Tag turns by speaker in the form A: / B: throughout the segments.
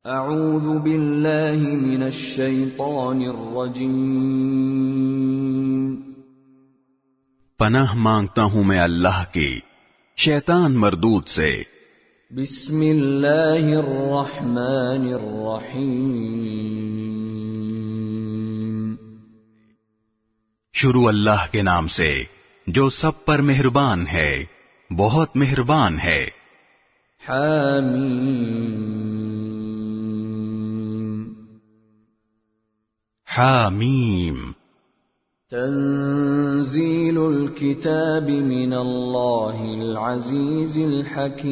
A: اعوذ باللہ من الشیطان الرجیم
B: پناہ مانگتا ہوں میں اللہ کی شیطان مردود سے۔
A: بسم اللہ الرحمن الرحیم
B: شروع اللہ کے نام سے جو سب پر مہربان ہے، بہت مہربان ہے۔ حامیم
A: تنزیل الکتاب من اللہ العزیز الحکیم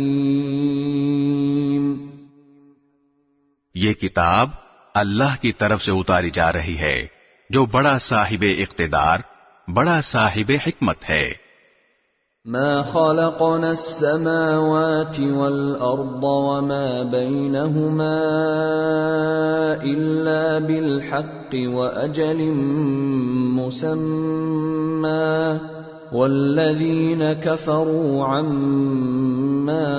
B: یہ کتاب اللہ کی طرف سے اتاری جا رہی ہے جو بڑا صاحب اقتدار، بڑا صاحب حکمت ہے۔
A: ما خلقنا السماوات والأرض وما بينهما إلا بالحق وأجل مسمى والذين كفروا عما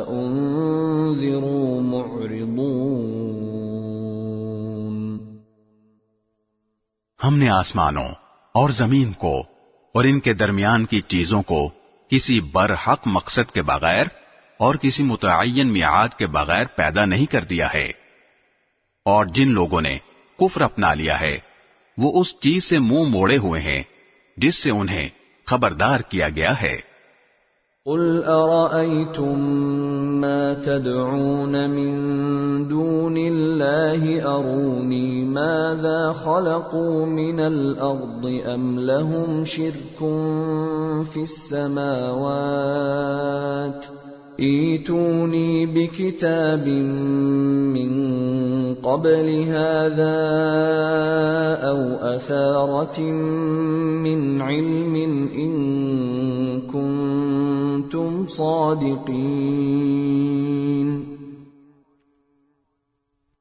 A: أنذروا معرضون۔
B: ہم نے آسمانوں اور زمین کو اور ان کے درمیان کی چیزوں کو کسی برحق مقصد کے بغیر اور کسی متعین میعاد کے بغیر پیدا نہیں کر دیا ہے، اور جن لوگوں نے کفر اپنا لیا ہے وہ اس چیز سے منہ موڑے ہوئے ہیں جس سے انہیں خبردار کیا گیا ہے۔
A: قل ارأيتم ما تدعون من دون الله اروني ماذا خلقوا من الارض ام لهم شرك في السماوات ائتوني بكتاب من قبل هذا او اثارة من علم ان کنتم صادقین۔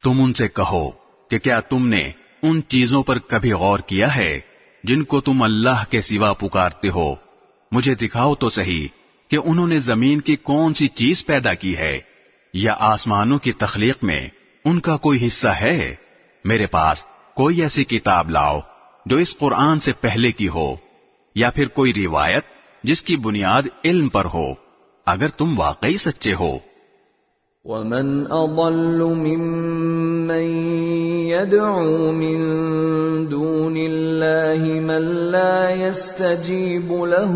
B: تم ان سے کہو کہ کیا تم نے ان چیزوں پر کبھی غور کیا ہے جن کو تم اللہ کے سوا پکارتے ہو؟ مجھے دکھاؤ تو صحیح کہ انہوں نے زمین کی کون سی چیز پیدا کی ہے، یا آسمانوں کی تخلیق میں ان کا کوئی حصہ ہے؟ میرے پاس کوئی ایسی کتاب لاؤ جو اس قرآن سے پہلے کی ہو، یا پھر کوئی روایت جس کی بنیاد علم پر ہو، اگر تم واقعی سچے ہو۔
A: وَمَنْ أَضَلُّ مِمَّنْ يَدْعُو مِن دُونِ اللَّهِ مَنْ لَا يَسْتَجِيبُ لَهُ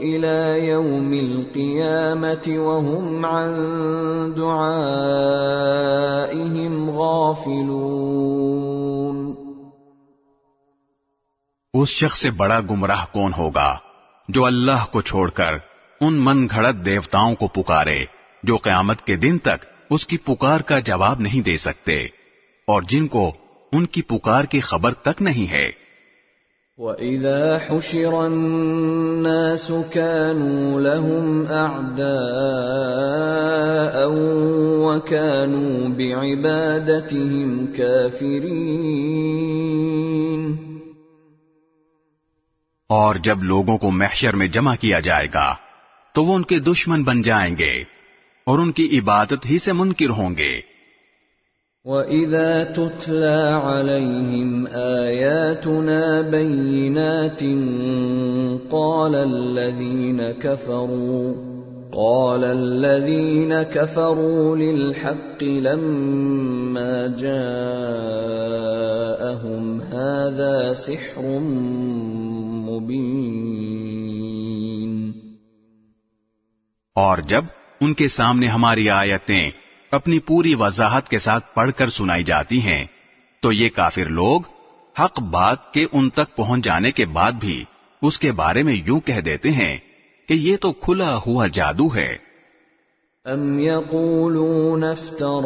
A: إِلَى يَوْمِ الْقِيَامَةِ وَهُمْ عَنْ دُعَائِهِمْ غَافِلُونَ۔
B: اس شخص سے بڑا گمراہ کون ہوگا جو اللہ کو چھوڑ کر ان من گھڑت دیوتاؤں کو پکارے جو قیامت کے دن تک اس کی پکار کا جواب نہیں دے سکتے، اور جن کو ان کی پکار کی خبر تک نہیں ہے۔
A: وَإِذَا حُشِرَ النَّاسُ كَانُوا لَهُمْ أَعْدَاءً وَكَانُوا بِعِبَادَتِهِمْ كَافِرِينَ۔
B: اور جب لوگوں کو محشر میں جمع کیا جائے گا تو وہ ان کے دشمن بن جائیں گے اور ان کی عبادت ہی سے منکر ہوں گے۔
A: وَإِذَا تُتْلَى عَلَيْهِمْ آيَاتُنَا بَيِّنَاتٍ قَالَ الَّذِينَ كَفَرُوا لِلْحَقِّ لَمَّا جَاءَهُمْ هَذَا سِحْرٌ مبین۔
B: اور جب ان کے سامنے ہماری آیتیں اپنی پوری وضاحت کے ساتھ پڑھ کر سنائی جاتی ہیں تو یہ کافر لوگ حق بات کے ان تک پہنچ جانے کے بعد بھی اس کے بارے میں یوں کہہ دیتے ہیں کہ یہ تو کھلا ہوا جادو ہے۔
A: ام یقولون افتراہ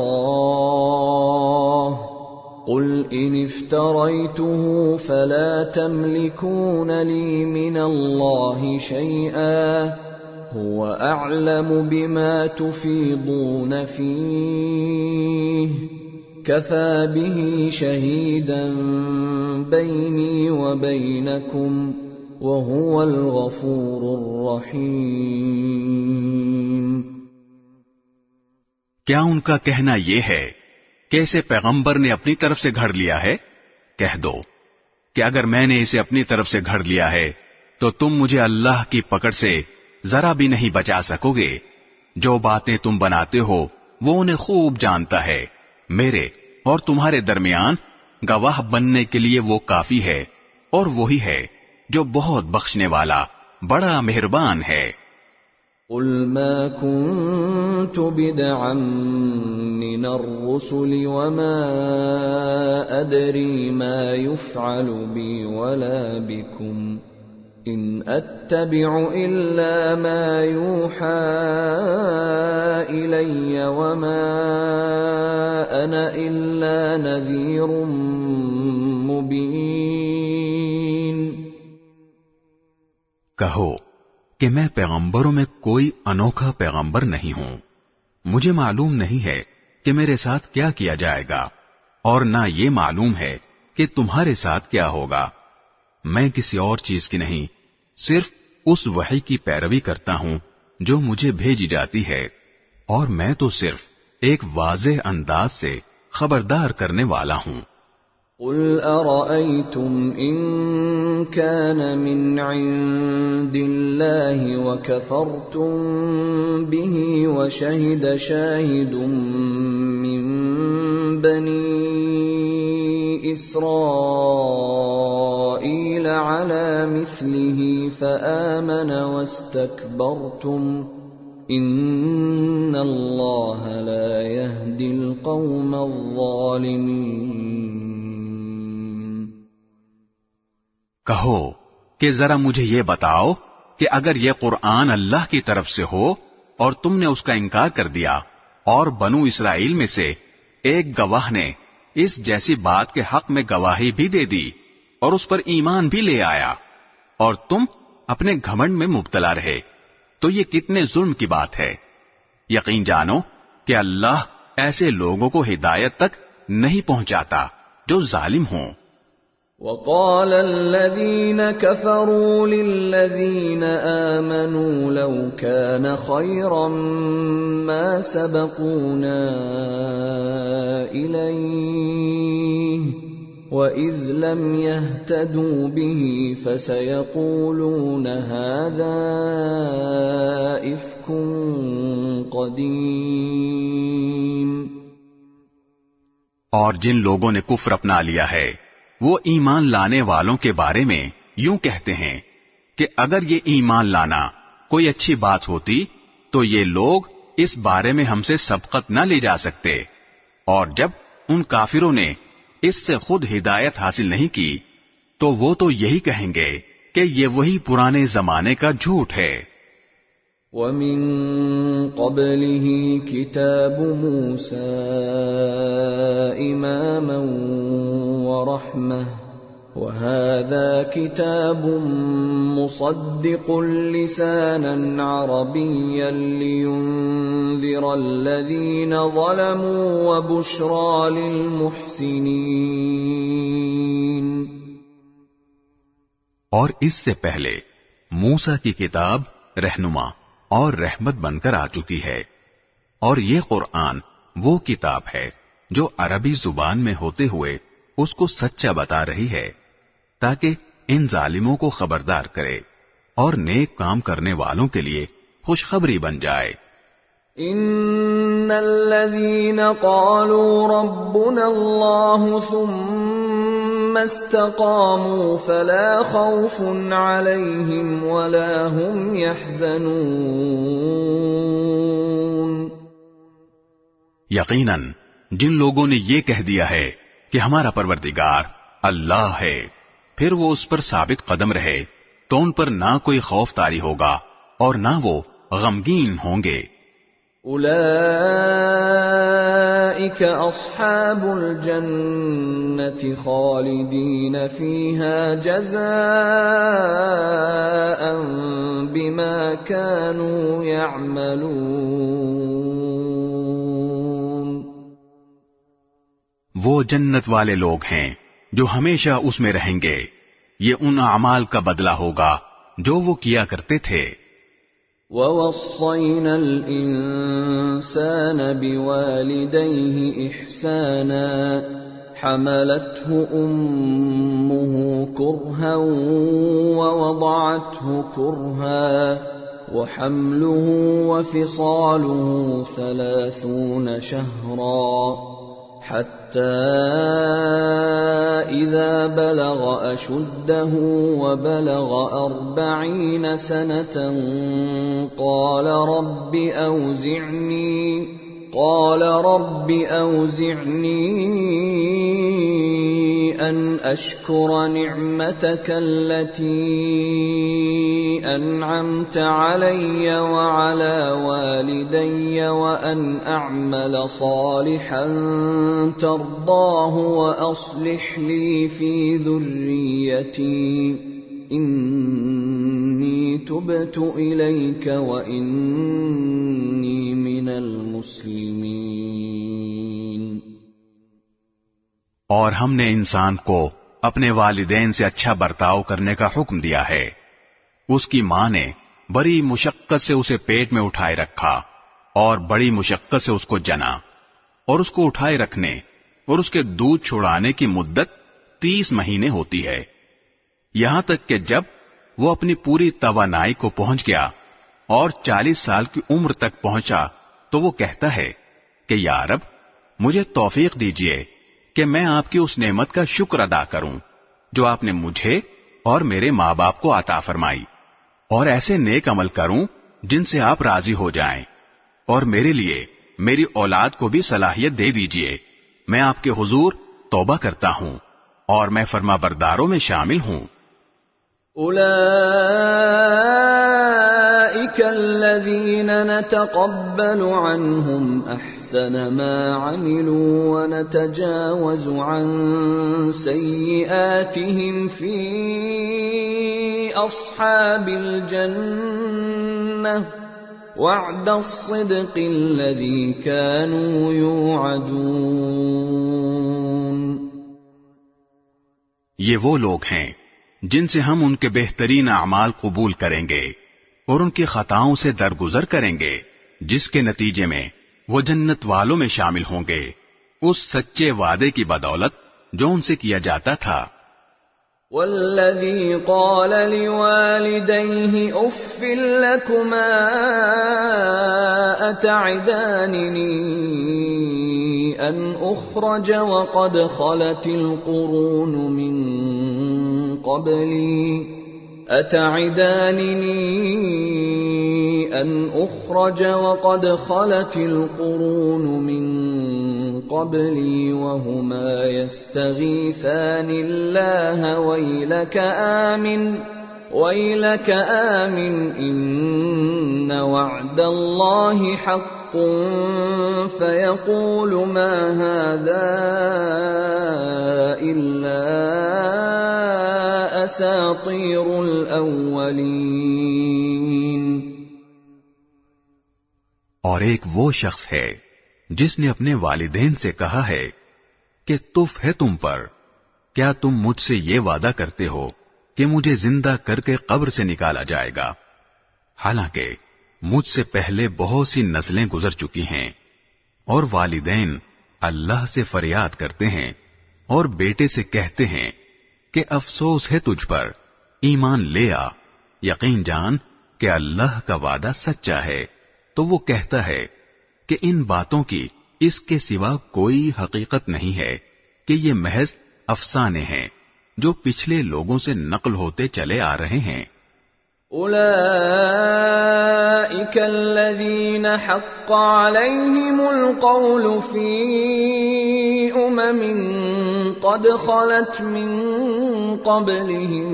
A: قل ان افتریته فلا تملكون لي من الله شيئا هو اعلم بما تفيضون فيه كفى به شهيدا بيني وبينكم وهو الغفور الرحيم۔
B: کیا ان کا کہنا یہ ہے کہ اسے پیغمبر نے اپنی طرف سے گھڑ لیا ہے؟ کہہ دو کہ اگر میں نے اسے اپنی طرف سے گھڑ لیا ہے تو تم مجھے اللہ کی پکڑ سے ذرا بھی نہیں بچا سکو گے۔ جو باتیں تم بناتے ہو وہ انہیں خوب جانتا ہے۔ میرے اور تمہارے درمیان گواہ بننے کے لیے وہ کافی ہے، اور وہی ہے جو بہت بخشنے والا بڑا مہربان ہے۔
A: قل ما كنت بدعا من الرسل وما أدري ما يفعل بي ولا بكم إن أتبع إلا ما يوحى إلي وما أنا إلا نذير مبين۔
B: کہو کہ میں پیغمبروں میں کوئی انوکھا پیغمبر نہیں ہوں، مجھے معلوم نہیں ہے کہ میرے ساتھ کیا کیا جائے گا، اور نہ یہ معلوم ہے کہ تمہارے ساتھ کیا ہوگا۔ میں کسی اور چیز کی نہیں، صرف اس وحی کی پیروی کرتا ہوں جو مجھے بھیجی جاتی ہے، اور میں تو صرف ایک واضح انداز سے خبردار کرنے والا ہوں۔
A: قل أرأيتم إن كان من عند الله وكفرتم به وشهد شاهد من بني إسرائيل على مثله فآمن واستكبرتم إن الله لا يهدي القوم الظالمين۔
B: کہو کہ ذرا مجھے یہ بتاؤ کہ اگر یہ قرآن اللہ کی طرف سے ہو اور تم نے اس کا انکار کر دیا، اور بنو اسرائیل میں سے ایک گواہ نے اس جیسی بات کے حق میں گواہی بھی دے دی اور اس پر ایمان بھی لے آیا، اور تم اپنے گھمنڈ میں مبتلا رہے، تو یہ کتنے ظلم کی بات ہے۔ یقین جانو کہ اللہ ایسے لوگوں کو ہدایت تک نہیں پہنچاتا جو ظالم ہوں۔
A: وقال الذين كفروا للذين آمنوا لو كان خيرا ما سبقونا إليه وإذ لم يهتدوا به فسيقولون هذا إفك قديم۔
B: اور جن لوگوں نے کفر اپنا لیا ہے وہ ایمان لانے والوں کے بارے میں یوں کہتے ہیں کہ اگر یہ ایمان لانا کوئی اچھی بات ہوتی تو یہ لوگ اس بارے میں ہم سے سبقت نہ لے جا سکتے، اور جب ان کافروں نے اس سے خود ہدایت حاصل نہیں کی تو وہ تو یہی کہیں گے کہ یہ وہی پرانے زمانے کا جھوٹ ہے۔
A: وَمِن قَبْلِهِ كِتَابُ مُوسَىٰ إِمَامًا وَرَحْمَةً وَهَٰذَا كِتَابٌ مُصَدِّقٌ لِّسَانًا عَرَبِيًّا لِّيُنذِرَ الَّذِينَ ظَلَمُوا وَبُشْرَىٰ لِلْمُحْسِنِينَ۔
B: اور اس سے پہلے موسیٰ کی کتاب رہنما اور رحمت بن کر آ چکی ہے، اور یہ قرآن وہ کتاب ہے جو عربی زبان میں ہوتے ہوئے اس کو سچا بتا رہی ہے تاکہ ان ظالموں کو خبردار کرے اور نیک کام کرنے والوں کے لیے خوشخبری بن جائے۔
A: ان الذين قالوا ربنا الله ثم استقاموا فلا خوف عليهم ولا هم يحزنون۔
B: یقیناً جن لوگوں نے یہ کہہ دیا ہے کہ ہمارا پروردگار اللہ ہے، پھر وہ اس پر ثابت قدم رہے تو ان پر نہ کوئی خوف طاری ہوگا اور نہ وہ غمگین ہوں گے۔
A: اولئک اصحاب الجنة خالدین فیہا جزاء بما كانوا يعملون۔
B: وہ جنت والے لوگ ہیں جو ہمیشہ اس میں رہیں گے، یہ ان اعمال کا بدلہ ہوگا جو وہ کیا کرتے تھے۔
A: وَوَصَّيْنَا الْإِنسَانَ بِوَالِدَيْهِ إِحْسَانًا حَمَلَتْهُ أُمُّهُ كُرْهًا وَوَضَعَتْهُ كُرْهًا وَحَمْلُهُ وَفِصَالُهُ 30 شهرا حتى إذا بلغ أشده وبلغ 40 سنة قال رب أوزعني أن أشكر نعمتك التي أنعمت علي وعلى والدي وأن أعمل صالحا ترضاه وأصلح لي في ذريتي إني تبت إليك وإني من المسلمين۔
B: اور ہم نے انسان کو اپنے والدین سے اچھا برتاؤ کرنے کا حکم دیا ہے۔ اس کی ماں نے بڑی مشقت سے اسے پیٹ میں اٹھائے رکھا اور بڑی مشقت سے اس کو جنا، اور اس کو اٹھائے رکھنے اور اس کے دودھ چھڑانے کی مدت 30 مہینے ہوتی ہے، یہاں تک کہ جب وہ اپنی پوری توانائی کو پہنچ گیا اور 40 سال کی عمر تک پہنچا تو وہ کہتا ہے کہ یا رب مجھے توفیق دیجئے کہ میں آپ کی اس نعمت کا شکر ادا کروں جو آپ نے مجھے اور میرے ماں باپ کو عطا فرمائی، اور ایسے نیک عمل کروں جن سے آپ راضی ہو جائیں، اور میرے لیے میری اولاد کو بھی صلاحیت دے دیجئے۔ میں آپ کے حضور توبہ کرتا ہوں اور میں فرما برداروں میں شامل ہوں۔
A: أولئك الذين نتقبل عنهم أحسن ما عملوا ونتجاوز عن سيئاتهم في أصحاب الجنة وعد الصدق الذي كانوا يوعدون۔
B: یہ وہ لوگ ہیں جن سے ہم ان کے بہترین اعمال قبول کریں گے اور ان کی خطاؤں سے درگزر کریں گے، جس کے نتیجے میں وہ جنت والوں میں شامل ہوں گے اس سچے وعدے کی بدولت جو ان سے کیا جاتا تھا۔
A: والذی قال لوالدیہ اف لکما اتعداننی ان اخرج وقد خلت القرون من قبلی أتعدانني أن أخرج وقد خلت القرون من قبلي وهما يستغيثان الله ويلك آمن إن وعد الله حق فيقول ما هذا إلا اساطیر الاولین۔
B: اور ایک وہ شخص ہے جس نے اپنے والدین سے کہا ہے کہ تف ہے تم پر، کیا تم مجھ سے یہ وعدہ کرتے ہو کہ مجھے زندہ کر کے قبر سے نکالا جائے گا، حالانکہ مجھ سے پہلے بہت سی نسلیں گزر چکی ہیں۔ اور والدین اللہ سے فریاد کرتے ہیں اور بیٹے سے کہتے ہیں کہ افسوس ہے تجھ پر، ایمان لے آ، یقین جان کہ اللہ کا وعدہ سچا ہے۔ تو وہ کہتا ہے کہ ان باتوں کی اس کے سوا کوئی حقیقت نہیں ہے کہ یہ محض افسانے ہیں جو پچھلے لوگوں سے نقل ہوتے چلے آ رہے ہیں۔
A: اولئک الذین حق علیہم القول فی امم قد خلت من قبلهم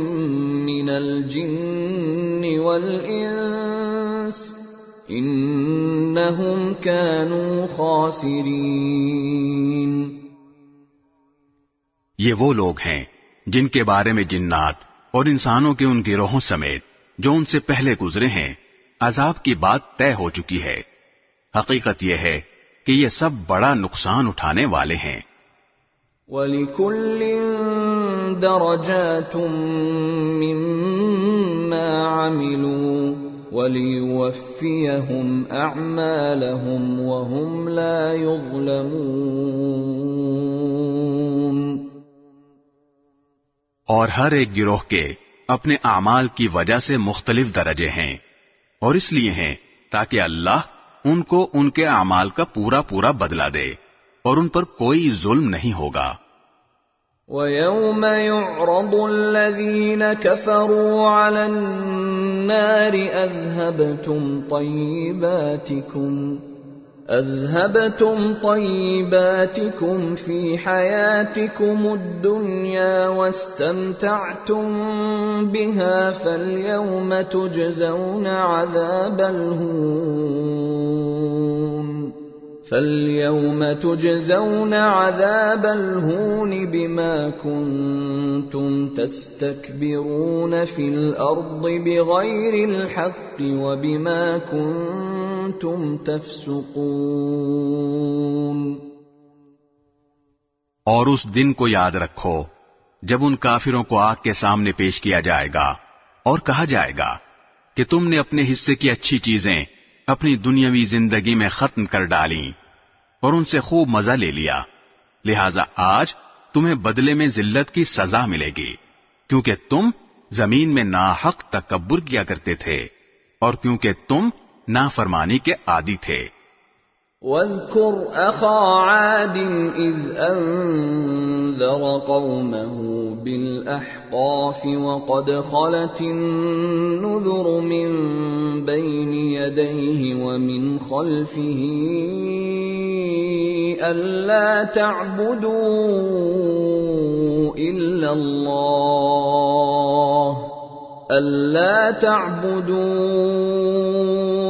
A: من الجن والانس انہم كانوا خاسرین۔
B: یہ وہ لوگ ہیں جن کے بارے میں جنات اور انسانوں کے ان گروہوں سمیت جو ان سے پہلے گزرے ہیں عذاب کی بات طے ہو چکی ہے۔ حقیقت یہ ہے کہ یہ سب بڑا نقصان اٹھانے والے ہیں۔
A: وَلِكُلٍّ دَرَجَاتٌ مِّمَّا عَمِلُوا وَلِيُوَفِّيَهُمْ أَعْمَالَهُمْ وَهُمْ لَا يُظْلَمُونَ۔
B: اور ہر ایک گروہ کے اپنے اعمال کی وجہ سے مختلف درجے ہیں، اور اس لیے ہیں تاکہ اللہ ان کو ان کے اعمال کا پورا پورا بدلہ دے، اور ان پر کوئی ظلم نہیں ہوگا۔
A: وَيَوْمَ يُعْرَضُ الَّذِينَ كَفَرُوا عَلَى النَّارِ أَذْهَبْتُمْ طَيِّبَاتِكُمْ فِي حَيَاتِكُمُ الدُّنْيَا وَاسْتَمْتَعْتُمْ بِهَا فَالْيَوْمَ تُجْزَوْنَ عَذَابَ الْهُونِ بِمَا كُنتُمْ تَسْتَكْبِرُونَ فِي الْأَرْضِ بِغَيْرِ الْحَقِّ وَبِمَا كُنتُمْ تَفْسُقُونَ۔
B: اور اس دن کو یاد رکھو جب ان کافروں کو آگ کے سامنے پیش کیا جائے گا اور کہا جائے گا کہ تم نے اپنے حصے کی اچھی چیزیں اپنی دنیاوی زندگی میں ختم کر ڈالیں اور ان سے خوب مزہ لے لیا، لہذا آج تمہیں بدلے میں ذلت کی سزا ملے گی، کیونکہ تم زمین میں ناحق تکبر کیا کرتے تھے اور کیونکہ تم نافرمانی کے عادی تھے۔
A: وَاذْكُرْ أَخَا عَادٍ إِذْ أَنذَرَ قَوْمَهُ بِالْأَحْقَافِ وَقَدْ خَلَتِ النُّذُرُ مِنْ بَيْنِ يَدَيْهِ وَمِنْ خَلْفِهِ أَلَّا تَعْبُدُوا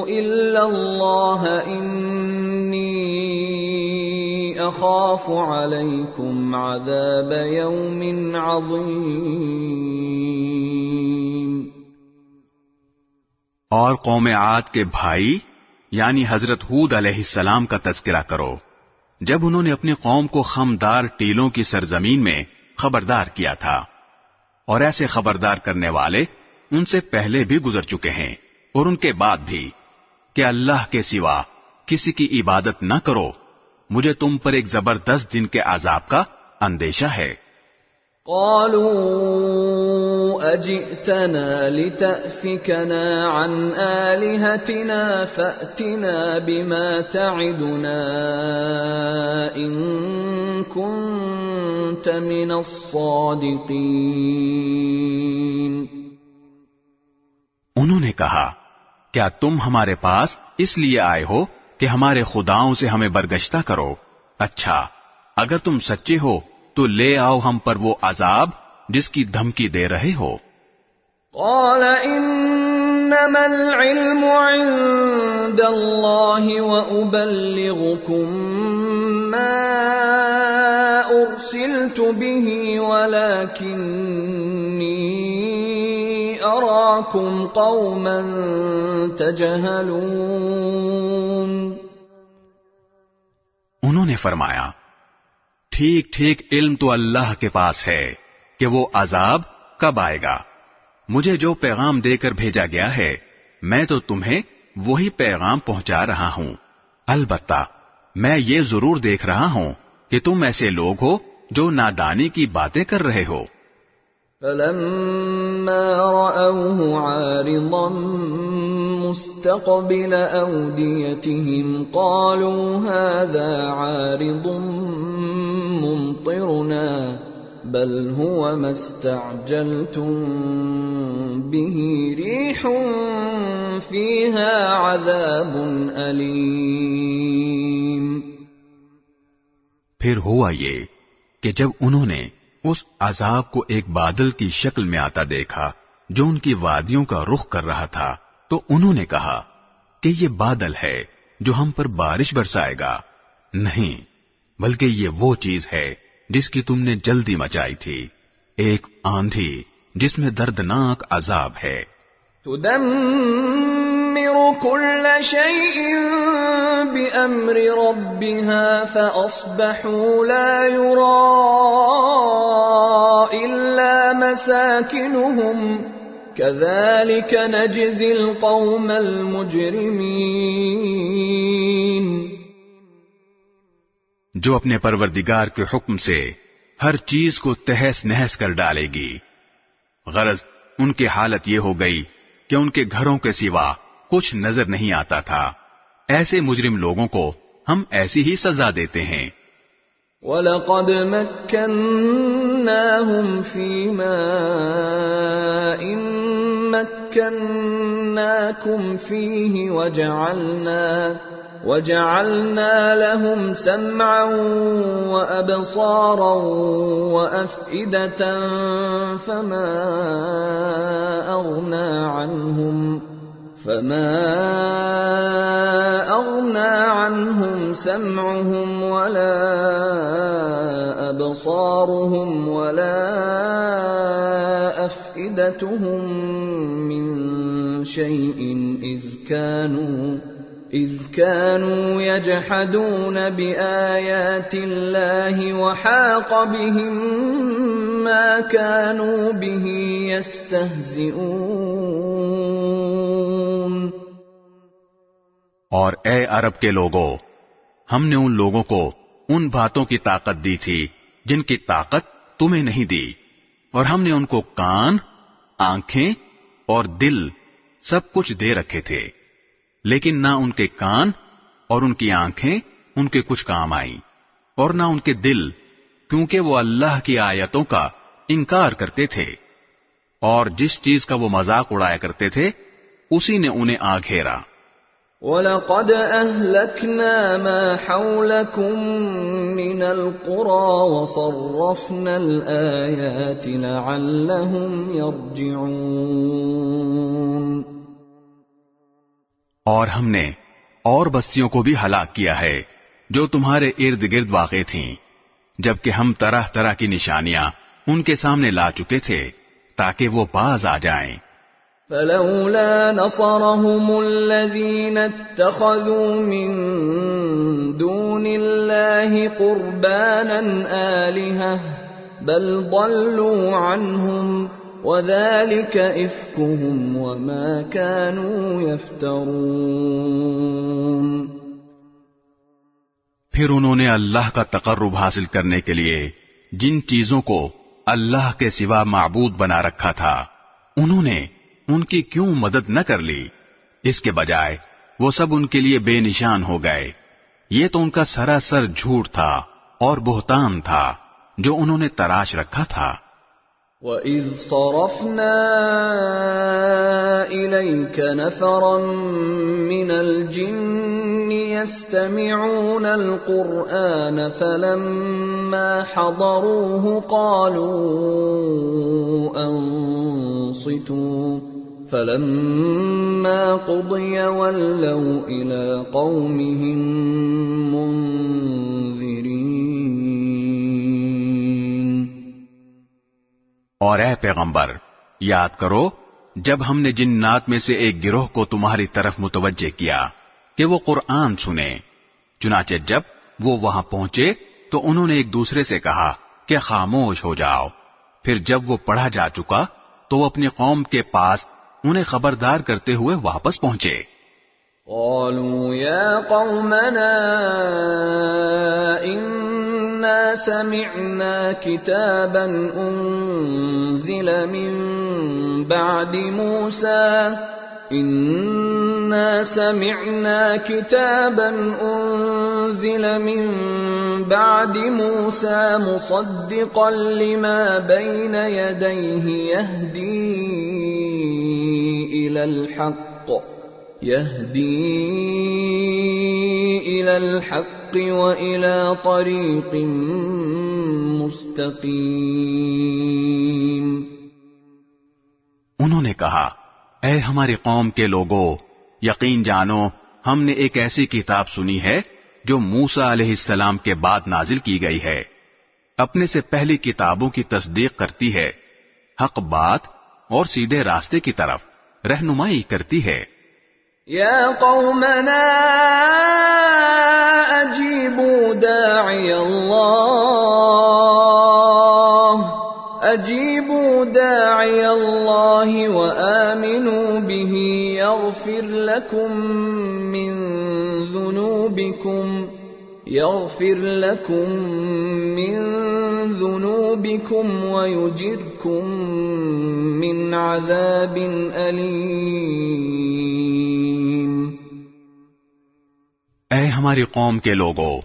A: إِلَّا اللَّهَ إِنِّي أَخَافُ عَلَيْكُمْ عَذَابَ يَوْمٍ عَظِيمٍ۔
B: اور قوم عاد کے بھائی یعنی حضرت ہود علیہ السلام کا تذکرہ کرو، جب انہوں نے اپنی قوم کو خمدار ٹیلوں کی سرزمین میں خبردار کیا تھا، اور ایسے خبردار کرنے والے ان سے پہلے بھی گزر چکے ہیں اور ان کے بعد بھی، کہ اللہ کے سوا کسی کی عبادت نہ کرو، مجھے تم پر ایک زبردست دن کے عذاب کا اندیشہ ہے۔
A: قالوا أجئتنا لتأفكنا عن آلهتنا فأتنا بما تعدنا إن كنت من الصادقين۔
B: انہوں نے کہا، کیا تم ہمارے پاس اس لیے آئے ہو کہ ہمارے خداؤں سے ہمیں برگشتہ کرو؟ اچھا، اگر تم سچے ہو تو لے آؤ ہم پر وہ عذاب جس کی دھمکی دے رہے ہو۔
A: قال انما العلم عند اللہ وابلغکم ما ارسلت به ولکنی اراکم قوما تجہلون۔
B: انہوں نے فرمایا، ٹھیک ٹھیک علم تو اللہ کے پاس ہے کہ وہ عذاب کب آئے گا۔ مجھے جو پیغام دے کر بھیجا گیا ہے میں تو تمہیں وہی پیغام پہنچا رہا ہوں، البتہ میں یہ ضرور دیکھ رہا ہوں کہ تم ایسے لوگ ہو جو نادانی کی باتیں کر رہے ہو۔
A: فَلَمَّا رَأَوْهُ عَارِضًا مُسْتَقْبِلَ أَوْدِيَتِهِمْ قَالُوا هَذَا عَارِضٌ مُمْطِرُنَا بَلْ هُوَ مَا اسْتَعْجَلْتُمْ بِهِ رِيحٌ فِيهَا عَذَابٌ أَلِيمٌ۔
B: پھر ہوا یہ کہ جب انہوں نے اس عذاب کو ایک بادل کی شکل میں آتا دیکھا جو ان کی وادیوں کا رخ کر رہا تھا، تو انہوں نے کہا کہ یہ بادل ہے جو ہم پر بارش برسائے گا۔ نہیں، بلکہ یہ وہ چیز ہے جس کی تم نے جلدی مچائی تھی، ایک آندھی جس میں دردناک عذاب ہے۔
A: تدمر كل شيء بأمر ربها فأصبحوا لا يرى إلا مساكنهم كذلك نجزي القوم المجرمين.
B: جو اپنے پروردگار کے حکم سے ہر چیز کو تہس نہس کر ڈالے گی. غرض ان کی حالت یہ ہو گئی کہ ان کے گھروں کے سوا کچھ نظر نہیں آتا تھا. ایسے مجرم لوگوں کو ہم ایسی ہی سزا دیتے ہیں.
A: وَلَقَدْ مَكَّنَّاهُمْ فِي مَاءٍ مَكَّنَّاكُمْ فِيهِ وَجَعَلْنَا لَهُمْ سَمْعًا وَأَبْصَارًا وَأَفْئِدَةً فَمَا أَغْنَى عَنْهُمْ سَمْعُهُمْ وَلَا أَبْصَارُهُمْ وَلَا أَفْئِدَتُهُمْ مِنْ شَيْءٍ إِذْ كَانُوا يَجْحَدُونَ بِآيَاتِ اللَّهِ وَحَاقَ بِهِمْ مَا كَانُوا بِهِ يَسْتَهْزِئُونَ.
B: اور اے عرب کے لوگوں، ہم نے ان لوگوں کو ان باتوں کی طاقت دی تھی جن کی طاقت تمہیں نہیں دی، اور ہم نے ان کو کان، آنکھیں اور دل سب کچھ دے رکھے تھے، لیکن نہ ان کے کان اور ان کی آنکھیں ان کے کچھ کام آئیں، اور نہ ان کے دل، کیونکہ وہ اللہ کی آیتوں کا انکار کرتے تھے، اور جس چیز کا وہ مذاق اڑایا کرتے تھے اسی نے انہیں آ گھیرا.
A: وَلَقَدْ أَهْلَكْنَا مَا حَوْلَكُمْ مِنَ الْقُرَى وَصَرَّفْنَا الْآيَاتِ لَعَلَّهُمْ يَرْجِعُونَ.
B: اور ہم نے اور بستیوں کو بھی ہلاک کیا ہے جو تمہارے ارد گرد واقع تھیں، جبکہ ہم طرح طرح کی نشانیاں ان کے سامنے لا چکے تھے تاکہ وہ باز آ جائیں.
A: فَلَوْلَا نَصَرَهُمُ الَّذِينَ اتَّخَذُوا مِن دُونِ اللَّهِ قُرْبَانًا آلِهَةً بَلْ ضَلُّوا عَنْهُمْ وَذَلِكَ إِفْكُهُمْ وَمَا كَانُوا يَفْتَرُونَ.
B: پھر انہوں نے اللہ کا تقرب حاصل کرنے کے لیے جن چیزوں کو اللہ کے سوا معبود بنا رکھا تھا انہوں نے ان کی کیوں مدد نہ کر لی؟ اس کے بجائے وہ سب ان کے لیے بے نشان ہو گئے. یہ تو ان کا سراسر جھوٹ تھا اور بہتان تھا جو انہوں نے تراش رکھا تھا.
A: وَإِذْ صَرَفْنَا إِلَيْكَ نَفَرًا مِّنَ الْجِنِّ يَسْتَمِعُونَ الْقُرْآنَ فَلَمَّا حَضَرُوهُ قَالُوا أَنصِتُوا فَلَمَّا قُضِيَ وَلَّوْا إِلَىٰ قَوْمِهِم مُّنذِرِينَ.
B: اور اے پیغمبر، یاد کرو جب ہم نے جنات میں سے ایک گروہ کو تمہاری طرف متوجہ کیا کہ وہ قرآن سنیں، چنانچہ جب وہ وہاں پہنچے تو انہوں نے ایک دوسرے سے کہا کہ خاموش ہو جاؤ. پھر جب وہ پڑھا جا چکا تو وہ اپنی قوم کے پاس انہیں خبردار کرتے ہوئے واپس پہنچے.
A: قالوا يا قومنا إنا سمعنا كتابا أنزل من بعد موسى إنا سمعنا كتابا أنزل من بعد موسى مصدقا لما بين يديه يهدي إلى الحق وإلى طريق مستقيم.
B: انہوں نے کہا اے ہماری قوم کے لوگوں، یقین جانو ہم نے ایک ایسی کتاب سنی ہے جو موسیٰ علیہ السلام کے بعد نازل کی گئی ہے، اپنے سے پہلی کتابوں کی تصدیق کرتی ہے، حق بات اور سیدھے راستے کی طرف رہنمائی کرتی ہے.
A: یا قومنا اجیبوا داعی اللہ وآمنوا لكم من ذنوبكم ويجركم من عذاب أليم۔
B: اے ہماری قوم کے لوگو،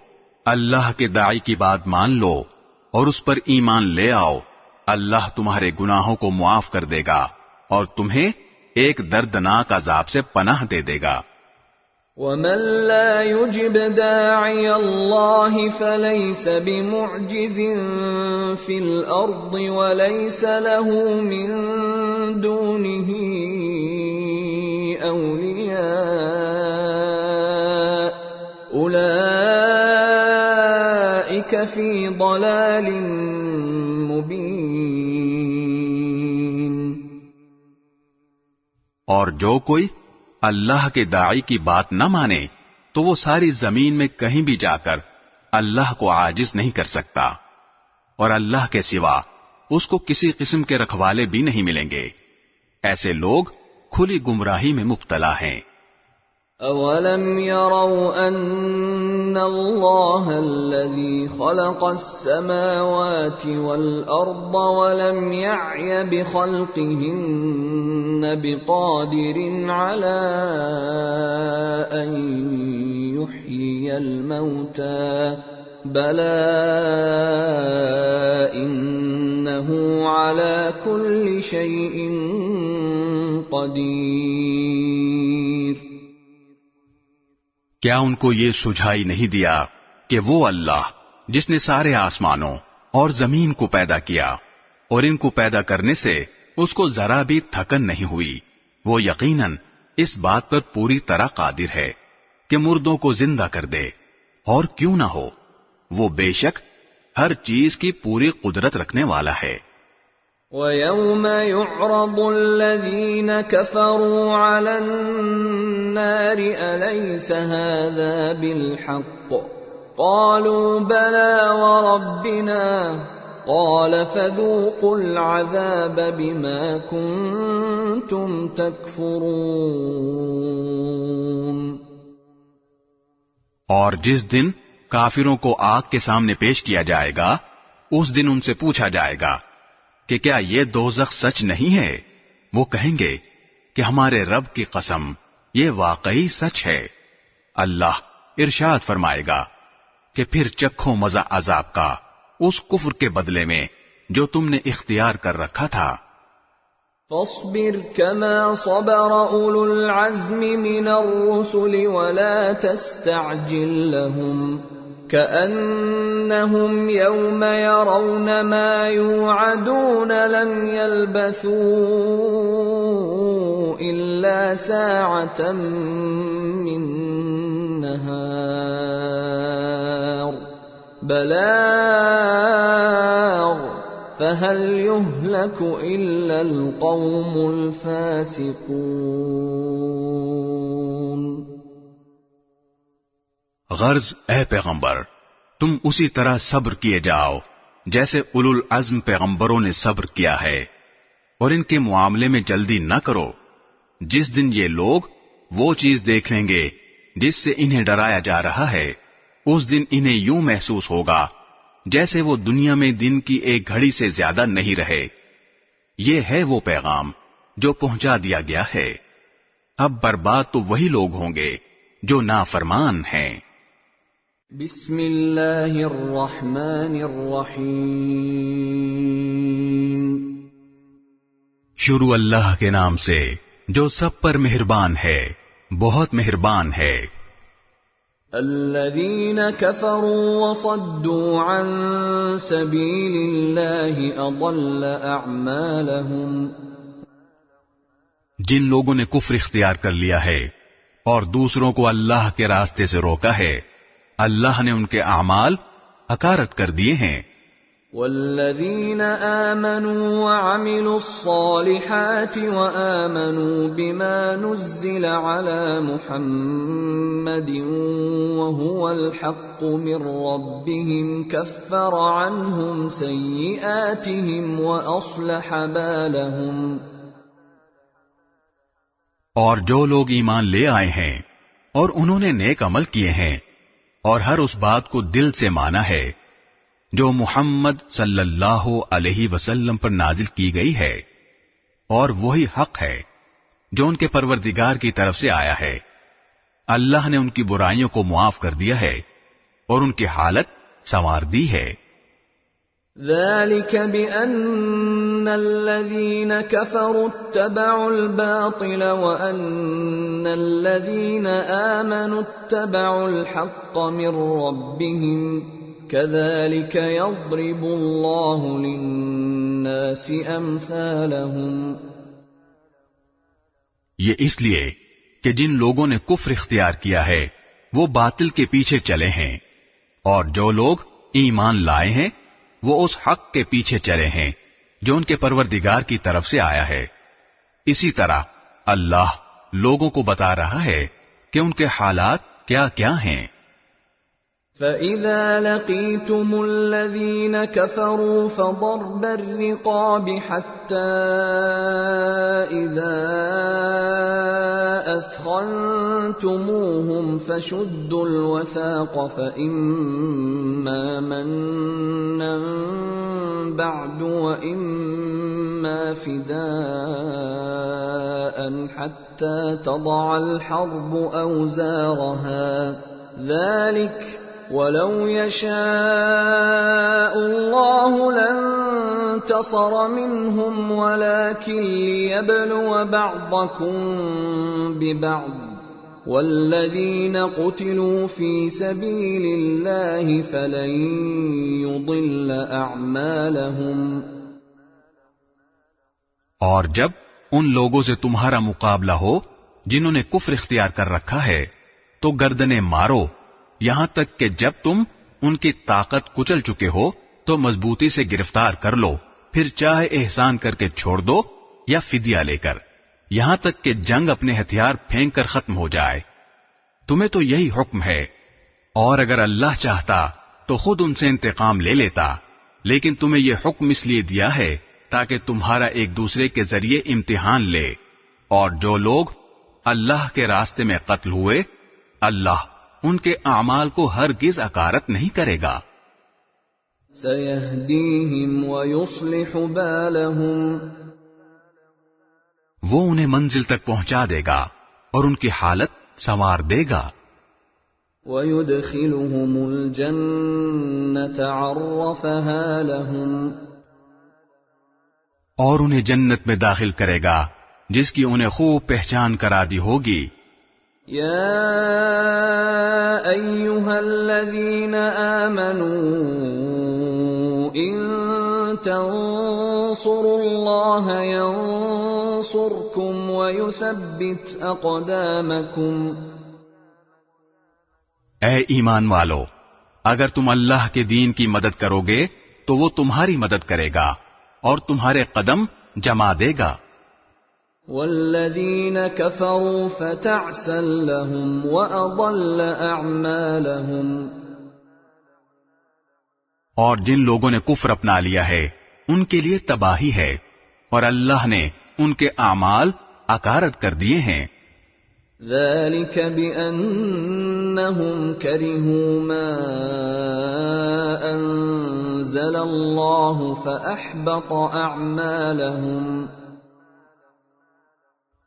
B: اللہ کے داعی کی بات مان لو اور اس پر ایمان لے آؤ، اللہ تمہارے گناہوں کو معاف کر دے گا اور تمہیں ایک دردناک عذاب سے پناہ دے دے گا۔
A: وَمَن لَّا يُجِبْ دَاعِيَ اللَّهِ فَلَيْسَ بِمُعْجِزٍ فِي الْأَرْضِ وَلَيْسَ لَهُ مِن دُونِهِ أَوْلِيَاءُ أُولَٰئِكَ فِي ضَلَالٍ مُّبِينٍ۔
B: اور جو کوئی اللہ کے داعی کی بات نہ مانے تو وہ ساری زمین میں کہیں بھی جا کر اللہ کو عاجز نہیں کر سکتا، اور اللہ کے سوا اس کو کسی قسم کے رکھوالے بھی نہیں ملیں گے۔ ایسے لوگ کھلی گمراہی میں مبتلا ہیں۔
A: أَوَلَمْ يَرَوْا أَنَّ اللَّهَ الَّذِي خَلَقَ السَّمَاوَاتِ وَالْأَرْضَ وَلَمْ يَعْيَ بِخَلْقِهِنَّ بِقَادِرٍ عَلَىٰ أَن يُحْيِيَ الْمَوْتَىٰ بَلَىٰ إِنَّهُ عَلَىٰ كُلِّ شَيْءٍ قَدِيرٌ۔
B: کیا ان کو یہ سجھائی نہیں دیا کہ وہ اللہ جس نے سارے آسمانوں اور زمین کو پیدا کیا اور ان کو پیدا کرنے سے اس کو ذرا بھی تھکن نہیں ہوئی، وہ یقیناً اس بات پر پوری طرح قادر ہے کہ مردوں کو زندہ کر دے، اور کیوں نہ ہو، وہ بے شک ہر چیز کی پوری قدرت رکھنے والا ہے۔
A: وَيَوْمَ يُعْرَضُ الَّذِينَ كَفَرُوا عَلَى النَّارِ أَلَيْسَ هَذَا بِالْحَقِّ قَالُوا بَلَىٰ وَرَبِّنَا قَالَ فَذُوقُوا الْعَذَابَ بِمَا كُنتُمْ تَكْفُرُونَ۔
B: اور جس دن کافروں کو آگ کے سامنے پیش کیا جائے گا، اس دن ان سے پوچھا جائے گا کہ کیا یہ دوزخ سچ نہیں ہے؟ وہ کہیں گے کہ ہمارے رب کی قسم یہ واقعی سچ ہے۔ اللہ ارشاد فرمائے گا کہ پھر چکھو مزہ عذاب کا اس کفر کے بدلے میں جو تم نے اختیار کر رکھا تھا۔
A: فاصبر كما صبر أولو العزم من الرسل ولا تستعجل لهم كأنهم يوم يرون ما يوعدون لم يلبثوا إلا ساعة من نهار بلاغ فهل يهلك إلا القوم الفاسقون۔
B: غرض اے پیغمبر، تم اسی طرح صبر کیے جاؤ جیسے اولو العزم پیغمبروں نے صبر کیا ہے، اور ان کے معاملے میں جلدی نہ کرو۔ جس دن یہ لوگ وہ چیز دیکھ لیں گے جس سے انہیں ڈرایا جا رہا ہے، اس دن انہیں یوں محسوس ہوگا جیسے وہ دنیا میں دن کی ایک گھڑی سے زیادہ نہیں رہے۔ یہ ہے وہ پیغام جو پہنچا دیا گیا ہے۔ اب برباد تو وہی لوگ ہوں گے جو نافرمان ہیں۔
A: بسم اللہ الرحمن الرحیم۔
B: شروع اللہ کے نام سے جو سب پر مہربان ہے، بہت مہربان ہے۔
A: الذين كفروا وصدوا عن سبيل الله أضل أعمالهم۔
B: جن لوگوں نے کفر اختیار کر لیا ہے اور دوسروں کو اللہ کے راستے سے روکا ہے، اللہ نے ان کے اعمال حقارت کر دیے ہیں۔
A: والذين آمنوا وعملوا الصالحات وآمنوا بما نزل على محمد وهو الحق من ربهم كفر عنهم سيئاتهم وأصلح بالهم۔
B: اور جو لوگ ایمان لے آئے ہیں اور انہوں نے نیک عمل کیے ہیں اور ہر اس بات کو دل سے مانا ہے جو محمد صلی اللہ علیہ وسلم پر نازل کی گئی ہے، اور وہی حق ہے جو ان کے پروردگار کی طرف سے آیا ہے، اللہ نے ان کی برائیوں کو معاف کر دیا ہے اور ان کی حالت سنوار دی ہے۔
A: ذلك بأن الذين كفروا اتبعوا الباطل وأن الذين آمنوا اتبعوا الحق من ربهم كذلك يضرب الله للناس أمثالهم۔
B: یہ اس لیے کہ جن لوگوں نے کفر اختیار کیا ہے وہ باطل کے پیچھے چلے ہیں، اور جو لوگ ایمان لائے ہیں وہ اس حق کے پیچھے چلے ہیں جو ان کے پروردگار کی طرف سے آیا ہے۔ اسی طرح اللہ لوگوں کو بتا رہا ہے کہ ان کے حالات کیا کیا ہیں۔
A: فَإِذَا لَقِيتُمُ الَّذِينَ كَفَرُوا فَضَرْبَ الرِّقَابِ حَتَّى إِذَا أَثْخَنْتُمُوهُمْ فَشُدُّوا الْوَثَاقَ فَإِمَّا مَنًّا بَعْدُ وَإِمَّا فِدَاءً حَتَّى تَضَعَ الْحَرْبُ أَوْزَارَهَا ذَلِكَ وَلَوْ يَشَاءُ اللَّهُ لَانتَصَرَ مِنْهُمْ وَلَكِنْ لِيَبْلُوَ بَعْضَكُمْ بِبَعْضٍ وَالَّذِينَ قُتِلُوا فِي سَبِيلِ اللَّهِ فَلَنْ يُضِلَّ أَعْمَالَهُمْ۔
B: اور جب ان لوگوں سے تمہارا مقابلہ ہو جنہوں نے کفر اختیار کر رکھا ہے تو گردنیں مارو یہاں تک کہ جب تم ان کی طاقت کچل چکے ہو تو مضبوطی سے گرفتار کر لو، پھر چاہے احسان کر کے چھوڑ دو یا فدیہ لے کر، یہاں تک کہ جنگ اپنے ہتھیار پھینک کر ختم ہو جائے۔ تمہیں تو یہی حکم ہے، اور اگر اللہ چاہتا تو خود ان سے انتقام لے لیتا، لیکن تمہیں یہ حکم اس لیے دیا ہے تاکہ تمہارا ایک دوسرے کے ذریعے امتحان لے، اور جو لوگ اللہ کے راستے میں قتل ہوئے اللہ ان کے اعمال کو ہرگز اکارت نہیں کرے گا۔
A: سَيَهْدِيهِمْ وَيُصْلِحُ بَالَهُمْ،
B: وہ انہیں منزل تک پہنچا دے گا اور ان کی حالت سنوار دے گا۔
A: وَيُدْخِلُهُمُ الْجَنَّةَ عَرَّفَهَا لَهُمْ،
B: اور انہیں جنت میں داخل کرے گا جس کی انہیں خوب پہچان کرا دی ہوگی۔
A: يا أيها الذين آمنوا إن تنصروا الله ينصركم ويثبت أقدامكم۔
B: اے ایمان والو، اگر تم اللہ کے دین کی مدد کرو گے تو وہ تمہاری مدد کرے گا اور تمہارے قدم جما دے گا۔
A: والذین کفروا فتعسا لهم وأضل أعمالهم،
B: اور جن لوگوں نے کفر اپنا لیا ہے ان کے لیے تباہی ہے، اور اللہ نے ان کے اعمال اکارت کر دیے ہیں۔
A: ذلك بأنهم كرهوا ما أنزل الله فأحبط أعمالهم،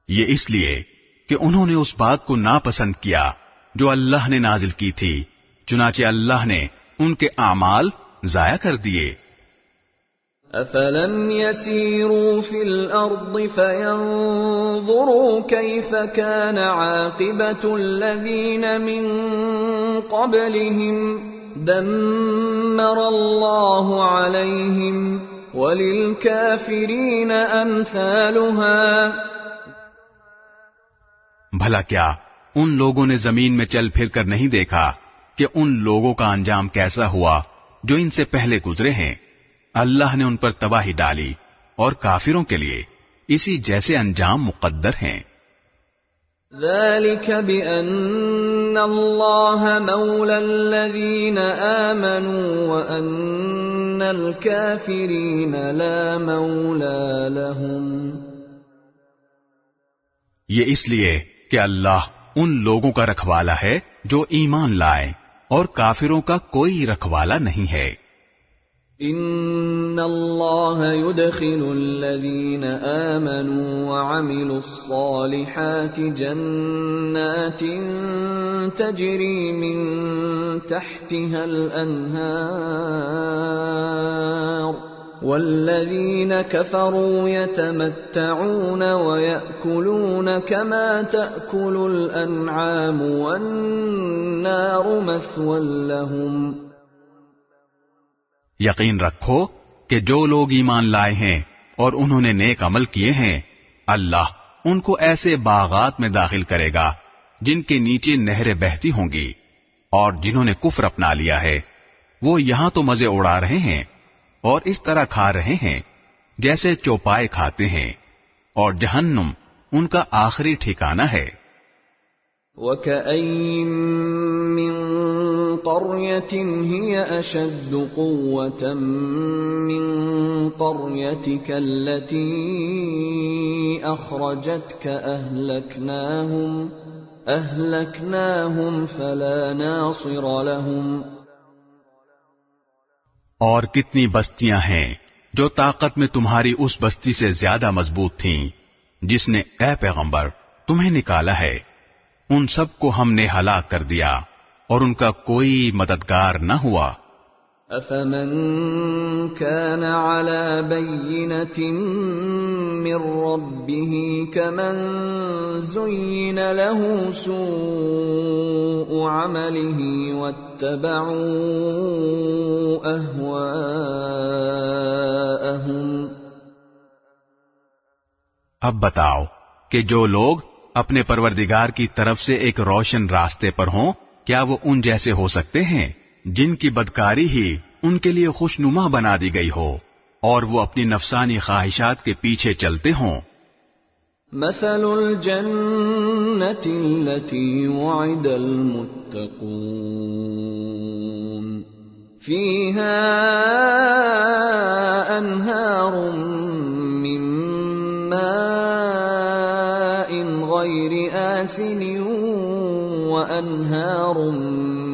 B: یہ اس لیے کہ انہوں نے اس بات کو ناپسند کیا جو اللہ نے نازل کی تھی، چنانچہ اللہ نے ان کے اعمال ضائع کر دیے۔
A: أفلم يسيروا في الأرض فينظروا كيف كان عاقبة الذين من قبلهم دمر الله عليهم وللكافرين أمثالها۔
B: بھلا کیا ان لوگوں نے زمین میں چل پھر کر نہیں دیکھا کہ ان لوگوں کا انجام کیسا ہوا جو ان سے پہلے گزرے ہیں؟ اللہ نے ان پر تباہی ڈالی اور کافروں کے لیے اسی جیسے انجام مقدر ہیں۔
A: ذلك بأن الله مولى الذين آمنوا وأن الكافرين لا مولى لهم۔
B: یہ اس لیے کہ اللہ ان لوگوں کا رکھوالا ہے جو ایمان لائے اور کافروں کا کوئی رکھوالا نہیں ہے۔
A: ان اللہ يدخل الذین آمنوا وعملوا الصالحات جنات تجری من تحتها الانہار والذین کفروا یتمتعون ویأکلون کما تأکل الانعام والنار مثوی لهم۔
B: یقین رکھو کہ جو لوگ ایمان لائے ہیں اور انہوں نے نیک عمل کیے ہیں، اللہ ان کو ایسے باغات میں داخل کرے گا جن کے نیچے نہریں بہتی ہوں گی، اور جنہوں نے کفر اپنا لیا ہے وہ یہاں تو مزے اڑا رہے ہیں اور اس طرح کھا رہے ہیں جیسے چوپائے کھاتے ہیں، اور جہنم ان کا آخری ٹھکانہ ہے۔
A: وَكَأَيِّن مِّن قَرْيَةٍ هِيَ أَشَدُّ قُوَّةً مِّن قَرْيَتِكَ الَّتِي أَخْرَجَتْكَ أَهْلَكْنَاهُمْ فَلَا نَاصِرَ لَهُمْ۔
B: اور کتنی بستیاں ہیں جو طاقت میں تمہاری اس بستی سے زیادہ مضبوط تھیں جس نے اے پیغمبر تمہیں نکالا ہے، ان سب کو ہم نے ہلاک کر دیا اور ان کا کوئی مددگار نہ ہوا۔
A: أَفَمَن كَانَ عَلَى بَيِّنَةٍ مِّن رَّبِّهِ كَمَن زُيِّنَ لَهُ سُوءُ عَمَلِهِ وَاتَّبَعُوا أَهْوَاءَهُمْ۔
B: اب بتاؤ کہ جو لوگ اپنے پروردگار کی طرف سے ایک روشن راستے پر ہوں، کیا وہ ان جیسے ہو سکتے ہیں جن کی بدکاری ہی ان کے لیے خوشنما بنا دی گئی ہو اور وہ اپنی نفسانی خواہشات کے پیچھے چلتے ہوں؟
A: مثل الجنة التي وعد المتقون فيها أنهار من ماء غير آسن وأنهار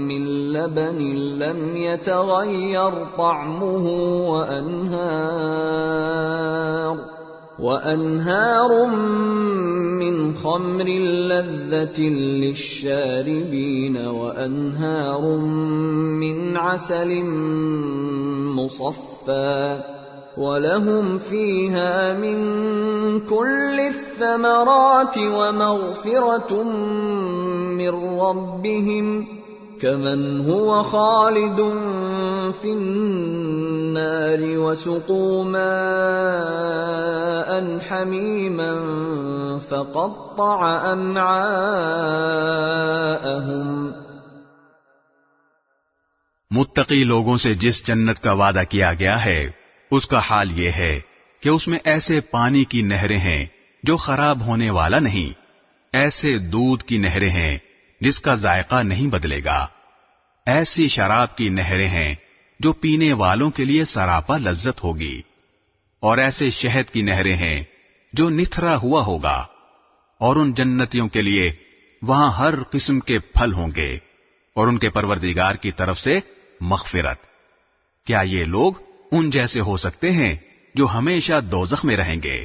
A: من لبن لم يتغير طعمه وأنهار من خمر لذة للشاربين وأنهار من عسل مصفى وَلَهُمْ فِيهَا مِن كُلِّ الثَّمَرَاتِ وَمَغْفِرَةٌ مِّن رَّبِّهِمْ كَمَنْ هُوَ خَالِدٌ فِي النَّارِ وَسُقُوا مَاءً حَمِيمًا فَقَطَّعَ أَمْعَاءَهُمْ۔
B: متقی لوگوں سے جس جنت کا وعدہ کیا گیا ہے اس کا حال یہ ہے کہ اس میں ایسے پانی کی نہریں ہیں جو خراب ہونے والا نہیں، ایسے دودھ کی نہریں ہیں جس کا ذائقہ نہیں بدلے گا، ایسی شراب کی نہریں ہیں جو پینے والوں کے لیے سراپا لذت ہوگی، اور ایسے شہد کی نہریں ہیں جو نتھرا ہوا ہوگا، اور ان جنتیوں کے لیے وہاں ہر قسم کے پھل ہوں گے اور ان کے پروردگار کی طرف سے مغفرت۔ کیا یہ لوگ ان جیسے ہو سکتے ہیں جو ہمیشہ دوزخ میں رہیں گے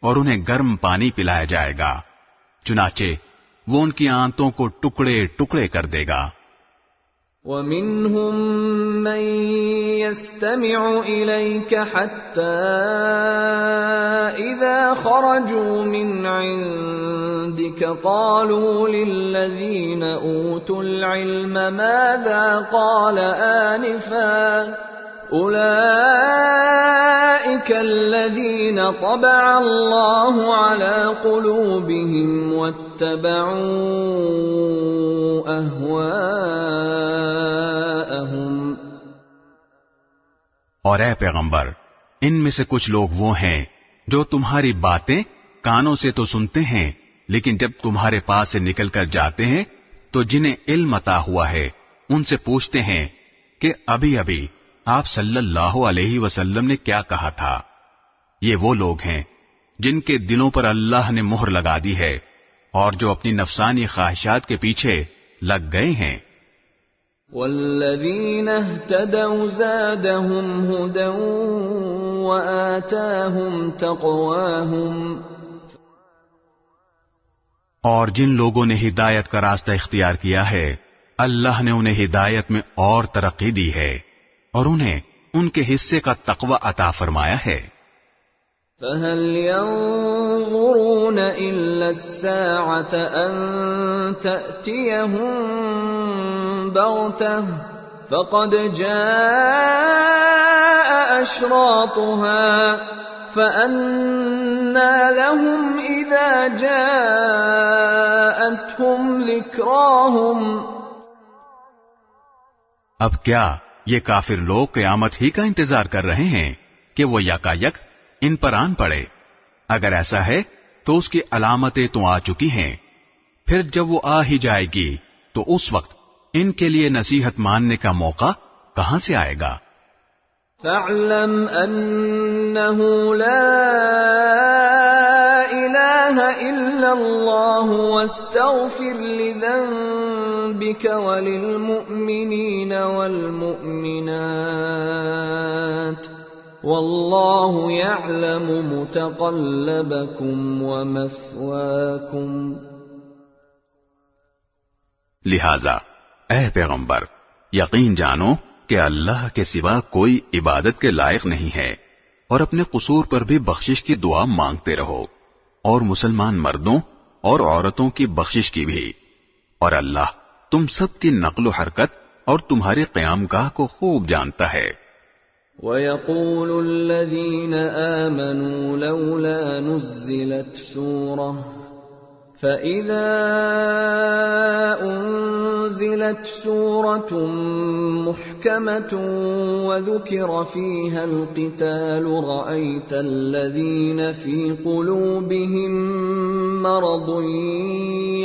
B: اور انہیں گرم پانی پلایا جائے گا، چنانچہ وہ ان کی آنتوں کو ٹکڑے ٹکڑے کر دے گا۔
A: وَمِنْهُمْ مَنْ يَسْتَمِعُ إِلَيْكَ حَتَّى إِذَا خَرَجُوا مِنْ عِنْدِكَ قَالُوا لِلَّذِينَ أُوتُوا الْعِلْمَ مَاذَا قَالَ آنِفًا أُولَئِكَ الَّذِينَ طَبَعَ اللَّهُ عَلَى قُلُوبِهِمْ وَاتَّبَعُوا أَهْوَاءَهُمْ۔
B: اور اے پیغمبر، ان میں سے کچھ لوگ وہ ہیں جو تمہاری باتیں کانوں سے تو سنتے ہیں، لیکن جب تمہارے پاس سے نکل کر جاتے ہیں تو جنہیں علم عطا ہوا ہے ان سے پوچھتے ہیں کہ ابھی ابھی آپ صلی اللہ علیہ وسلم نے کیا کہا تھا۔ یہ وہ لوگ ہیں جن کے دلوں پر اللہ نے مہر لگا دی ہے اور جو اپنی نفسانی خواہشات کے پیچھے لگ گئے ہیں.
A: والذین اہتدوا زادہم ہدی وآتاہم تقواہم.
B: اور جن لوگوں نے ہدایت کا راستہ اختیار کیا ہے اللہ نے انہیں ہدایت میں اور ترقی دی ہے اور انہیں ان کے حصے کا تقوی عطا فرمایا ہے.
A: فَهَلْ يَنظُرُونَ إِلَّا السَّاعَةَ أَن تَأْتِيَهُم بَغْتَةً فَقَدْ جَاءَ أَشْرَاطُهَا فَأَنَّىٰ لَهُمْ إِذَا جَاءَتْهُمْ ذِكْرَاهُمْ.
B: اب کیا یہ کافر لوگ قیامت ہی کا انتظار کر رہے ہیں کہ وہ یکایک ان پر آن پڑے؟ اگر ایسا ہے تو اس کی علامتیں تو آ چکی ہیں، پھر جب وہ آ ہی جائے گی تو اس وقت ان کے لیے نصیحت ماننے کا موقع کہاں سے آئے گا؟
A: فَاعْلَمْ أَنَّهُ لَا إِلَٰهَ إِلَّا اللَّهُ وَاسْتَغْفِرْ لِذَنبِكَ وَلِلْمُؤْمِنِينَ وَالْمُؤْمِنَاتِ وَاللَّهُ يَعْلَمُ مُتَقَلَّبَكُمْ وَمَثْوَاكُمْ.
B: لہذا اے پیغمبر یقین جانو کہ اللہ کے سوا کوئی عبادت کے لائق نہیں ہے، اور اپنے قصور پر بھی بخشش کی دعا مانگتے رہو، اور مسلمان مردوں اور عورتوں کی بخشش کی بھی، اور اللہ تم سب کی نقل و حرکت اور تمہارے قیام گاہ کو خوب جانتا ہے.
A: وَيَقُولُ الَّذِينَ آمَنُوا لَوْلَا نُزِّلَتْ سُورَةٌ فَإِذَا أُنزِلَتْ سُورَةٌ مُحْكَمَةٌ وَذُكِرَ فِيهَا الْقِتَالُ رَأَيْتَ الَّذِينَ فِي قُلُوبِهِم مَّرَضٌ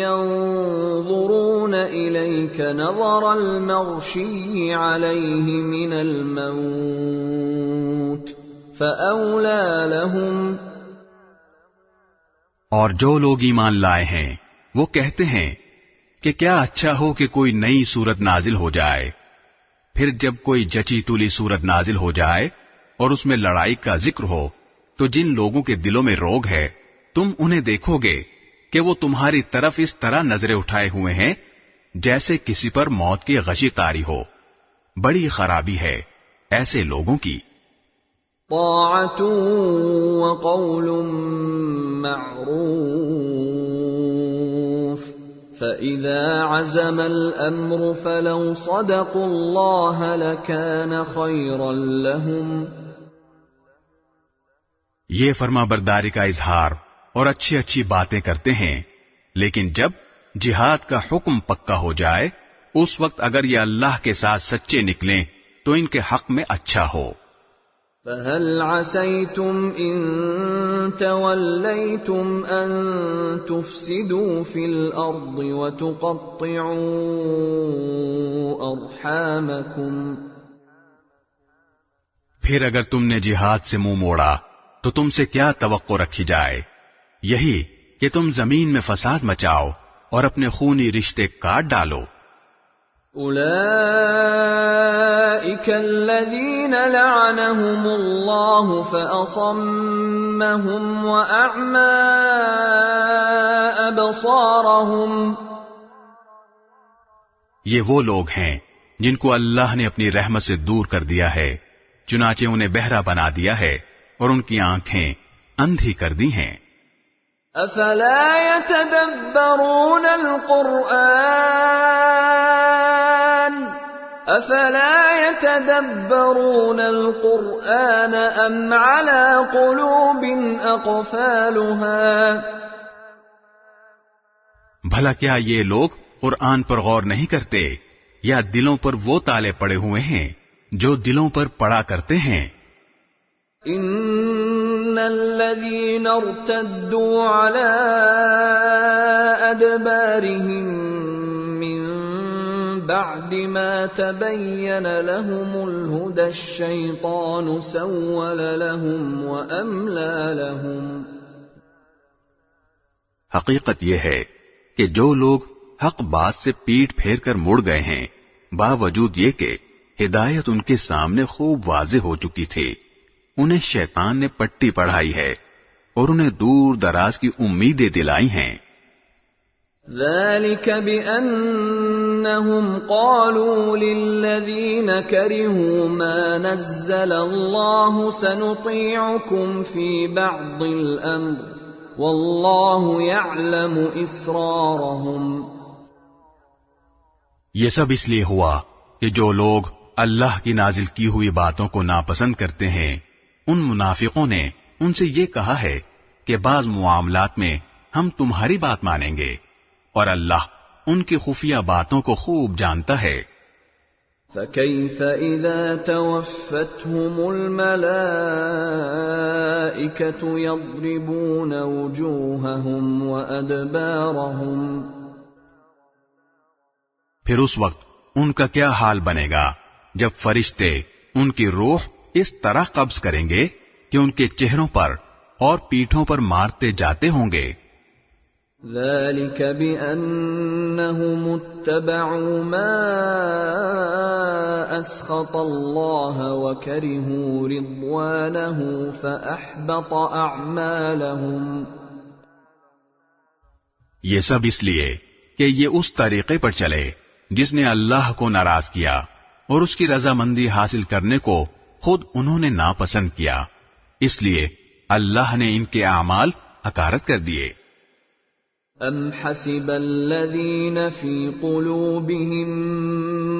A: يَنظُرُونَ إِلَيْكَ نَظَرَ الْمَغْشِيِّ عَلَيْهِ مِنَ الْمَوْتِ فَأَوْلَىٰ لَهُمْ.
B: اور جو لوگ ایمان لائے ہیں وہ کہتے ہیں کہ کیا اچھا ہو کہ کوئی نئی سورت نازل ہو جائے، پھر جب کوئی جچی تولی سورت نازل ہو جائے اور اس میں لڑائی کا ذکر ہو تو جن لوگوں کے دلوں میں روگ ہے تم انہیں دیکھو گے کہ وہ تمہاری طرف اس طرح نظریں اٹھائے ہوئے ہیں جیسے کسی پر موت کی غشی طاری ہو. بڑی خرابی ہے ایسے لوگوں کی.
A: طاعة وقول معروف فإذا عزم الأمر فلو صدقوا الله لكان خيرا لهم.
B: یہ فرما برداری کا اظہار اور اچھی اچھی باتیں کرتے ہیں، لیکن جب جہاد کا حکم پکا ہو جائے اس وقت اگر یہ اللہ کے ساتھ سچے نکلیں تو ان کے حق میں اچھا ہو.
A: فَهَلْ عَسَيْتُمْ إِن تَوَلَّيْتُمْ أَن تُفْسِدُوا فِي الْأَرْضِ وَتُقَطِّعُوا أَرْحَامَكُمْ.
B: پھر اگر تم نے جہاد سے منہ موڑا تو تم سے کیا توقع رکھی جائے؟ یہی کہ تم زمین میں فساد مچاؤ اور اپنے خونی رشتے کاٹ ڈالو.
A: أولئك الذين لعنهم الله فأصمهم وأعمى أبصارهم.
B: یہ وہ لوگ ہیں جن کو اللہ نے اپنی رحمت سے دور کر دیا ہے، چنانچہ انہیں بہرا بنا دیا ہے اور ان کی آنکھیں اندھی کر دی ہیں.
A: افلا يتدبرون القرآن ام على قلوب اقفالها.
B: بھلا کیا یہ لوگ قرآن پر غور نہیں کرتے یا دلوں پر وہ تالے پڑے ہوئے ہیں جو دلوں پر پڑا کرتے ہیں؟
A: ان الذين ارتدوا على ادبارهم من بعد ما تبين لهم الهدى الشيطان سول لهم واملى لهم.
B: حقیقت یہ ہے کہ جو لوگ حق بات سے پیٹ پھیر کر مڑ گئے ہیں، باوجود یہ کہ ہدایت ان کے سامنے خوب واضح ہو چکی تھی، انہیں شیطان نے پٹی پڑھائی ہے اور انہیں دور دراز کی امیدیں دلائی ہیں۔
A: ذلك بأنهم قالوا للذين كرهوا ما نزل الله سنطيعكم في بعض الأمر والله يعلم إسرارهم۔
B: یہ سب اس لیے ہوا کہ جو لوگ اللہ کی نازل کی ہوئی باتوں کو ناپسند کرتے ہیں، ان منافقوں نے ان سے یہ کہا ہے کہ بعض معاملات میں ہم تمہاری بات مانیں گے، اور اللہ ان کی خفیہ باتوں کو خوب جانتا ہے۔
A: فَكَيْفَ إِذَا تَوَفَّتْهُمُ الْمَلَائِكَةُ يَضْرِبُونَ وُجُوهَهُمْ وَأَدْبَارَهُمْ۔
B: پھر اس وقت ان کا کیا حال بنے گا جب فرشتے ان کی روح اس طرح قبض کریں گے کہ ان کے چہروں پر اور پیٹھوں پر مارتے جاتے ہوں گے۔
A: ذلك بأنهم اتبعوا ما أسخط الله وكرهوا رضوانه فأحبط أعمالهم۔
B: یہ سب اس لیے کہ یہ اس طریقے پر چلے جس نے اللہ کو ناراض کیا اور اس کی رضامندی حاصل کرنے کو خود انہوں نے ناپسند کیا، اس لیے اللہ نے ان کے اعمال حقارت کر دیے۔
A: ام حسب الذين في قلوبهم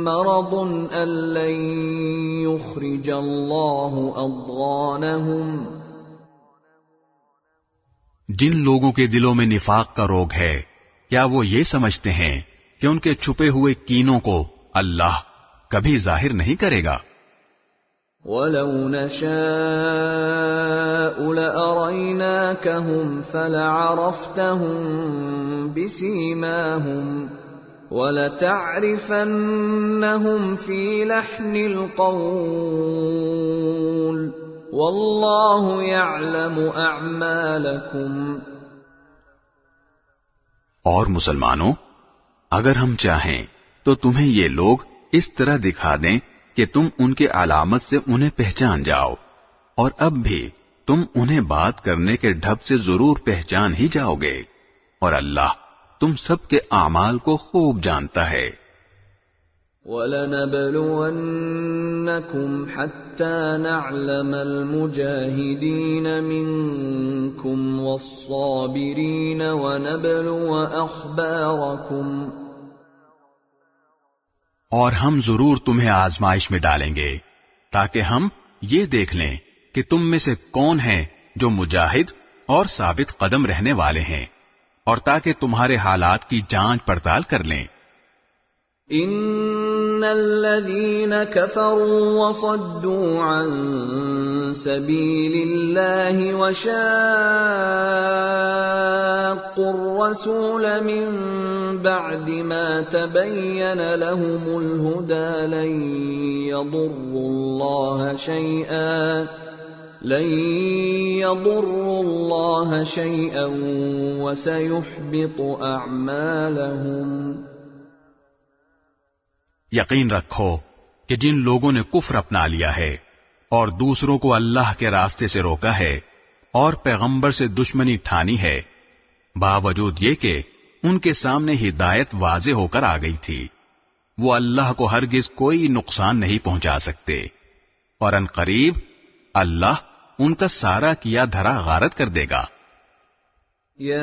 A: مرض ان لن يخرج الله اضغانهم۔
B: جن لوگوں کے دلوں میں نفاق کا روگ ہے، کیا وہ یہ سمجھتے ہیں کہ ان کے چھپے ہوئے کینوں کو اللہ کبھی ظاہر نہیں کرے گا؟
A: وَلَوْ نَشَاءُ لَأَرَيْنَاكَهُمْ فَلَعَرَفْتَهُمْ بِسِيمَاهُمْ وَلَتَعْرِفَنَّهُمْ فِي لَحْنِ الْقَوْلِ وَاللَّهُ يَعْلَمُ أَعْمَالَكُمْ۔
B: اور مسلمانوں، اگر ہم چاہیں تو تمہیں یہ لوگ اس طرح دکھا دیں کہ تم ان کے علامت سے انہیں پہچان جاؤ، اور اب بھی تم انہیں بات کرنے کے ڈھب سے ضرور پہچان ہی جاؤ گے، اور اللہ تم سب کے اعمال کو خوب جانتا ہے۔
A: وَلَنَبْلُوَنَّكُمْ حَتَّى نَعْلَمَ الْمُجَاهِدِينَ مِنكُمْ وَالصَّابِرِينَ وَنَبْلُوَ أَخْبَارَكُمْ۔
B: اور ہم ضرور تمہیں آزمائش میں ڈالیں گے تاکہ ہم یہ دیکھ لیں کہ تم میں سے کون ہیں جو مجاہد اور ثابت قدم رہنے والے ہیں، اور تاکہ تمہارے حالات کی جانچ پڑتال کر لیں۔
A: ان الذين كفروا وصدوا عن سبيل الله وشاقوا الرسول من بعد ما تبين لهم الهدى لن يضروا الله شيئا وسيحبط اعمالهم۔
B: یقین رکھو کہ جن لوگوں نے کفر اپنا لیا ہے اور دوسروں کو اللہ کے راستے سے روکا ہے اور پیغمبر سے دشمنی ٹھانی ہے، باوجود یہ کہ ان کے سامنے ہدایت واضح ہو کر آ گئی تھی، وہ اللہ کو ہرگز کوئی نقصان نہیں پہنچا سکتے، اور ان قریب اللہ ان کا سارا کیا دھرا غارت کر دے گا۔
A: یا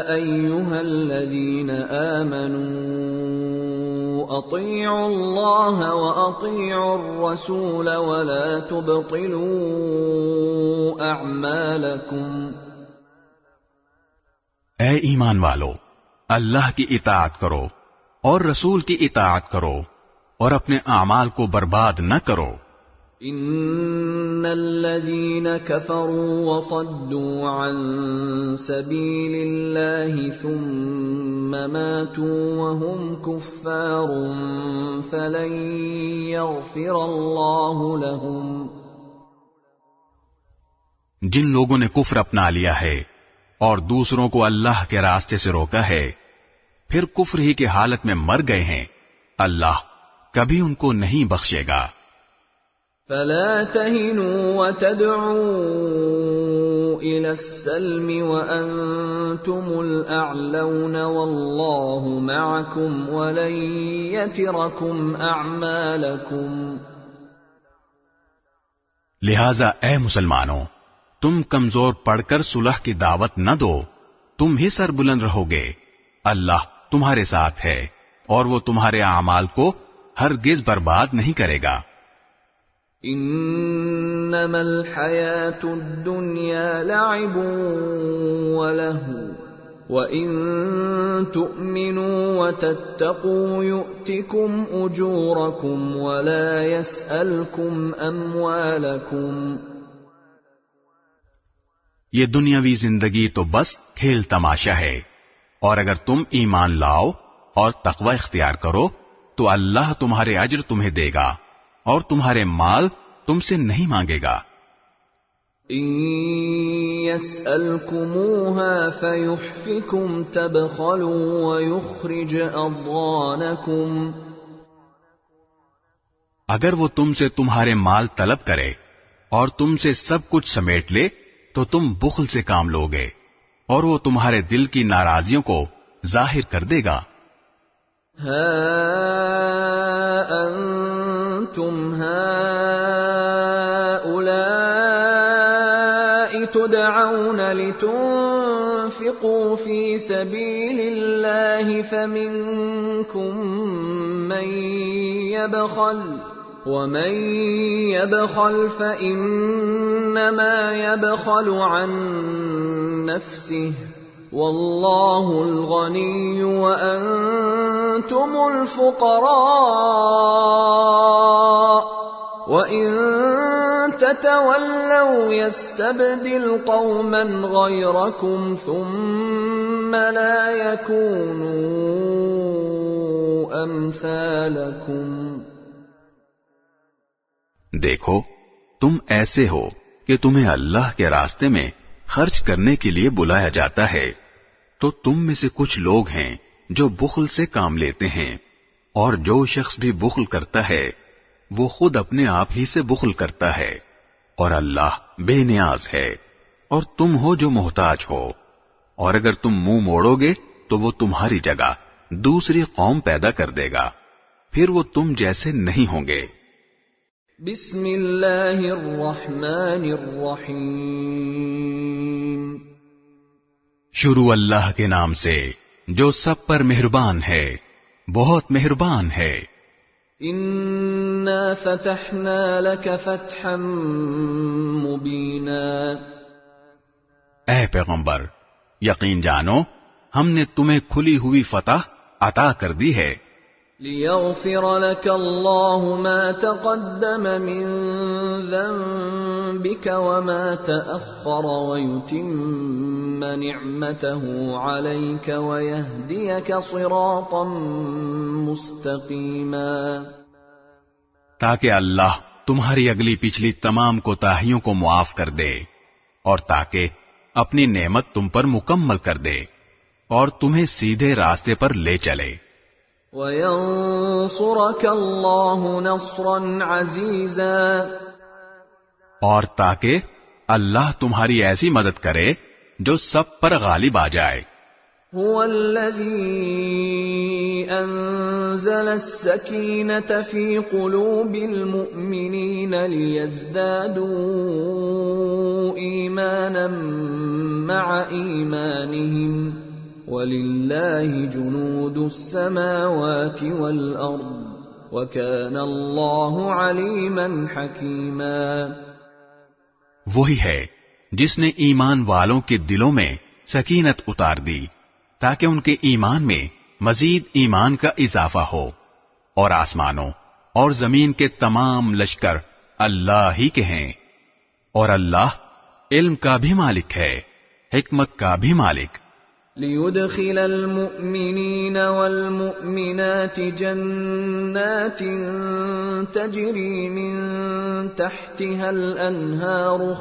A: ایھا الذین آمنوا اطیعوا اللہ واطیعوا الرسول ولا تبطلوا اعمالکم۔
B: اے ایمان والو، اللہ کی اطاعت کرو اور رسول کی اطاعت کرو اور اپنے اعمال کو برباد نہ کرو۔
A: ان الذين كفروا وصدوا عن سبيل الله ثم ماتوا وهم كفار فلن يغفر الله لهم۔
B: جن لوگوں نے کفر اپنا لیا ہے اور دوسروں کو اللہ کے راستے سے روکا ہے، پھر کفر ہی کی حالت میں مر گئے ہیں، اللہ کبھی ان کو نہیں بخشے گا۔
A: فلا تهنوا وتدعوا إلى السلم وأنتم الأعلون والله معكم ولن يتركم أعمالكم۔
B: لہذا اے مسلمانوں، تم کمزور پڑھ کر صلح کی دعوت نہ دو، تم ہی سر بلند رہو گے، اللہ تمہارے ساتھ ہے اور وہ تمہارے اعمال کو ہرگز برباد نہیں کرے گا۔
A: انما الحیاة الدنیا لعب ولہو وَإِن تُؤْمِنُوا وَتَتَّقُوا يُؤْتِكُمْ أُجُورَكُمْ وَلَا يَسْأَلْكُمْ أَمْوَالَكُمْ۔
B: یہ دنیاوی زندگی تو بس کھیل تماشا ہے، اور اگر تم ایمان لاؤ اور تقوی اختیار کرو تو اللہ تمہارے اجر تمہیں دے گا اور تمہارے مال تم سے نہیں مانگے گا۔
A: إِن يَسْأَلْكُمُوهَا فَيُحْفِكُمْ تَبْخَلُوا وَيُخْرِجْ أَضْغَانَكُمْ۔
B: اگر وہ تم سے تمہارے مال طلب کرے اور تم سے سب کچھ سمیٹ لے تو تم بخل سے کام لوگے اور وہ تمہارے دل کی ناراضیوں کو ظاہر کر دے گا۔
A: ہا انتم هؤلاء تدعون لتنفقوا في سبيل الله فمنكم من يبخل ومن يبخل فإنما يبخل عن نفسه والله الغني وأنتم الفقراء وإن تتولوا يستبدل قوما غيركم ثم لا يكونوا أمثالكم۔
B: دیکھو تم ایسے ہو کہ تمہیں اللہ کے راستے میں خرچ کرنے کے لیے بلایا جاتا ہے، تو تم میں سے کچھ لوگ ہیں جو بخل سے کام لیتے ہیں، اور جو شخص بھی بخل کرتا ہے وہ خود اپنے آپ ہی سے بخل کرتا ہے، اور اللہ بے نیاز ہے اور تم ہو جو محتاج ہو، اور اگر تم منہ موڑو گے تو وہ تمہاری جگہ دوسری قوم پیدا کر دے گا، پھر وہ تم جیسے نہیں ہوں گے۔
A: بسم اللہ الرحمن الرحیم۔
B: شروع اللہ کے نام سے جو سب پر مہربان ہے، بہت مہربان ہے۔
A: انا فتحنا لك فتحا مبینا۔
B: اے پیغمبر، یقین جانو ہم نے تمہیں کھلی ہوئی فتح عطا کر دی ہے۔
A: لِيَغْفِرَ لَكَ اللَّهُ مَا تَقَدَّمَ مِن ذَنبِكَ وَمَا تَأَخَّرَ وَيُتِمَّ نِعْمَتَهُ عَلَيْكَ وَيَهْدِيَكَ صِرَاطًا مُسْتَقِيمًا۔
B: تاکہ اللہ تمہاری اگلی پچھلی تمام کوتاہیوں کو معاف کر دے، اور تاکہ اپنی نعمت تم پر مکمل کر دے اور تمہیں سیدھے راستے پر لے چلے۔
A: وَيَنصُرَكَ اللَّهُ نَصْرًا عَزِيزًا۔
B: اور تاکہ اللہ تمہاری ایسی مدد کرے جو سب پر غالب آ جائے۔
A: هُوَ الَّذِي أَنزَلَ السَّكِينَةَ فِي قُلُوبِ الْمُؤْمِنِينَ لِيَزْدَادُوا إِيمَانًا مَعَ إِيمَانِهِمْ وَلِلَّهِ جُنُودُ السَّمَاوَاتِ وَالْأَرْضِ وَكَانَ اللَّهُ عَلِيمًا حَكِيمًا۔
B: وہی ہے جس نے ایمان والوں کے دلوں میں سکینت اتار دی تاکہ ان کے ایمان میں مزید ایمان کا اضافہ ہو، اور آسمانوں اور زمین کے تمام لشکر اللہ ہی کے ہیں، اور اللہ علم کا بھی مالک ہے، حکمت کا بھی مالک۔
A: لِيُدْخِلَ الْمُؤْمِنِينَ وَالْمُؤْمِنَاتِ جَنَّاتٍ تَجْرِي مِن تَحْتِهَا الْأَنْهَارُ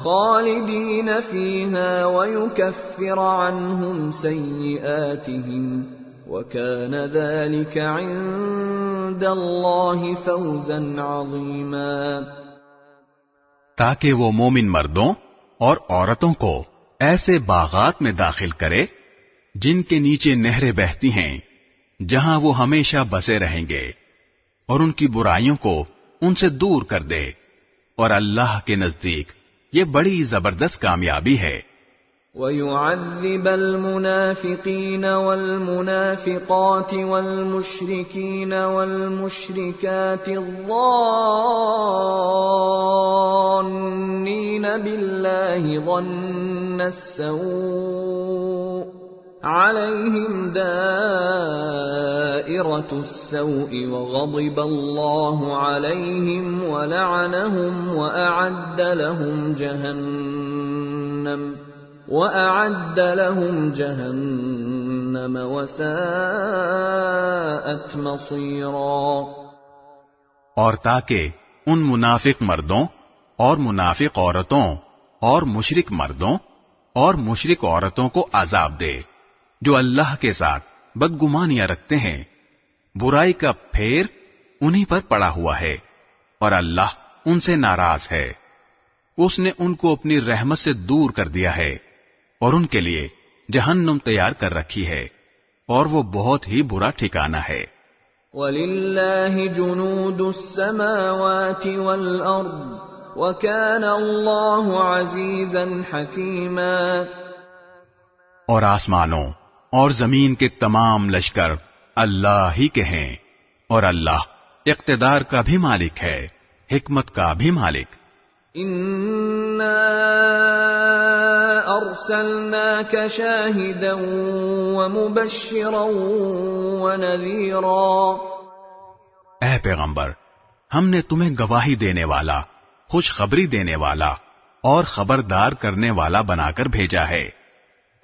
A: خالدین فیہا ویکفر عنہم سیئاتہم وکان ذلک عند اللہ فوزا عظیما،
B: تاکہ وہ مومن مردوں اور عورتوں کو ایسے باغات میں داخل کرے جن کے نیچے نہریں بہتی ہیں، جہاں وہ ہمیشہ بسے رہیں گے، اور ان کی برائیوں کو ان سے دور کر دے، اور اللہ کے نزدیک یہ بڑی زبردست کامیابی ہے۔
A: وَيُعَذِّبَ الْمُنَافِقِينَ وَالْمُنَافِقَاتِ وَالْمُشْرِكِينَ وَالْمُشْرِكَاتِ الظَّانِّينَ بِاللَّهِ ظَنَّ السَّوْءِ عَلَيْهِمْ دَائِرَةُ السَّوْءِ وَغَضِبَ اللَّهُ عَلَيْهِمْ وَلَعَنَهُمْ وَأَعَدَّ لَهُمْ جَهَنَّمَ وَسَاءَتْ مَصِيرًا،
B: اور تاکہ ان منافق مردوں اور منافق عورتوں اور مشرک مردوں اور مشرک عورتوں کو عذاب دے جو اللہ کے ساتھ بدگمانیاں رکھتے ہیں، برائی کا پھیر انہی پر پڑا ہوا ہے، اور اللہ ان سے ناراض ہے۔ اس نے ان کو اپنی رحمت سے دور کر دیا ہے، اور ان کے لیے جہنم تیار کر رکھی ہے، اور وہ بہت ہی برا ٹھکانہ ہے۔
A: وَلِلَّهِ جُنُودُ السَّمَاوَاتِ وَالْأَرْضِ وَكَانَ اللَّهُ عَزِيزًا حَكِيمًا،
B: اور آسمانوں اور زمین کے تمام لشکر اللہ ہی کے ہیں، اور اللہ اقتدار کا بھی مالک ہے، حکمت کا بھی مالک۔
A: إِنَّا أَرْسَلْنَاكَ شَاهِدًا وَمُبَشِّرًا وَنَذِيرًا،
B: اے پیغمبر، ہم نے تمہیں گواہی دینے والا، خوشخبری دینے والا اور خبردار کرنے والا بنا کر بھیجا ہے۔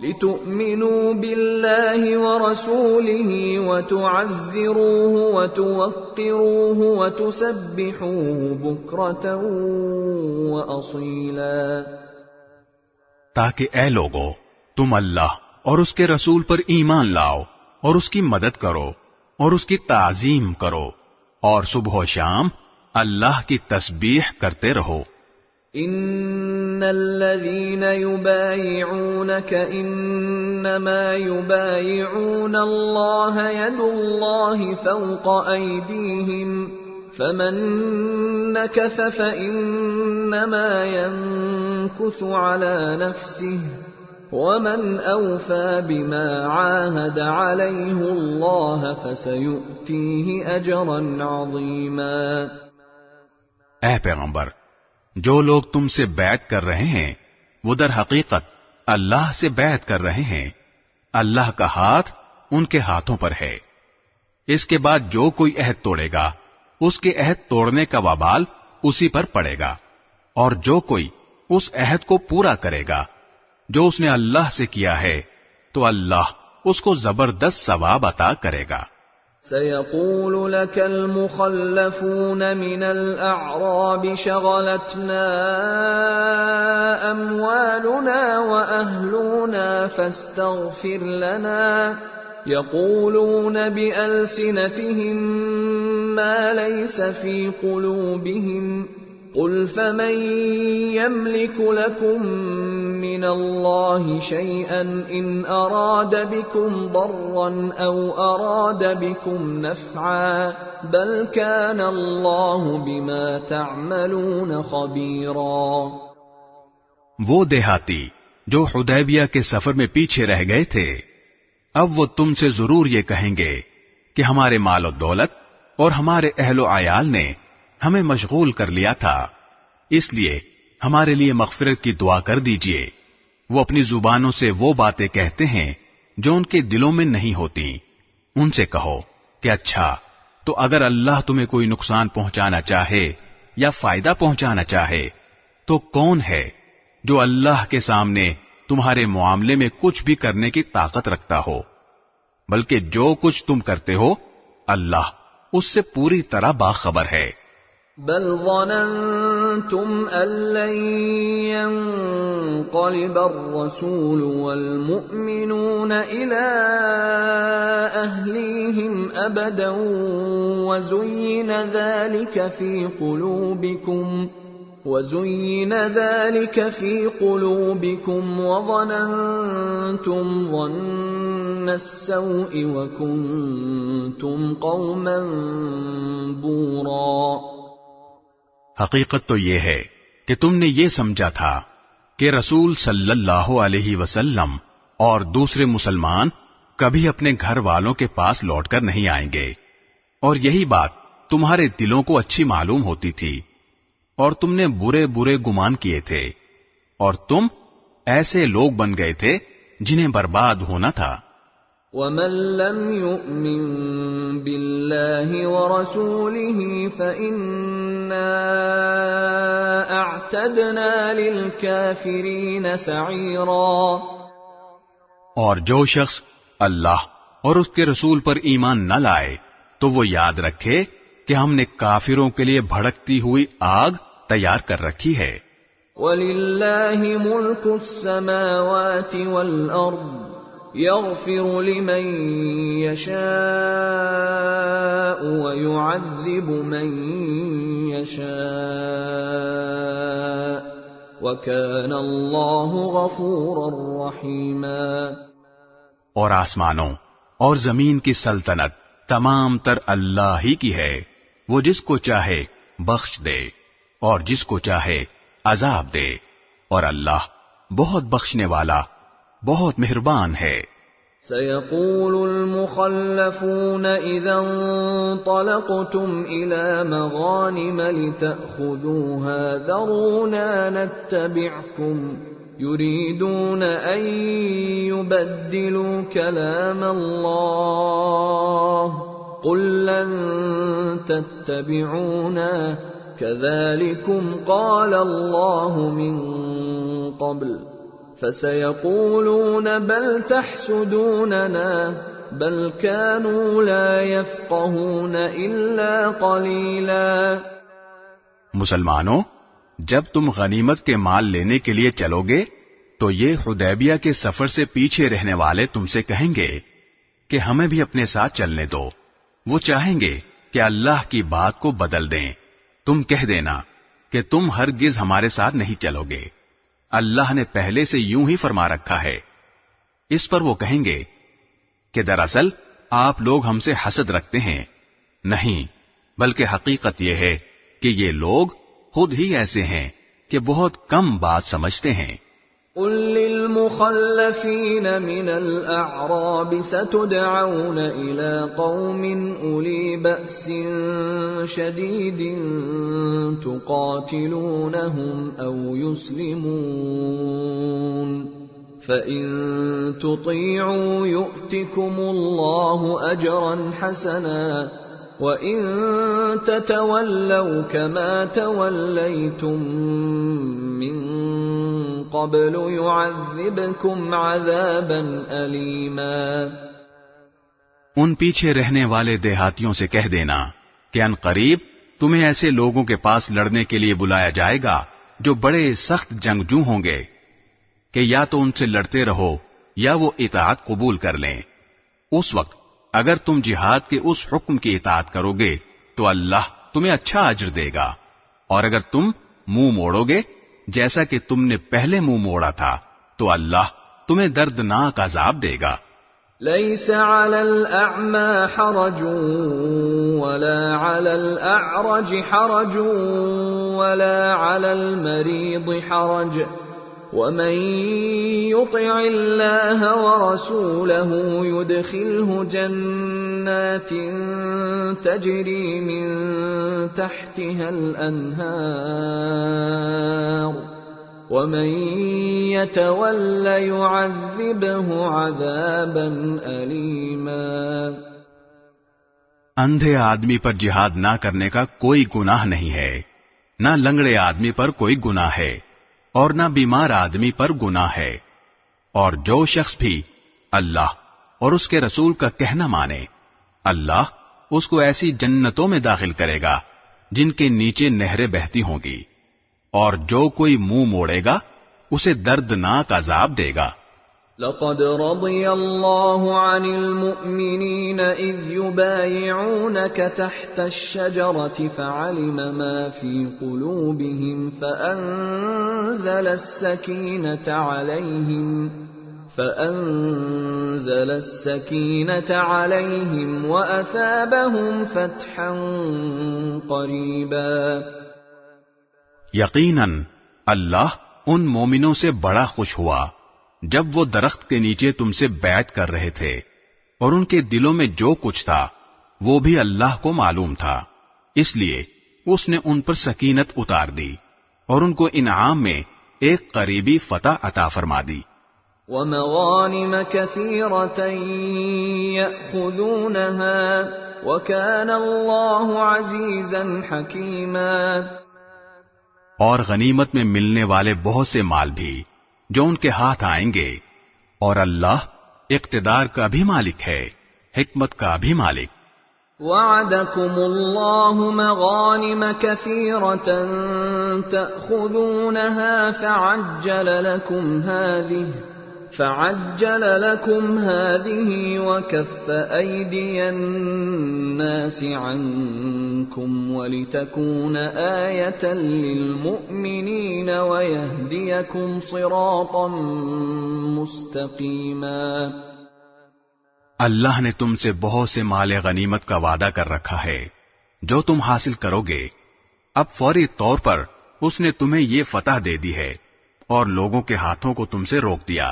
A: لِتُؤْمِنُوا بِاللَّهِ وَرَسُولِهِ وَتُعَزِّرُوهُ وَتُوَقِّرُوهُ وَتُسَبِّحُوهُ بُكْرَةً وَأَصِيلًا،
B: تاکہ اے لوگو تم اللہ اور اس کے رسول پر ایمان لاؤ اور اس کی مدد کرو اور اس کی تعظیم کرو، اور صبح و شام اللہ کی تسبیح کرتے رہو۔
A: ان الذين يبايعونك انما يبايعون الله يد الله فوق ايديهم فمن نكث فانما ينكث على نفسه ومن اوفى بما عاهد عليه الله فسيؤتيه اجرا عظيما۔
B: اے پیغمبر، جو لوگ تم سے بیعت کر رہے ہیں وہ در حقیقت اللہ سے بیعت کر رہے ہیں، اللہ کا ہاتھ ان کے ہاتھوں پر ہے۔ اس کے بعد جو کوئی عہد توڑے گا اس کے عہد توڑنے کا وبال اسی پر پڑے گا، اور جو کوئی اس عہد کو پورا کرے گا جو اس نے اللہ سے کیا ہے تو اللہ اس کو زبردست ثواب عطا کرے گا۔
A: سيقول لك المخلفون من الأعراب شغلتنا أموالنا وأهلنا فاستغفر لنا يقولون بألسنتهم ما ليس في قلوبهم قل فمن يملك لكم من الله شيئا إن أراد بكم ضرا أو أراد بكم نفعا بل كان الله بما تعملون خبيرا۔
B: وہ دیہاتی جو حدیبیہ کے سفر میں پیچھے رہ گئے تھے، اب وہ تم سے ضرور یہ کہیں گے کہ ہمارے مال و دولت اور ہمارے اہل و عیال نے ہمیں مشغول کر لیا تھا، اس لیے ہمارے لیے مغفرت کی دعا کر دیجئے۔ وہ اپنی زبانوں سے وہ باتیں کہتے ہیں جو ان کے دلوں میں نہیں ہوتی۔ ان سے کہو کہ اچھا، تو اگر اللہ تمہیں کوئی نقصان پہنچانا چاہے یا فائدہ پہنچانا چاہے تو کون ہے جو اللہ کے سامنے تمہارے معاملے میں کچھ بھی کرنے کی طاقت رکھتا ہو؟ بلکہ جو کچھ تم کرتے ہو اللہ اس سے پوری طرح باخبر ہے۔
A: بل ظننتم أن لن ينقلب الرسول والمؤمنون إلى أهليهم أبدا وزين ذلك في قلوبكم وظننتم ظن السوء وكنتم قوما بورا.
B: حقیقت تو یہ ہے کہ تم نے یہ سمجھا تھا کہ رسول صلی اللہ علیہ وسلم اور دوسرے مسلمان کبھی اپنے گھر والوں کے پاس لوٹ کر نہیں آئیں گے، اور یہی بات تمہارے دلوں کو اچھی معلوم ہوتی تھی، اور تم نے برے برے گمان کیے تھے، اور تم ایسے لوگ بن گئے تھے جنہیں برباد ہونا تھا.
A: وَمَن لَّمْ يُؤْمِن بِاللَّهِ وَرَسُولِهِ فَإِنَّا أَعْتَدْنَا لِلْكَافِرِينَ سَعِيرًا.
B: اور جو شخص اللہ اور اس کے رسول پر ایمان نہ لائے تو وہ یاد رکھے کہ ہم نے کافروں کے لیے بھڑکتی ہوئی آگ تیار کر رکھی ہے.
A: وَلِلَّهِ مُلْكُ السَّمَاوَاتِ وَالْأَرْضِ يَغْفِرُ لِمَن يَشَاءُ وَيُعَذِّبُ مَن يَشَاءُ وَكَانَ اللَّهُ غَفُورًا رَّحِيمًا.
B: اور آسمانوں اور زمین کی سلطنت تمام تر اللہ ہی کی ہے، وہ جس کو چاہے بخش دے اور جس کو چاہے عذاب دے، اور اللہ بہت بخشنے والا بہت مہربان ہے.
A: سيقول المخلفون إذا انطلقتم إلى مغانم لتأخذوها ذرونا نتبعكم يريدون أن يبدلوا كلام الله قل لن تتبعونا كذلكم قال الله من قبل فسيقولون بل تحسدوننا بل كانوا لا يفقهون إلا قليلا.
B: مسلمانوں، جب تم غنیمت کے مال لینے کے لیے چلو گے تو یہ حدیبیہ کے سفر سے پیچھے رہنے والے تم سے کہیں گے کہ ہمیں بھی اپنے ساتھ چلنے دو. وہ چاہیں گے کہ اللہ کی بات کو بدل دیں. تم کہہ دینا کہ تم ہرگز ہمارے ساتھ نہیں چلو گے، اللہ نے پہلے سے یوں ہی فرما رکھا ہے. اس پر وہ کہیں گے کہ دراصل آپ لوگ ہم سے حسد رکھتے ہیں. نہیں، بلکہ حقیقت یہ ہے کہ یہ لوگ خود ہی ایسے ہیں کہ بہت کم بات سمجھتے ہیں.
A: قل للمخلفين من الأعراب ستدعون إلى قوم أولي بأس شديد تقاتلونهم أو يسلمون فإن تطيعوا يؤتكم الله أجرا حسنا وَإِن تَتَوَلَّوْا كَمَا تَوَلَّيْتُم مِّن قَبْلُ يُعَذِّبْكُمْ عَذَابًا أَلِيمًا.
B: ان پیچھے رہنے والے دیہاتیوں سے کہہ دینا کہ ان قریب تمہیں ایسے لوگوں کے پاس لڑنے کے لیے بلایا جائے گا جو بڑے سخت جنگجو ہوں گے کہ یا تو ان سے لڑتے رہو یا وہ اطاعت قبول کر لیں. اس وقت اگر تم جہاد کے اس حکم کی اطاعت کرو گے تو اللہ تمہیں اچھا اجر دے گا، اور اگر تم منہ موڑو گے جیسا کہ تم نے پہلے منہ موڑا تھا تو اللہ تمہیں دردناک عذاب دے گا.
A: ليس على الأعمى حرج ولا على الأعرج حرج ولا على المريض حرج ومن يطع الله ورسوله يدخله جنات تجري من تحتها الأنهار ومن يتول يعذبه عذابا أليما.
B: اندھے آدمی پر جہاد نہ کرنے کا کوئی گناہ نہیں ہے، نہ لنگڑے آدمی پر کوئی گناہ ہے، اور نہ بیمار آدمی پر گناہ ہے. اور جو شخص بھی اللہ اور اس کے رسول کا کہنا مانے، اللہ اس کو ایسی جنتوں میں داخل کرے گا جن کے نیچے نہریں بہتی ہوں گی، اور جو کوئی منہ موڑے گا اسے دردناک عذاب دے گا۔
A: لقد رضي الله عن المؤمنين إذ يبايعونك تحت الشجرة فعلم ما في قلوبهم فأنزل السكينة عليهم وأثابهم فتحا قريبا۔
B: یقیناً اللہ ان مومنوں سے بڑا خوش ہوا جب وہ درخت کے نیچے تم سے بیعت کر رہے تھے، اور ان کے دلوں میں جو کچھ تھا وہ بھی اللہ کو معلوم تھا، اس لیے اس نے ان پر سکینت اتار دی اور ان کو انعام میں ایک قریبی فتح عطا فرما دی۔
A: وَمَغَانِمَ كَثِيرَةً يَأْخُذُونَهَا وَكَانَ اللَّهُ عَزِيزًا حَكِيمًا۔
B: اور غنیمت میں ملنے والے بہت سے مال بھی جو ان کے ہاتھ آئیں گے، اور اللہ اقتدار کا بھی مالک ہے، حکمت کا بھی مالک۔
A: وعدكم الله مغانم كثيرة تأخذونها فعجل لكم هذه وكف أيدي الناس عنكم ولتكون آية للمؤمنين ويهديكم صراطا مستقيما۔
B: اللہ نے تم سے بہت سے مال غنیمت کا وعدہ کر رکھا ہے جو تم حاصل کرو گے۔ اب فوری طور پر اس نے تمہیں یہ فتح دے دی ہے اور لوگوں کے ہاتھوں کو تم سے روک دیا،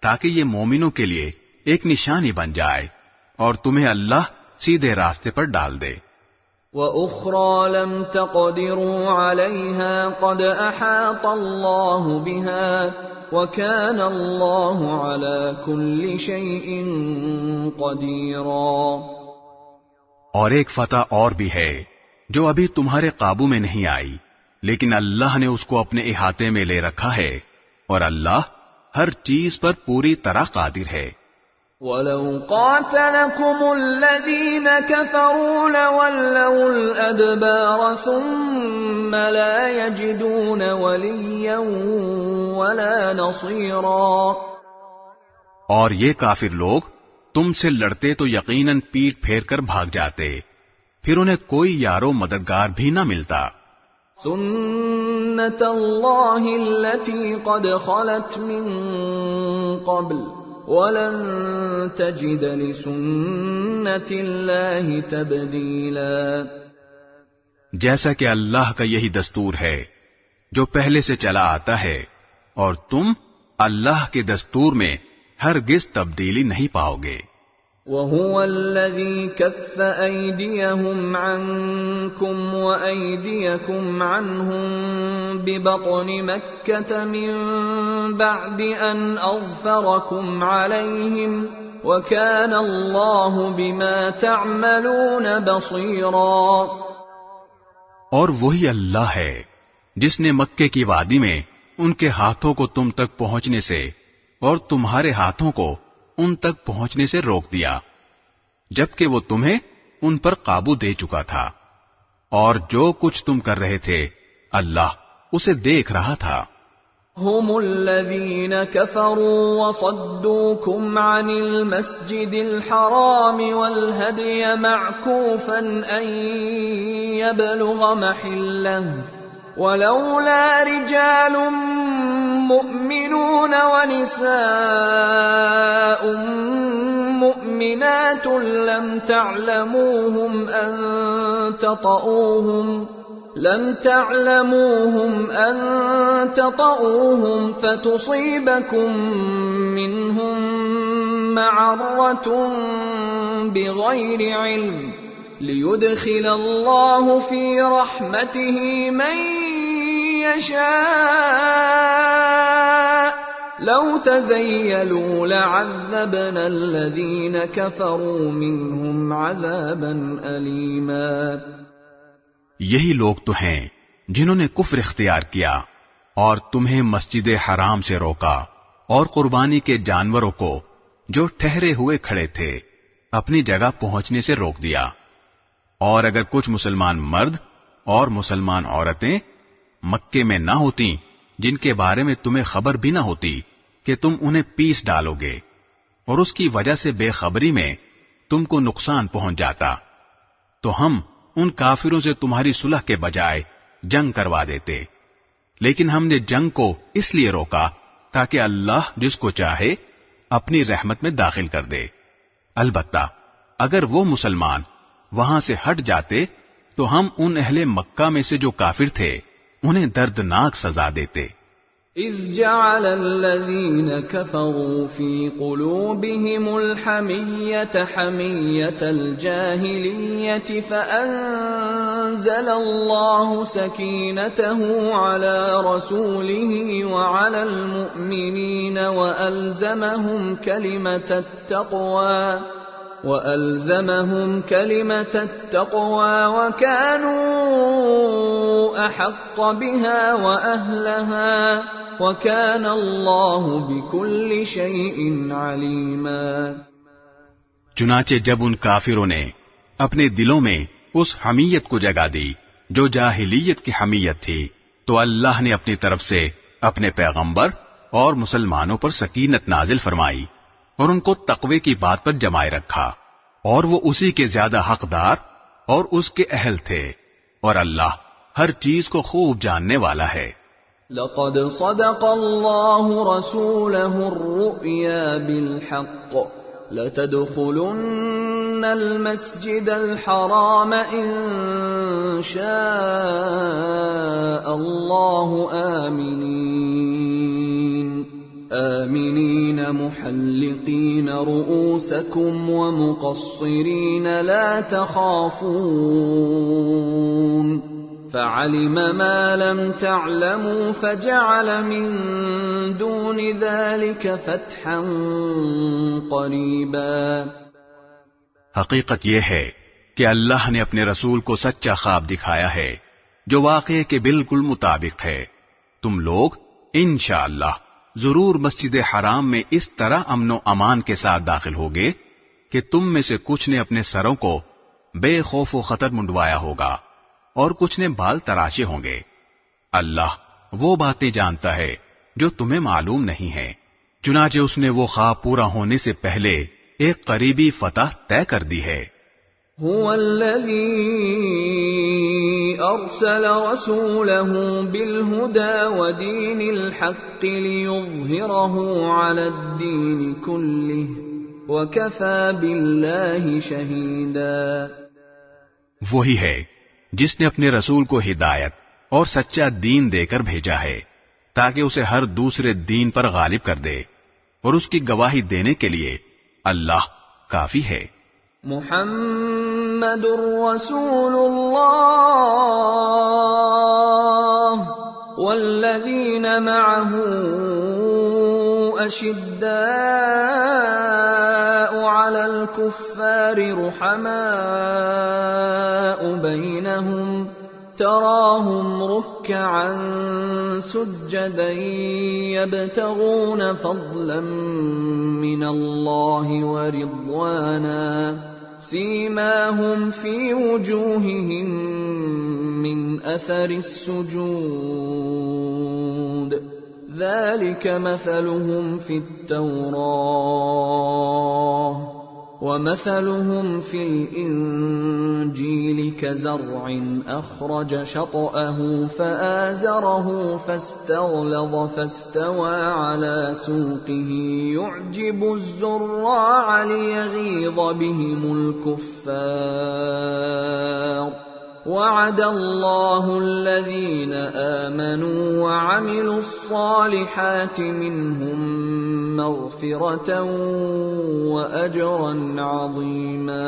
B: تاکہ یہ مومنوں کے لیے ایک نشانی بن جائے اور تمہیں اللہ سیدھے راستے پر ڈال دے۔
A: وَأُخْرَى لَمْ تَقْدِرُوا عَلَيْهَا قَدْ أَحَاطَ اللَّهُ بِهَا وَكَانَ اللَّهُ عَلَى كُلِّ شَيْءٍ قَدِيرًا۔
B: اور ایک فتح اور بھی ہے جو ابھی تمہارے قابو میں نہیں آئی، لیکن اللہ نے اس کو اپنے احاطے میں لے رکھا ہے، اور اللہ ہر چیز پر پوری طرح قادر ہے۔
A: وَلَوْ قَاتَلَكُمُ الَّذِينَ كَفَرُوا لَوَلَّوُا الْأَدْبَارَ ثُمَّ لَا يَجِدُونَ وَلِيًّا وَلَا نَصِيرًا۔
B: اور یہ کافر لوگ تم سے لڑتے تو یقیناً پیٹ پھیر کر بھاگ جاتے، پھر انہیں کوئی یارو مددگار بھی نہ ملتا۔
A: سنت اللہ التي قد خلت من قبل ولن تجد لسنت اللہ تبدیلا۔
B: جیسا کہ اللہ کا یہی دستور ہے جو پہلے سے چلا آتا ہے، اور تم اللہ کے دستور میں ہرگز تبدیلی نہیں پاؤ گے۔
A: وَهُوَ الَّذِي كَفَّ أَيْدِيَهُمْ عَنكُمْ وَأَيْدِيَكُمْ عَنْهُمْ بِبَطْنِ مَكَّةَ مِنْ بَعْدِ أَنْ أَظْفَرَكُمْ عَلَيْهِمْ وَكَانَ اللَّهُ بِمَا تَعْمَلُونَ بَصِيرًا۔
B: اور وہی اللہ ہے جس نے مکے کی وادی میں ان کے ہاتھوں کو تم تک پہنچنے سے اور تمہارے ہاتھوں کو ان تک پہنچنے سے روک دیا، جبکہ وہ تمہیں ان پر قابو دے چکا تھا، اور جو کچھ تم کر رہے تھے اللہ اسے دیکھ رہا تھا۔
A: هم الذين كفروا وصدوكم عن المسجد الحرام والهدي معكوفا أن يبلغ محله ولولا رجال مؤمنون ونساء مؤمنات لم تعلموهم أن تطؤوهم فتصيبكم منهم معرة بغير علم ليدخل الله في رحمته من يشاء لو تزيلوا لعذبنا الذين كفروا منهم عذابا أليما۔
B: یہی لوگ تو ہیں جنہوں نے کفر اختیار کیا اور تمہیں مسجد حرام سے روکا اور قربانی کے جانوروں کو جو ٹھہرے ہوئے کھڑے تھے اپنی جگہ پہنچنے سے روک دیا، اور اگر کچھ مسلمان مرد اور مسلمان عورتیں مکے میں نہ ہوتی جن کے بارے میں تمہیں خبر بھی نہ ہوتی کہ تم انہیں پیس ڈالو گے، اور اس کی وجہ سے بے خبری میں تم کو نقصان پہنچ جاتا، تو ہم ان کافروں سے تمہاری صلح کے بجائے جنگ کروا دیتے، لیکن ہم نے جنگ کو اس لیے روکا تاکہ اللہ جس کو چاہے اپنی رحمت میں داخل کر دے۔ البتہ اگر وہ مسلمان وہاں سے ہٹ جاتے تو ہم ان اہل مکہ میں سے جو کافر تھے انہیں دردناک سزا دیتے۔
A: اذ جعل الذين كفروا في قلوبهم الحمية حمية الجاهلية فأنزل الله سكينته على رسوله وعلى المؤمنين وألزمهم كلمة التقوى وكانوا أحق بها وأهلها وَكَانَ اللَّهُ بِكُلِّ شَيْءٍ عَلِيمًا۔
B: چنانچہ جب ان کافروں نے اپنے دلوں میں اس حمیت کو جگہ دی جو جاہلیت کی حمیت تھی، تو اللہ نے اپنی طرف سے اپنے پیغمبر اور مسلمانوں پر سکینت نازل فرمائی اور ان کو تقوی کی بات پر جمائے رکھا، اور وہ اسی کے زیادہ حقدار اور اس کے اہل تھے، اور اللہ ہر چیز کو خوب جاننے والا ہے۔
A: لقد صدق الله رسوله الرؤيا بالحق لتدخلن المسجد الحرام إن شاء الله آمنين محلقين رؤوسكم ومقصرين لا تخافون فعلم ما لم تعلموا فجعل من دون ذلك فتحا قریبا۔
B: حقیقت یہ ہے کہ اللہ نے اپنے رسول کو سچا خواب دکھایا ہے جو واقعے کے بالکل مطابق ہے۔ تم لوگ انشاءاللہ ضرور مسجد حرام میں اس طرح امن و امان کے ساتھ داخل ہوگے کہ تم میں سے کچھ نے اپنے سروں کو بے خوف و خطر منڈوایا ہوگا اور کچھ نے بال تراشے ہوں گے۔ اللہ وہ باتیں جانتا ہے جو تمہیں معلوم نہیں ہیں۔ چنانچہ اس نے وہ خواب پورا ہونے سے پہلے ایک قریبی فتح طے کر دی ہے۔
A: هو الذي أرسل رسوله بالهدى ودين الحق ليظهره على الدين كله وكفى بالله شهيدا۔
B: وہی ہے جس نے اپنے رسول کو ہدایت اور سچا دین دے کر بھیجا ہے تاکہ اسے ہر دوسرے دین پر غالب کر دے، اور اس کی گواہی دینے کے لیے اللہ کافی ہے۔
A: محمد رسول اللہ والذین معه أشداء على الكفار رحماء بينهم تراهم ركعا سجدا يبتغون فضلا من الله ورضوانا سيماهم في وجوههم من أثر السجود ذلك مثلهم في التوراة ومثلهم في الإنجيل كزرع أخرج شطأه فآزره فاستغلظ فاستوى على سوقه يعجب الزراع ليغيظ بهم الكفار وعد الله الذين آمنوا وعملوا الصالحات منهم مغفرة وأجرا عظيما۔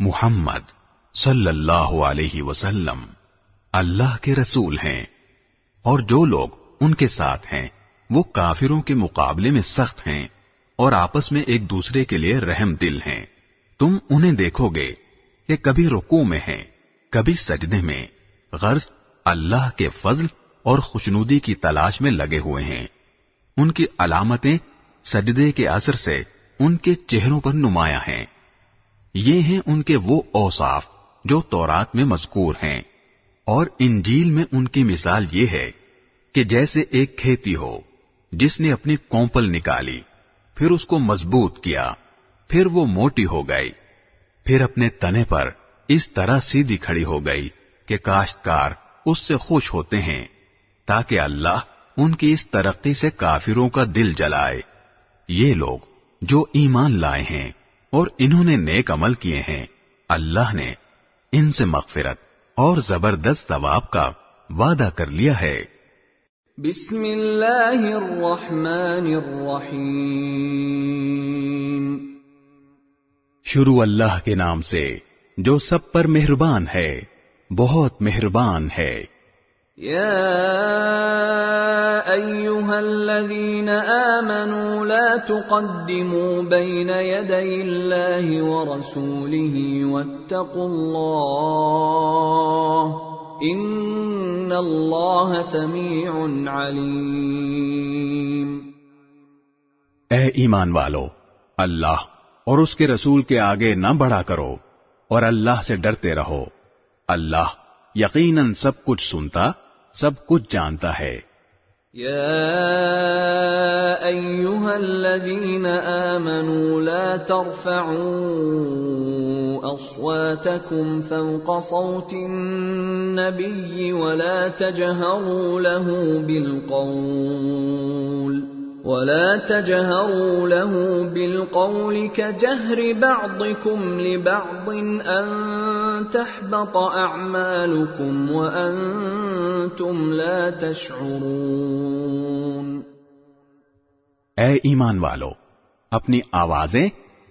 B: محمد صلی اللہ علیہ وسلم اللہ کے رسول ہیں، اور جو لوگ ان کے ساتھ ہیں وہ کافروں کے مقابلے میں سخت ہیں اور آپس میں ایک دوسرے کے لیے رحم دل ہیں۔ تم انہیں دیکھو گے کہ کبھی رکوع میں ہیں، کبھی سجدے میں، غرض اللہ کے فضل اور خوشنودی کی تلاش میں لگے ہوئے ہیں۔ ان کی علامتیں سجدے کے اثر سے ان کے چہروں پر نمایاں ہیں۔ یہ ہیں ان کے وہ اوصاف جو تورات میں مذکور ہیں، اور انجیل میں ان کی مثال یہ ہے کہ جیسے ایک کھیتی ہو جس نے اپنی کونپل نکالی، پھر اس کو مضبوط کیا، پھر وہ موٹی ہو گئی، پھر اپنے تنے پر اس طرح سیدھی کھڑی ہو گئی کہ کاشتکار اس سے خوش ہوتے ہیں، تاکہ اللہ ان کی اس ترقی سے کافروں کا دل جلائے۔ یہ لوگ جو ایمان لائے ہیں اور انہوں نے نیک عمل کیے ہیں، اللہ نے ان سے مغفرت اور زبردست ثواب کا وعدہ کر لیا ہے۔
A: بسم اللہ الرحمن الرحیم۔
B: شروع اللہ کے نام سے جو سب پر مہربان ہے، بہت مہربان ہے۔
A: یا ایھا الذین آمنوا لا تقدموا بین یدی اللہ ورسولہ واتقوا اللہ ان اللہ سمیع علیم۔
B: اے ایمان والو، اللہ اور اس کے رسول کے آگے نہ بڑھا کرو اور اللہ سے ڈرتے رہو، اللہ یقیناً سب کچھ سنتا، سب کچھ جانتا ہے۔
A: یا ایھا الذین آمنوا لا ترفعوا اصواتکم فوق صوت النبی ولا تجهروا له بالقول كجهر بعضكم لبعض أن تحبط أعمالكم وأنتم لا تشعرون۔
B: اے ایمان والو، اپنی آوازیں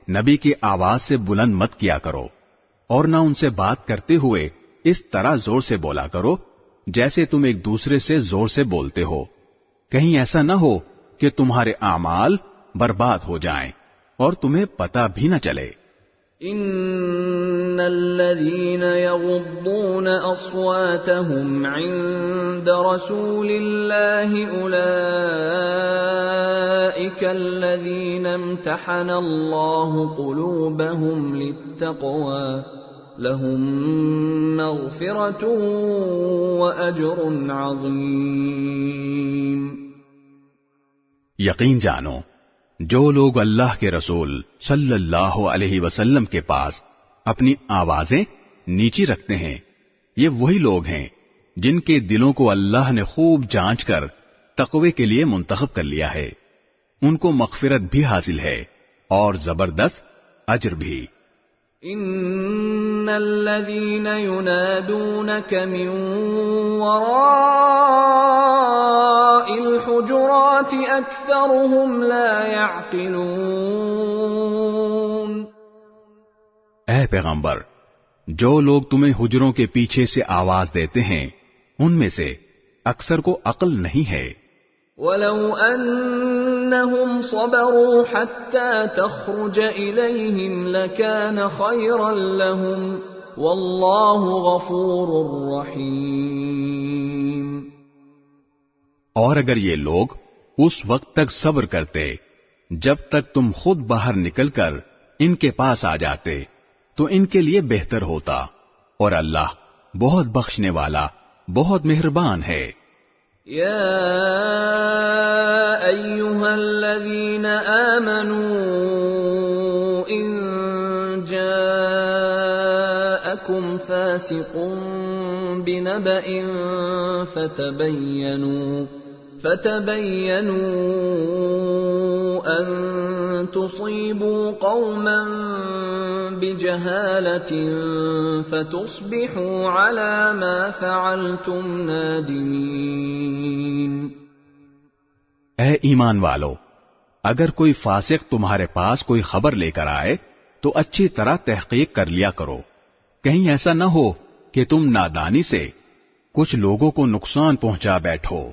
B: نبی کی آواز سے بلند مت کیا کرو، اور نہ ان سے بات کرتے ہوئے اس طرح زور سے بولا کرو جیسے تم ایک دوسرے سے زور سے بولتے ہو، کہیں ایسا نہ ہو کہ تمہارے اعمال برباد ہو جائیں اور تمہیں پتہ بھی نہ چلے۔
A: ان الذين يغضون اصواتهم عند رسول الله اولئك الذين امتحن الله قلوبهم للتقوى لهم مغفرة واجر عظيم۔
B: یقین جانو، جو لوگ اللہ کے رسول صلی اللہ علیہ وسلم کے پاس اپنی آوازیں نیچی رکھتے ہیں، یہ وہی لوگ ہیں جن کے دلوں کو اللہ نے خوب جانچ کر تقوی کے لیے منتخب کر لیا ہے، ان کو مغفرت بھی حاصل ہے اور زبردست اجر بھی۔
A: ان الذين ينادونك من وراء الحجرات اكثرهم لا يعقلون۔
B: اے پیغمبر، جو لوگ تمہیں حجروں کے پیچھے سے آواز دیتے ہیں، ان میں سے اکثر کو عقل نہیں ہے۔
A: وَلَوْ أَنَّهُمْ صَبَرُوا حَتَّى تَخْرُجَ إِلَيْهِمْ لَكَانَ خَيْرًا لَهُمْ وَاللَّهُ غَفُورٌ رَحِيمٌ۔
B: اور اگر یہ لوگ اس وقت تک صبر کرتے جب تک تم خود باہر نکل کر ان کے پاس آ جاتے تو ان کے لیے بہتر ہوتا، اور اللہ بہت بخشنے والا، بہت مہربان ہے۔
A: يا أيها الذين آمنوا إن جاءكم فاسق بنبأ فتبينوا أن تصيبوا قوما بجهالة فتصبحوا على ما فعلتم نادمين۔
B: اے ایمان والو، اگر کوئی فاسق تمہارے پاس کوئی خبر لے کر آئے تو اچھی طرح تحقیق کر لیا کرو، کہیں ایسا نہ ہو کہ تم نادانی سے کچھ لوگوں کو نقصان پہنچا بیٹھو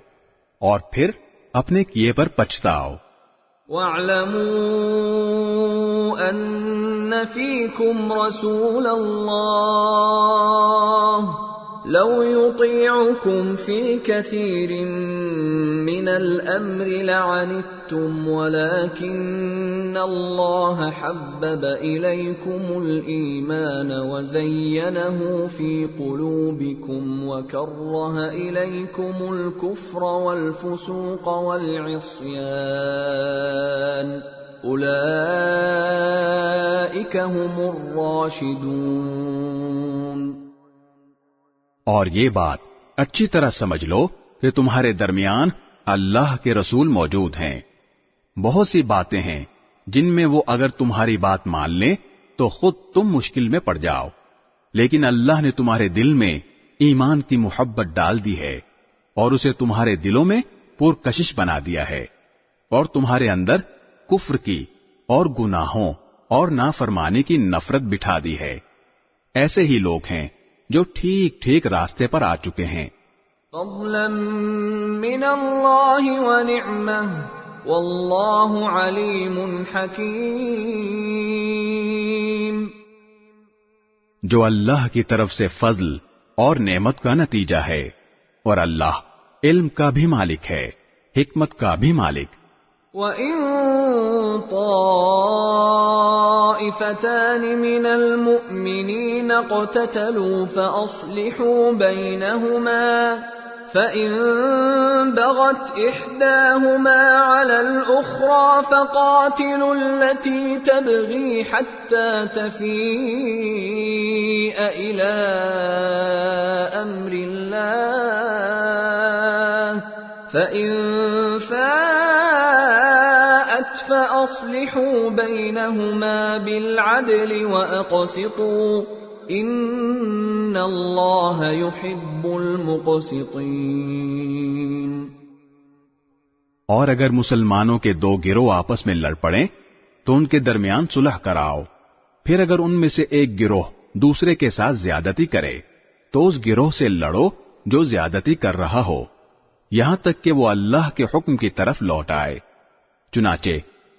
B: اور پھر اپنے کیے پر پچھتاؤ۔
A: وَاعْلَمُوا أَنَّ فِيكُمْ رَسُولَ اللَّهِ لو يطيعكم في كثير من الأمر لعنتم ولكن الله حبب إليكم الإيمان وزينه في قلوبكم وكره إليكم الكفر والفسوق والعصيان أولئك هم الراشدون۔
B: اور یہ بات اچھی طرح سمجھ لو کہ تمہارے درمیان اللہ کے رسول موجود ہیں۔ بہت سی باتیں ہیں جن میں وہ اگر تمہاری بات مان لیں تو خود تم مشکل میں پڑ جاؤ، لیکن اللہ نے تمہارے دل میں ایمان کی محبت ڈال دی ہے اور اسے تمہارے دلوں میں پرکشش بنا دیا ہے، اور تمہارے اندر کفر کی اور گناہوں اور نافرمانی کی نفرت بٹھا دی ہے۔ ایسے ہی لوگ ہیں جو ٹھیک ٹھیک راستے پر آ چکے ہیں۔
A: فضلا من اللہ ونعمہ واللہ علیم حکیم۔
B: جو اللہ کی طرف سے فضل اور نعمت کا نتیجہ ہے، اور اللہ علم کا بھی مالک ہے، حکمت کا بھی مالک۔
A: وَإِن طَائِفَتَانِ مِنَ الْمُؤْمِنِينَ اقْتَتَلُوا فَأَصْلِحُوا بَيْنَهُمَا فَإِن بَغَتْ إِحْدَاهُمَا عَلَى الْأُخْرَى فَقَاتِلُوا الَّتِي تَبْغِي حَتَّى تَفِيءَ إِلَى أَمْرِ اللَّهِ فَإِن فَأَصْلِحُوا بَيْنَهُمَا بِالْعَدْلِ وَأَقْسِطُوا إِنَّ اللَّهَ يُحِبُّ الْمُقْسِطِينَ۔
B: اور اگر مسلمانوں کے دو گروہ آپس میں لڑ پڑیں تو ان کے درمیان صلح کراؤ، پھر اگر ان میں سے ایک گروہ دوسرے کے ساتھ زیادتی کرے تو اس گروہ سے لڑو جو زیادتی کر رہا ہو، یہاں تک کہ وہ اللہ کے حکم کی طرف لوٹ آئے۔ چنانچہ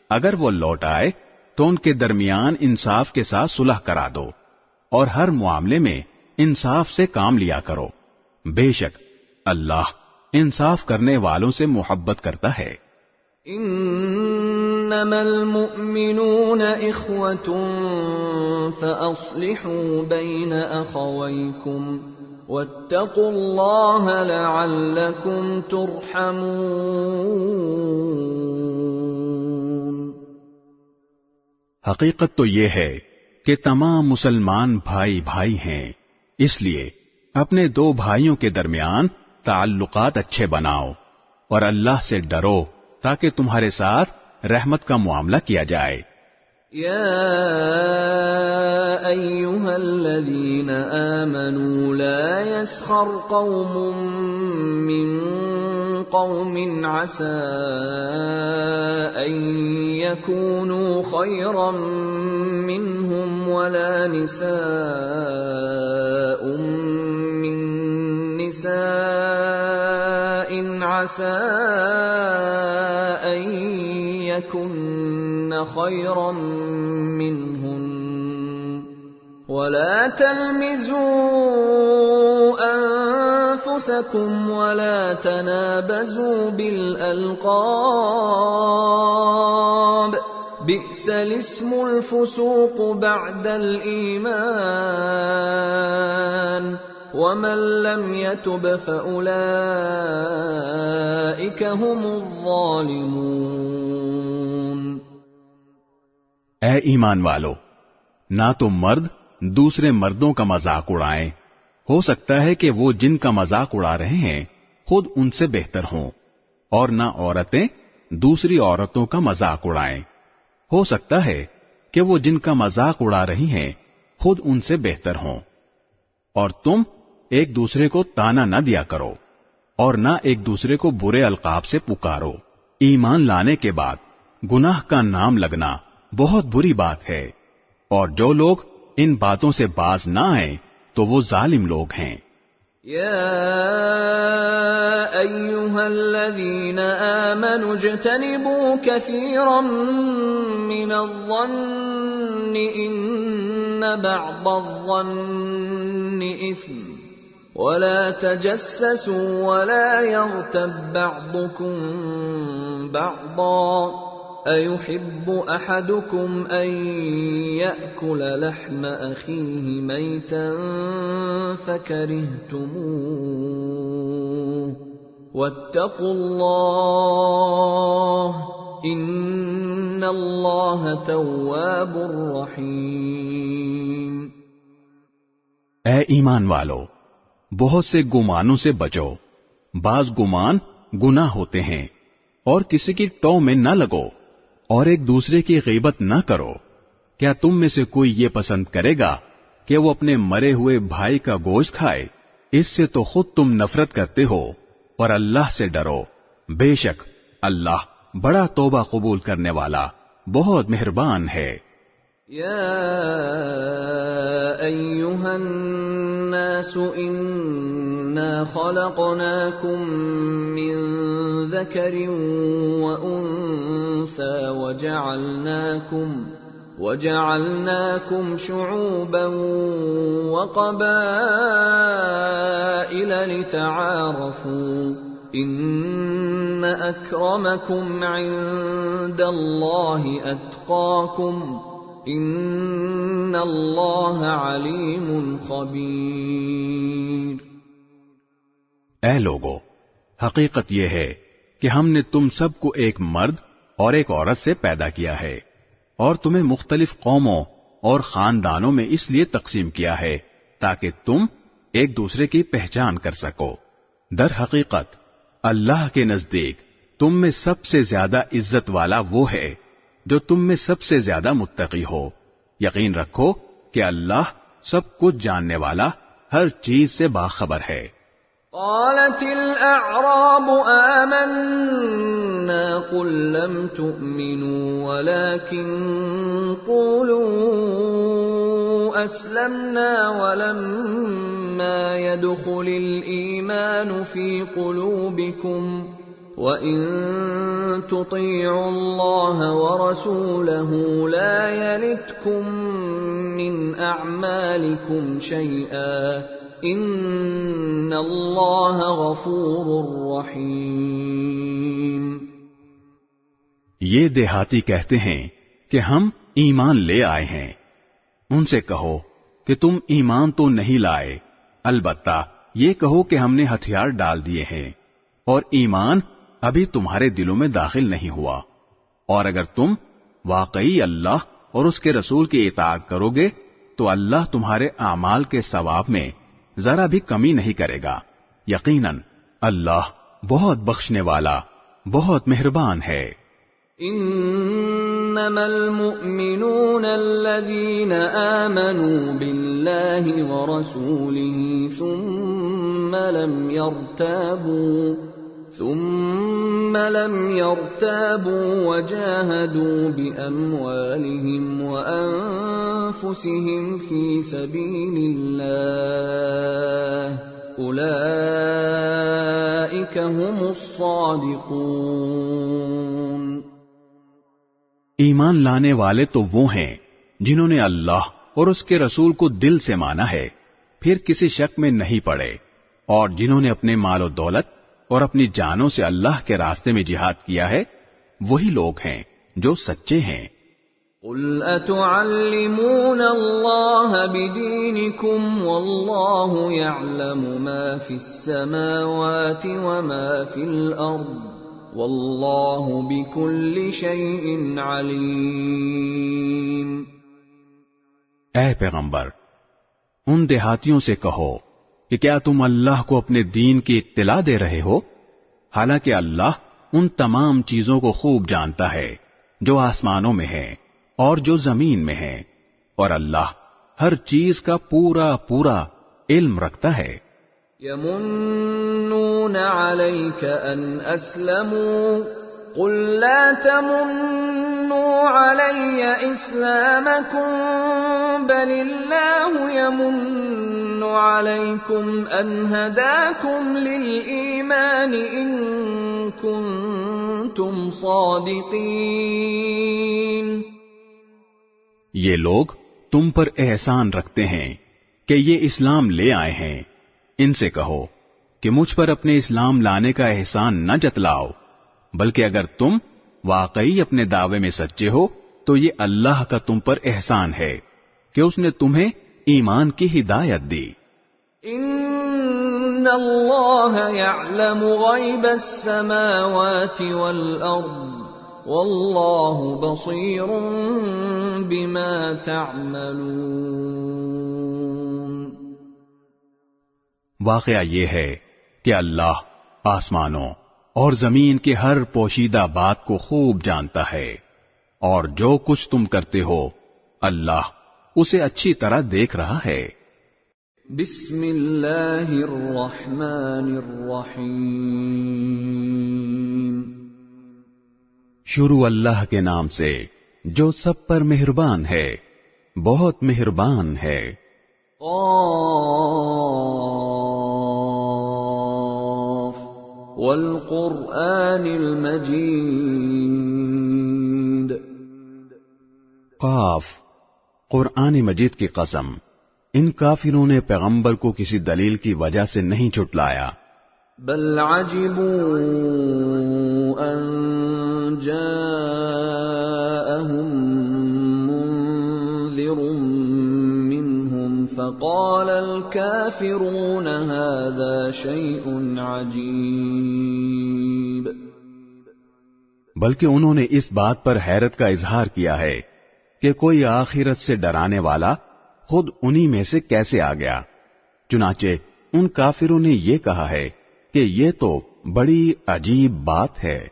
B: اگر وہ لوٹ آئے تو ان کے درمیان انصاف کے ساتھ صلح کرا دو، اور ہر معاملے میں انصاف سے کام لیا کرو، بے شک اللہ انصاف کرنے والوں سے محبت کرتا ہے۔
A: انما المؤمنون اخوة فاصلحوا بين اخويكم واتقوا الله لعلكم ترحمون۔
B: حقیقت تو یہ ہے کہ تمام مسلمان بھائی بھائی ہیں، اس لیے اپنے دو بھائیوں کے درمیان تعلقات اچھے بناؤ اور اللہ سے ڈرو تاکہ تمہارے ساتھ رحمت کا معاملہ کیا جائے۔
A: یا ایھا الذین آمنوا لا يسخر قوم من قوم عسى ان يكونوا خيرا منهم ولا نساء من نساء عسى ان يكن خيرا منهن ولا تلمزوا أنفسكم ولا تنابزوا بالألقاب بئس الاسم الفسوق بعد الإيمان ومن لم يتب فأولئك هم الظالمون۔
B: اے ایمان والو، نہ تو مرد دوسرے مردوں کا مذاق اڑائیں، ہو سکتا ہے کہ وہ جن کا مذاق اڑا رہے ہیں خود ان سے بہتر ہوں، اور نہ عورتیں دوسری عورتوں کا مذاق اڑائیں، ہو سکتا ہے کہ وہ جن کا مذاق اڑا رہی ہیں خود ان سے بہتر ہوں۔ اور تم ایک دوسرے کو تانا نہ دیا کرو اور نہ ایک دوسرے کو برے القاب سے پکارو۔ ایمان لانے کے بعد گناہ کا نام لگنا بہت بری بات ہے، اور جو لوگ ان باتوں سے باز نہ آئیں تو وہ ظالم لوگ ہیں۔
A: یا ایھا الذین آمنوا اجتنبوا کثیرا من الظن ان بعض الظن اثم ولا تجسسوا ولا يغتب بعضكم بعضا أيحب أحدكم أن يأكل لحم أخيه ميتا فكرهتموه واتقوا الله إن الله تواب رحيم۔
B: اے ایمان والو، بہت سے گمانوں سے بچو، بعض گمان گناہ ہوتے ہیں، اور کسی کی ٹو میں نہ لگو، اور ایک دوسرے کی غیبت نہ کرو۔ کیا تم میں سے کوئی یہ پسند کرے گا کہ وہ اپنے مرے ہوئے بھائی کا گوشت کھائے؟ اس سے تو خود تم نفرت کرتے ہو، اور اللہ سے ڈرو، بے شک اللہ بڑا توبہ قبول کرنے والا بہت مہربان ہے۔
A: یا ایھا الناس انا خلقناکم من ذکر وانثى وجعلناکم شعوبا وقبائل لتعارفوا ان اکرمکم عند اللہ اتقاکم ان اللہ علیم خبیر۔
B: اے لوگو، حقیقت یہ ہے کہ ہم نے تم سب کو ایک مرد اور ایک عورت سے پیدا کیا ہے، اور تمہیں مختلف قوموں اور خاندانوں میں اس لیے تقسیم کیا ہے تاکہ تم ایک دوسرے کی پہچان کر سکو۔ در حقیقت اللہ کے نزدیک تم میں سب سے زیادہ عزت والا وہ ہے جو تم میں سب سے زیادہ متقی ہو۔ یقین رکھو کہ اللہ سب کچھ جاننے والا ہر چیز سے باخبر ہے۔
A: قالت الاعراب آمنا قل لم تؤمنوا ولكن قولوا اسلمنا ولما يدخل الايمان في قلوبكم وَإِن تُطِيعُوا اللَّهَ وَرَسُولَهُ لَا يَلِتْكُم مِّنْ أَعْمَالِكُمْ شَيْئًا إِنَّ اللَّهَ غَفُورٌ رَّحِيمٌ۔
B: یہ دیہاتی کہتے ہیں کہ ہم ایمان لے آئے ہیں۔ ان سے کہو کہ تم ایمان تو نہیں لائے، البتہ یہ کہو کہ ہم نے ہتھیار ڈال دیے ہیں، اور ایمان ابھی تمہارے دلوں میں داخل نہیں ہوا، اور اگر تم واقعی اللہ اور اس کے رسول کی اطاعت کرو گے تو اللہ تمہارے اعمال کے ثواب میں ذرا بھی کمی نہیں کرے گا۔ یقیناً اللہ بہت بخشنے والا بہت مہربان ہے۔
A: انما المؤمنون الذين آمنوا بالله ورسوله ثم لم يرتابوا وجاهدوا بأموالهم وأنفسهم في سبيل الله أولئك هم الصادقون۔
B: ایمان لانے والے تو وہ ہیں جنہوں نے اللہ اور اس کے رسول کو دل سے مانا ہے، پھر کسی شک میں نہیں پڑے، اور جنہوں نے اپنے مال و دولت اور اپنی جانوں سے اللہ کے راستے میں جہاد کیا ہے، وہی لوگ ہیں جو سچے ہیں۔
A: قل اتعلمون اللہ بدینکم واللہ یعلم ما فی السماوات وما فی الارض واللہ بکل شیء علیم۔
B: اے پیغمبر، ان دیہاتیوں سے کہو کہ کیا تم اللہ کو اپنے دین کی اطلاع دے رہے ہو، حالانکہ اللہ ان تمام چیزوں کو خوب جانتا ہے جو آسمانوں میں ہیں اور جو زمین میں ہیں، اور اللہ ہر چیز کا پورا پورا علم رکھتا ہے۔
A: یمنون علیک ان اسلموا قل لا تمنوا علی اسلامکم بل اللہ یمن علیکم ان ہداکم للایمان ان کنتم صادقین۔
B: یہ لوگ تم پر احسان رکھتے ہیں کہ یہ اسلام لے آئے ہیں، ان سے کہو کہ مجھ پر اپنے اسلام لانے کا احسان نہ جتلاؤ، بلکہ اگر تم واقعی اپنے دعوے میں سچے ہو تو یہ اللہ کا تم پر احسان ہے کہ اس نے تمہیں ایمان کی ہدایت دی۔
A: ان اللہ یعلم غیب السماوات والارض واللہ بصیر بما تعملون۔
B: واقعہ یہ ہے کہ اللہ آسمانوں اور زمین کے ہر پوشیدہ بات کو خوب جانتا ہے، اور جو کچھ تم کرتے ہو اللہ اسے اچھی طرح دیکھ رہا ہے۔
A: بسم اللہ الرحمن الرحیم۔
B: شروع اللہ کے نام سے جو سب پر مہربان ہے، بہت مہربان ہے۔
A: قاف والقرآن المجید۔
B: قاف، قرآن مجید کی قسم، ان کافروں نے پیغمبر کو کسی دلیل کی وجہ سے نہیں جھٹلایا۔
A: بل عجبوا ان جاءهم منذر منهم فقال الكافرون هذا شيء عجيب۔
B: بلکہ انہوں نے اس بات پر حیرت کا اظہار کیا ہے کہ کوئی آخرت سے ڈرانے والا خود انہی میں سے کیسے آ گیا۔ چنانچہ ان کافروں نے یہ کہا ہے کہ یہ تو بڑی عجیب بات ہے۔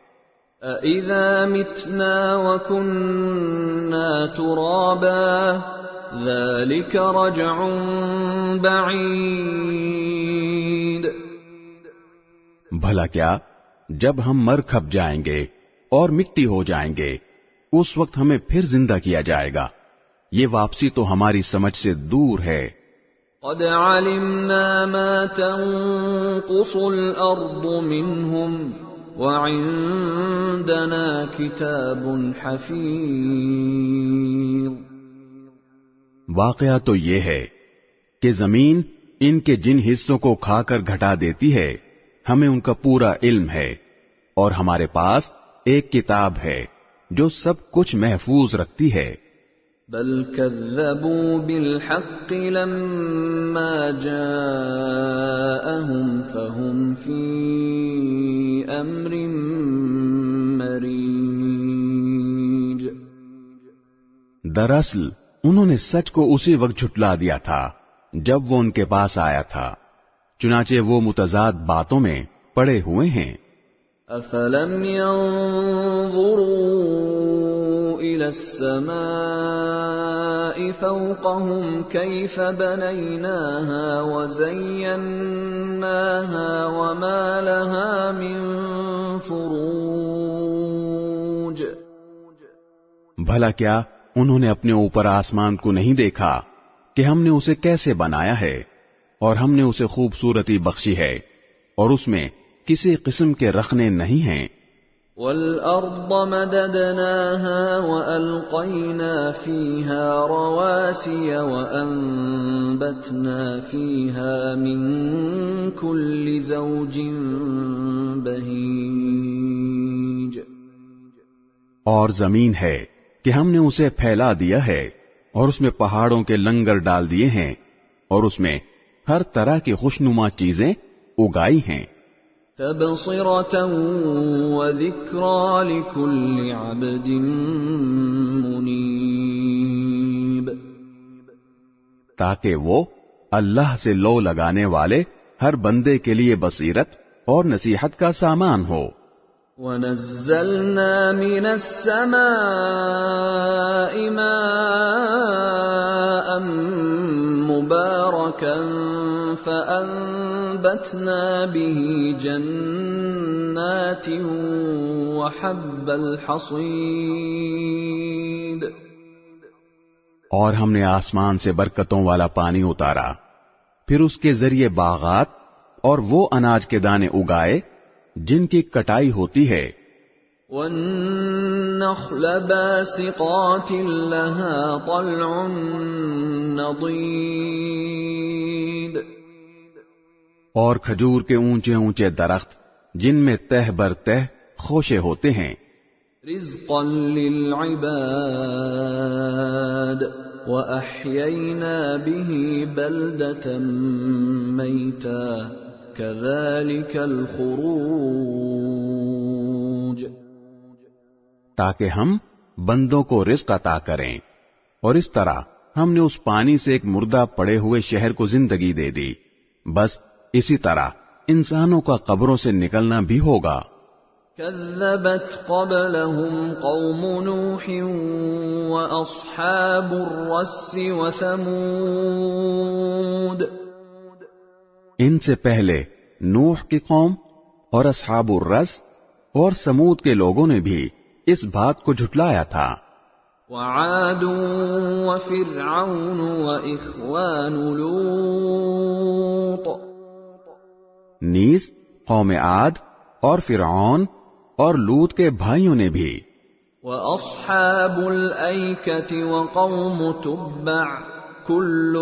A: أَإِذَا مِتْنَا وَكُنَّا تُرَابًا ذَلِكَ رَجْعٌ بَعِيدٌ۔
B: بھلا کیا جب ہم مر کھپ جائیں گے اور مٹی ہو جائیں گے اس وقت ہمیں پھر زندہ کیا جائے گا؟ یہ واپسی تو ہماری سمجھ سے دور ہے۔
A: قد علمنا ما تنقص الارض منهم وعندنا کتاب حفیظ۔
B: واقعہ تو یہ ہے کہ زمین ان کے جن حصوں کو کھا کر گھٹا دیتی ہے ہمیں ان کا پورا علم ہے، اور ہمارے پاس ایک کتاب ہے جو سب کچھ محفوظ رکھتی ہے۔
A: بل كذبوا بالحق لما جاءهم فهم في امر مريج۔
B: دراصل انہوں نے سچ کو اسی وقت جھٹلا دیا تھا جب وہ ان کے پاس آیا تھا، چنانچہ وہ متضاد باتوں میں پڑے ہوئے ہیں۔
A: افلم ينظروا الى السماء فوقهم كيف بنيناها وزيناها وما لها من فروج۔
B: بھلا کیا انہوں نے اپنے اوپر آسمان کو نہیں دیکھا کہ ہم نے اسے کیسے بنایا ہے، اور ہم نے اسے خوبصورتی بخشی ہے، اور اس میں کسی قسم کے رخنے نہیں ہیں۔
A: وَالْأَرْضَ مَدَدْنَاهَا وَأَلْقَيْنَا فِيهَا رَوَاسِيَ وَأَنبَتْنَا فِيهَا مِن كُلِّ زَوْجٍ بَهِيجٍ۔
B: اور زمین ہے کہ ہم نے اسے پھیلا دیا ہے اور اس میں پہاڑوں کے لنگر ڈال دیے ہیں اور اس میں ہر طرح کی خوشنما چیزیں اگائی ہیں۔
A: تبصرة وذكرى لكل عبد منيب،
B: تاکہ وہ اللہ سے لو لگانے والے ہر بندے کے لیے بصیرت اور نصیحت کا سامان ہو۔
A: وَنَزَّلْنَا مِنَ السَّمَاءِ مَاءً مُبَارَكًا فَأَنبَتْنَا بِهِ جَنَّاتٍ وَحَبَّ الْحَصِيدِ۔
B: اور ہم نے آسمان سے برکتوں والا پانی اتارا، پھر اس کے ذریعے باغات اور وہ اناج کے دانے اگائے جن کی کٹائی ہوتی ہے۔
A: وَالنَّخْلَ بَاسِقَاتٍ لَهَا طَلْعٌ نَضِيدٌ۔
B: اور کھجور کے اونچے اونچے درخت جن میں تہ بر تہ خوشے ہوتے ہیں،
A: رزقا للعباد وأحيينا به بلدة ميتا كذلك الخروج،
B: تاکہ ہم بندوں کو رزق عطا کریں، اور اس طرح ہم نے اس پانی سے ایک مردہ پڑے ہوئے شہر کو زندگی دے دی، بس اسی طرح انسانوں کا قبروں سے نکلنا بھی ہوگا۔
A: كذبت قبلهم قوم نوح وأصحاب الرس وثمود،
B: ان سے پہلے نوح کی قوم اور اصحاب الرس اور سمود کے لوگوں نے بھی اس بات کو جھٹلایا تھا۔
A: وعاد وفرعون وإخوان لوط،
B: نیز قوم عاد اور فرعون اور لوط کے بھائیوں نے بھی،
A: وأصحاب الأيكة وقوم تبع كل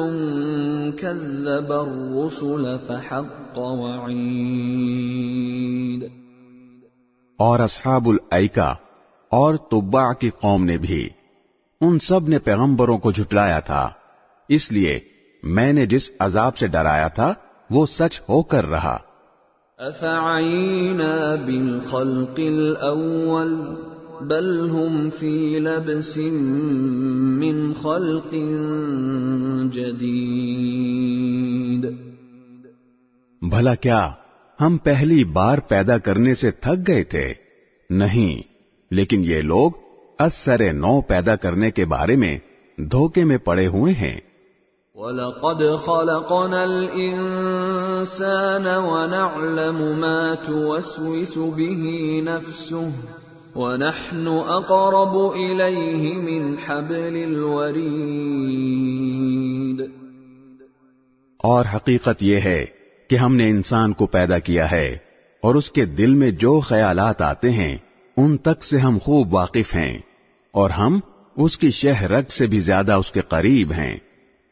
A: كذب الرسل فحق وعيد،
B: اور اصحاب الایکا اور تبع کی قوم نے بھی، ان سب نے پیغمبروں کو جھٹلایا تھا، اس لیے میں نے جس عذاب سے ڈرایا تھا وہ سچ ہو کر رہا۔
A: أفعينا بالخلق الأول بل هم في لبس من خلق جديد،
B: بھلا کیا ہم پہلی بار پیدا کرنے سے تھک گئے تھے؟ نہیں، لیکن یہ لوگ اثر نو پیدا کرنے کے بارے میں دھوکے میں پڑے ہوئے ہیں۔
A: وَلَقَدْ خَلَقْنَا الْإِنسَانَ وَنَعْلَمُ مَا تُوَسْوِسُ بِهِ نَفْسُهُ وَنَحْنُ أَقْرَبُ إِلَيْهِ مِنْ حَبْلِ الْوَرِيدِ،
B: اور حقیقت یہ ہے کہ ہم نے انسان کو پیدا کیا ہے اور اس کے دل میں جو خیالات آتے ہیں ان تک سے ہم خوب واقف ہیں، اور ہم اس کی شہ رگ سے بھی زیادہ اس کے قریب ہیں۔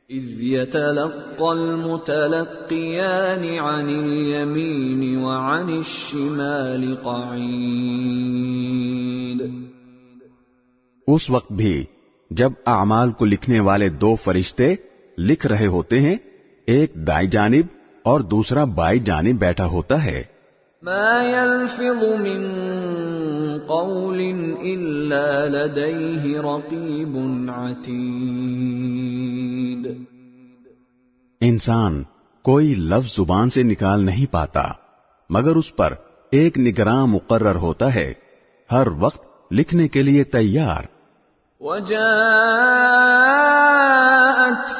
A: إِذْ يَتَلَقَّى الْمُتَلَقِّيَانِ عَنِ الْيَمِينِ وَعَنِ الشِّمَالِ قَعِيدٌ،
B: اس وقت بھی جب اعمال کو لکھنے والے دو فرشتے لکھ رہے ہوتے ہیں، ایک دائیں جانب اور دوسرا بائیں جانب بیٹھا ہوتا ہے۔
A: مَا يَلْفِظُ مِن قَوْلٍ إِلَّا لَدَيْهِ رَقِيبٌ عَتِيدٌ،
B: انسان کوئی لفظ زبان سے نکال نہیں پاتا مگر اس پر ایک نگراں مقرر ہوتا ہے، ہر وقت لکھنے کے لیے تیار۔
A: وَجَاءَتْ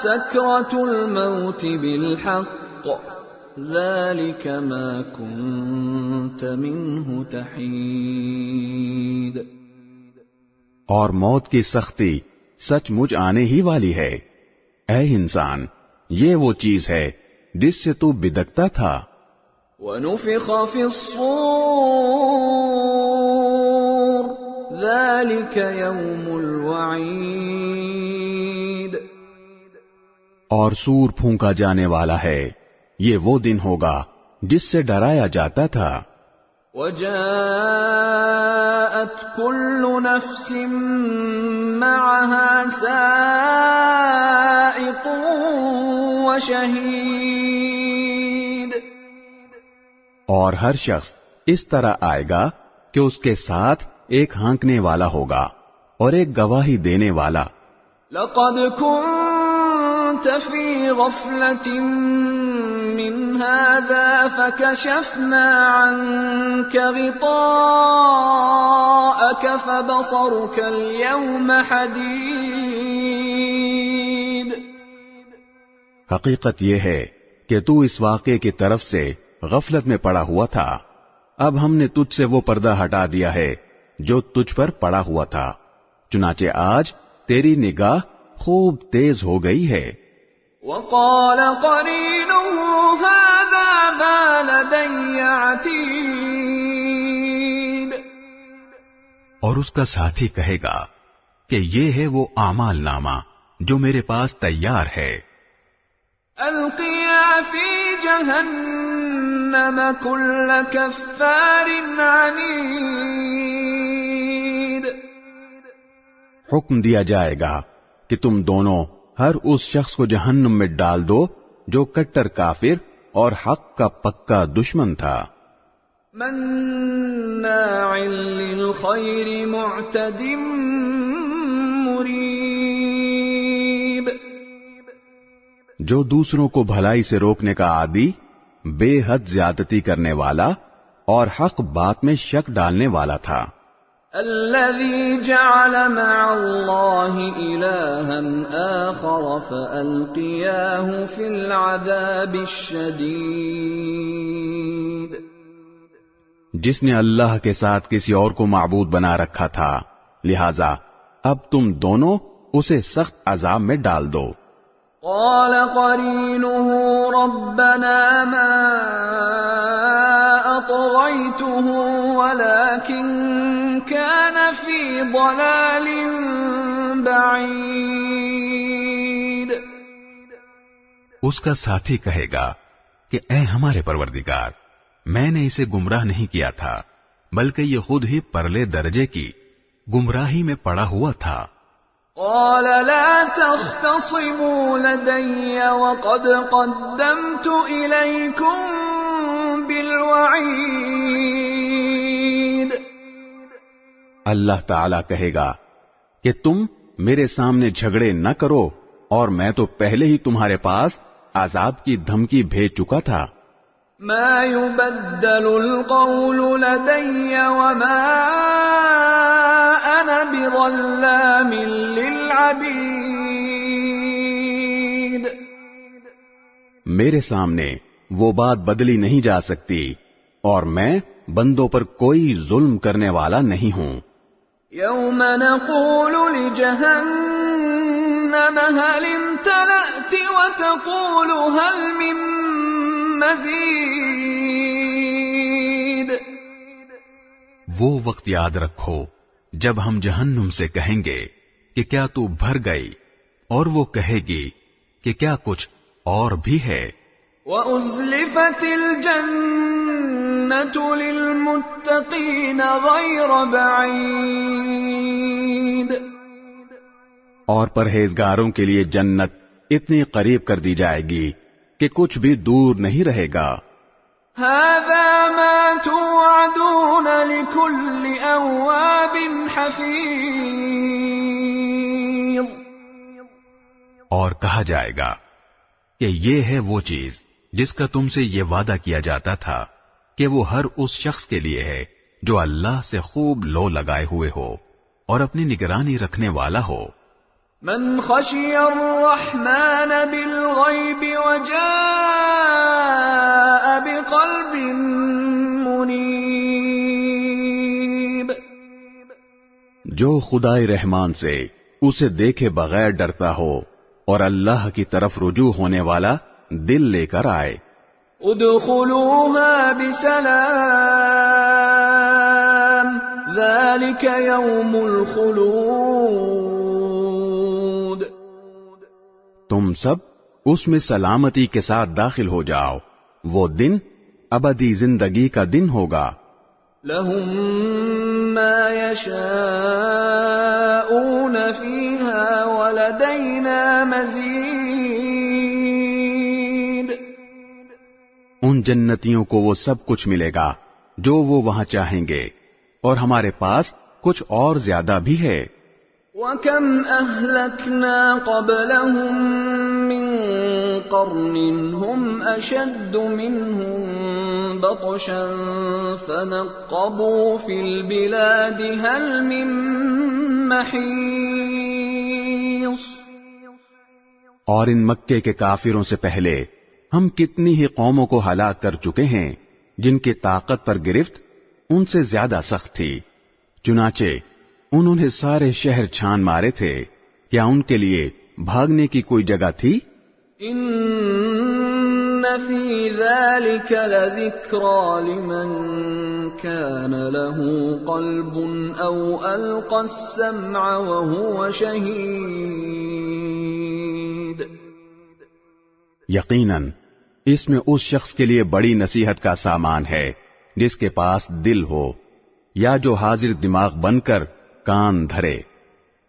A: سَكْرَةُ الْمَوْتِ بِالْحَقِّ ذَلِكَ مَا كُنْتَ مِنْهُ تَحِيدُ،
B: اور موت کی سختی سچ مچ آنے ہی والی ہے۔ اے انسان، یہ وہ چیز ہے جس سے تو بدکتا تھا۔
A: وَنُفِخَ فِي الصُّورِ ذَلِكَ يَوْمُ الْوَعِيدِ،
B: اور سور پھونکا جانے والا ہے، یہ وہ دن ہوگا جس سے ڈرایا جاتا تھا۔
A: وَجَاءَتْ كُلُّ نَفْسٍ مَّعَهَا سَائِقٌ وَشَهِيدٌ،
B: اور ہر شخص اس طرح آئے گا کہ اس کے ساتھ ایک ہانکنے والا ہوگا اور ایک گواہی دینے والا۔
A: لَقَدْ كُنْتَ فِي غَفْلَةٍ مِّنْ هَذَا فَكَشَفْنَا عَنْكَ غِطَاءَكَ فَبَصَرُكَ الْيَوْمَ حَدِيدٌ،
B: حقیقت یہ ہے کہ تو اس واقعے کی طرف سے غفلت میں پڑا ہوا تھا، اب ہم نے تجھ سے وہ پردہ ہٹا دیا ہے جو تجھ پر پڑا ہوا تھا، چنانچہ آج تیری نگاہ خوب تیز ہو گئی ہے۔
A: وَقَالَ قَرِينُهُ هَذَا مَا لَدَيَّ عَتِيدٌ،
B: اور اس کا ساتھی کہے گا کہ یہ ہے وہ اعمال نامہ جو میرے پاس تیار ہے۔
A: أَلْقِيَا فِي جَهَنَّمَ كل كفار عنيد.
B: حکم دیا جائے گا کہ تم دونوں ہر اس شخص کو جہنم میں ڈال دو جو کٹر کافر اور حق کا پکا دشمن تھا.
A: مناع للخير معتد مريب.
B: جو دوسروں کو بھلائی سے روکنے کا عادی، بے حد زیادتی کرنے والا اور حق بات میں شک ڈالنے والا تھا.
A: الذي جعل مع الله إلها آخر فألقياه في العذاب الشديد.
B: جس نے اللہ کے ساتھ کسی اور کو معبود بنا رکھا تھا، لہذا اب تم دونوں اسے سخت عذاب میں ڈال دو.
A: قال قرينه ربنا ما أطغيته ولكن كان في ضلال بعيد.
B: اس کا ساتھی کہے گا کہ اے ہمارے پروردگار، میں نے اسے گمراہ نہیں کیا تھا بلکہ یہ خود ہی پرلے درجے کی گمراہی میں پڑا ہوا تھا.
A: قال لا تختصموا لدي وقد قدمت إليكم بالوعيد.
B: اللہ تعالی کہے گا کہ تم میرے سامنے جھگڑے نہ کرو، اور میں تو پہلے ہی تمہارے پاس عذاب کی دھمکی بھیج چکا تھا.
A: ما يبدل القول لدي وما أنا بظلام للعبيد.
B: میرے سامنے وہ بات بدلی نہیں جا سکتی، اور میں بندوں پر کوئی ظلم کرنے والا نہیں ہوں.
A: يوم نقول لجهنم هل امتلأت وتقول هل من مزید.
B: وہ وقت یاد رکھو جب ہم جہنم سے کہیں گے کہ کیا تو بھر گئی، اور وہ کہے گی کہ کیا کچھ اور بھی ہے.
A: وَأُزْلِفَتِ الْجَنَّةُ لِلْمُتَّقِينَ غَيْرَ بَعِيدٍ.
B: اور پرہیزگاروں کے لیے جنت اتنی قریب کر دی جائے گی کہ کچھ بھی دور نہیں رہے گا.
A: هَذَا مَا تُوعَدُونَ لِكُلِّ أَوَّابٍ حَفِيظٍ.
B: اور کہا جائے گا کہ یہ ہے وہ چیز جس کا تم سے یہ وعدہ کیا جاتا تھا کہ وہ ہر اس شخص کے لیے ہے جو اللہ سے خوب لو لگائے ہوئے ہو اور اپنی نگرانی رکھنے والا ہو.
A: من خشی الرحمن بالغیب وجاء بقلب منیب.
B: جو خدائے رحمان سے اسے دیکھے بغیر ڈرتا ہو اور اللہ کی طرف رجوع ہونے والا دل لے کر آئے.
A: ادخلوها بسلام ذلك يوم الخلود.
B: تم سب اس میں سلامتی کے ساتھ داخل ہو جاؤ، وہ دن ابدی زندگی کا دن ہوگا.
A: لهم ما يشاءون فيها ولدينا مزيد.
B: ان جنتیوں کو وہ سب کچھ ملے گا جو وہ وہاں چاہیں گے، اور ہمارے پاس کچھ اور زیادہ بھی ہے.
A: وَكَمْ أَهْلَكْنَا قَبْلَهُمْ مِنْ قَرْنٍ هُمْ أَشَدُّ مِنْهُمْ بَطْشًا فَنَقَّبُوا فِي الْبِلَادِ هَلْ مِنْ مَحِيصٍ.
B: اور ان مکے کے کافروں سے پہلے ہم کتنی ہی قوموں کو ہلاک کر چکے ہیں جن کی طاقت پر گرفت ان سے زیادہ سخت تھی. چنانچہ انہوں نے سارے شہر چھان مارے تھے، کیا ان کے لیے بھاگنے کی کوئی جگہ تھی؟
A: ان فی ذلک لذکری لمن کان له قلب او القى السمع وهو شہید.
B: یقیناً اس میں اس شخص کے لیے بڑی نصیحت کا سامان ہے جس کے پاس دل ہو یا جو حاضر دماغ بن کر کان دھرے۔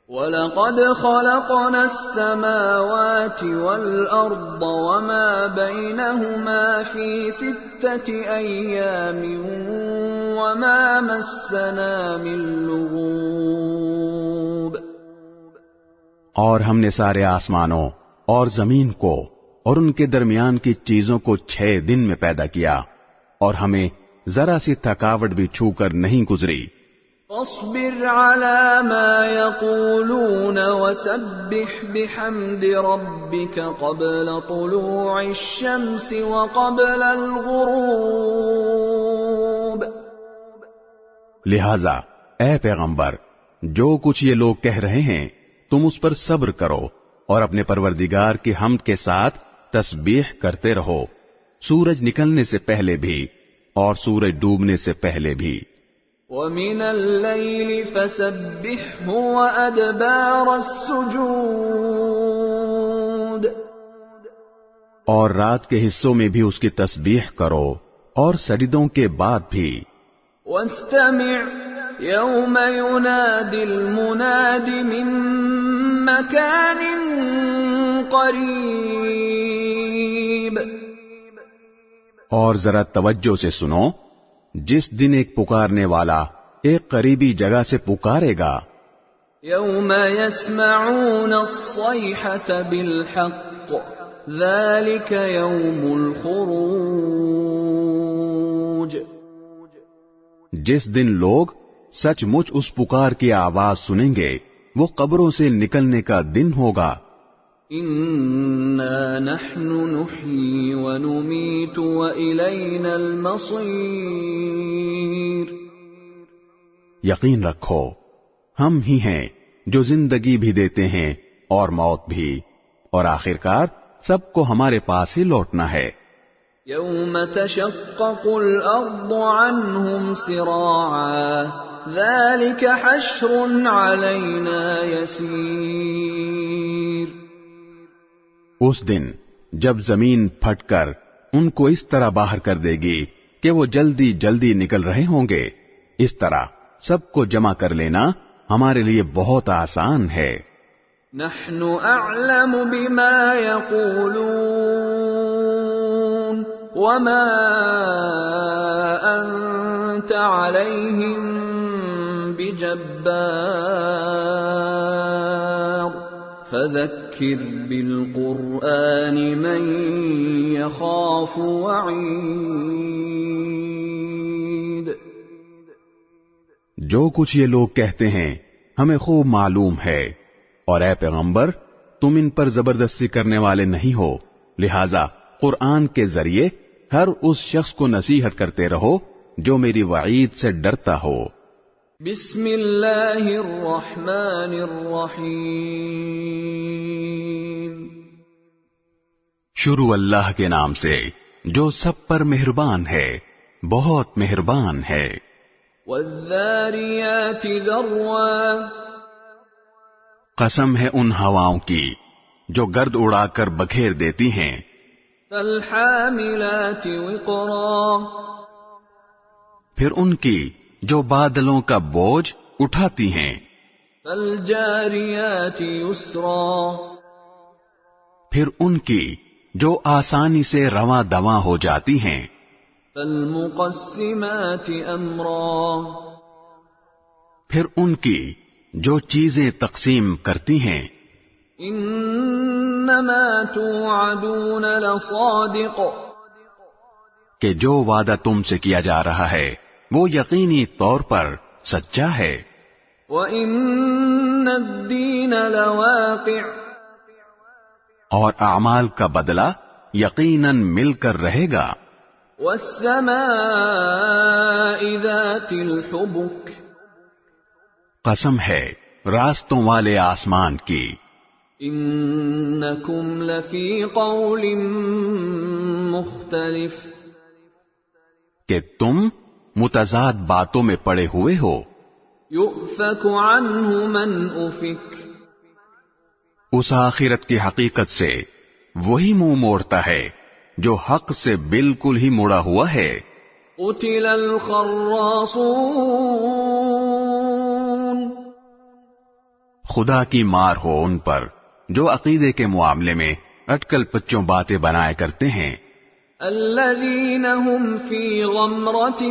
A: وَلَقَدْ خَلَقْنَا السَّمَاوَاتِ وَالْأَرْضَ وَمَا بَيْنَهُمَا فِي 6 أَيَّامٍ وَمَا مَسَّنَا مِن لُغُوبٍ۔
B: اور ہم نے سارے آسمانوں اور زمین کو اور ان کے درمیان کی چیزوں کو 6 دن میں پیدا کیا اور ہمیں ذرا سی تھکاوٹ بھی چھو کر نہیں گزری۔
A: فاصبر على ما يقولون وسبح بحمد ربك قبل طلوع الشمس وقبل الغروب۔
B: لہذا اے پیغمبر، جو کچھ یہ لوگ کہہ رہے ہیں تم اس پر صبر کرو اور اپنے پروردگار کی حمد کے ساتھ تسبیح کرتے رہو، سورج نکلنے سے پہلے بھی اور سورج ڈوبنے سے پہلے بھی۔
A: وَمِنَ اللَّيْلِ فَسَبِّحْهُ وَأَدْبَارَ السُّجُودِ۔
B: اور رات کے حصوں میں بھی اس کی تسبیح کرو اور سجدوں کے بعد بھی۔
A: وَاسْتَمِعْ يَوْمَ يُنَادِ الْمُنَادِ مِن مَّكَانٍ قَرِيبٍ۔
B: اور ذرا توجہ سے سنو، جس دن ایک پکارنے والا ایک قریبی جگہ سے پکارے گا۔
A: يَوْمَ يَسْمَعُونَ الصَّيْحَةَ بِالْحَقِّ ذَلِكَ يَوْمُ الْخُرُوجِ۔
B: جس دن لوگ سچ مچ اس پکار کی آواز سنیں گے وہ قبروں سے نکلنے کا دن ہوگا۔
A: اِنَّا نَحْنُ نُحْيِي وَنُمِيتُ وَإِلَيْنَا الْمَصِيرُ۔
B: یقین رکھو ہم ہی ہیں جو زندگی بھی دیتے ہیں اور موت بھی، اور آخرکار سب کو ہمارے پاس ہی لوٹنا ہے۔
A: يَوْمَ تَشَقَّقُ الْأَرْضُ عَنْهُمْ سِرَاعًا ذَلِكَ حَشْرٌ عَلَيْنَا يَسِيرٌ۔
B: اس دن جب زمین پھٹ کر ان کو اس طرح باہر کر دے گی کہ وہ جلدی جلدی نکل رہے ہوں گے، اس طرح سب کو جمع کر لینا ہمارے لیے بہت آسان ہے۔
A: نحن اعلم بما يقولون وما انت عليهم بجبار فذكر بالقرآن من يخاف وعيد۔
B: جو کچھ یہ لوگ کہتے ہیں ہمیں خوب معلوم ہے، اور اے پیغمبر تم ان پر زبردستی کرنے والے نہیں ہو، لہذا قرآن کے ذریعے ہر اس شخص کو نصیحت کرتے رہو جو میری وعید سے ڈرتا ہو۔
A: بسم اللہ الرحمن الرحیم۔
B: شروع اللہ کے نام سے جو سب پر مہربان ہے، بہت مہربان ہے۔
A: والذاریات ذروا،
B: قسم ہے ان ہواؤں کی جو گرد اڑا کر بکھیر دیتی ہیں۔
A: فالحاملات وقرا،
B: پھر ان کی جو بادلوں کا بوجھ اٹھاتی ہیں۔
A: فالجاریات یسرا،
B: پھر ان کی جو آسانی سے رواں دواں ہو جاتی ہیں۔
A: فالمقسمات امرا،
B: پھر ان کی جو چیزیں تقسیم کرتی ہیں۔
A: انما توعدون لصادق،
B: کہ جو وعدہ تم سے کیا جا رہا ہے وہ یقینی طور پر سچا ہے۔
A: وَإِنَّ الدِّينَ لَوَاقِعٌ،
B: اور اعمال کا بدلہ یقیناً مل کر رہے گا۔
A: وَالسَّمَاءِ ذَاتِ الْحُبُكِ،
B: قسم ہے راستوں والے آسمان کی۔
A: إِنَّكُمْ لَفِي قَوْلٍ مُخْتَلِفٍ،
B: کہ تم متضاد باتوں میں پڑے ہوئے ہو۔
A: يُؤْفَكُ عَنْهُ مَنْ أُفِكَ،
B: اس آخرت کی حقیقت سے وہی منہ موڑتا ہے جو حق سے بالکل ہی مڑا ہوا ہے۔
A: قتل الخراصون،
B: خدا کی مار ہو ان پر جو عقیدے کے معاملے میں اٹکل پچوں باتیں بنایا کرتے ہیں۔
A: الذین هم فی غمرۃ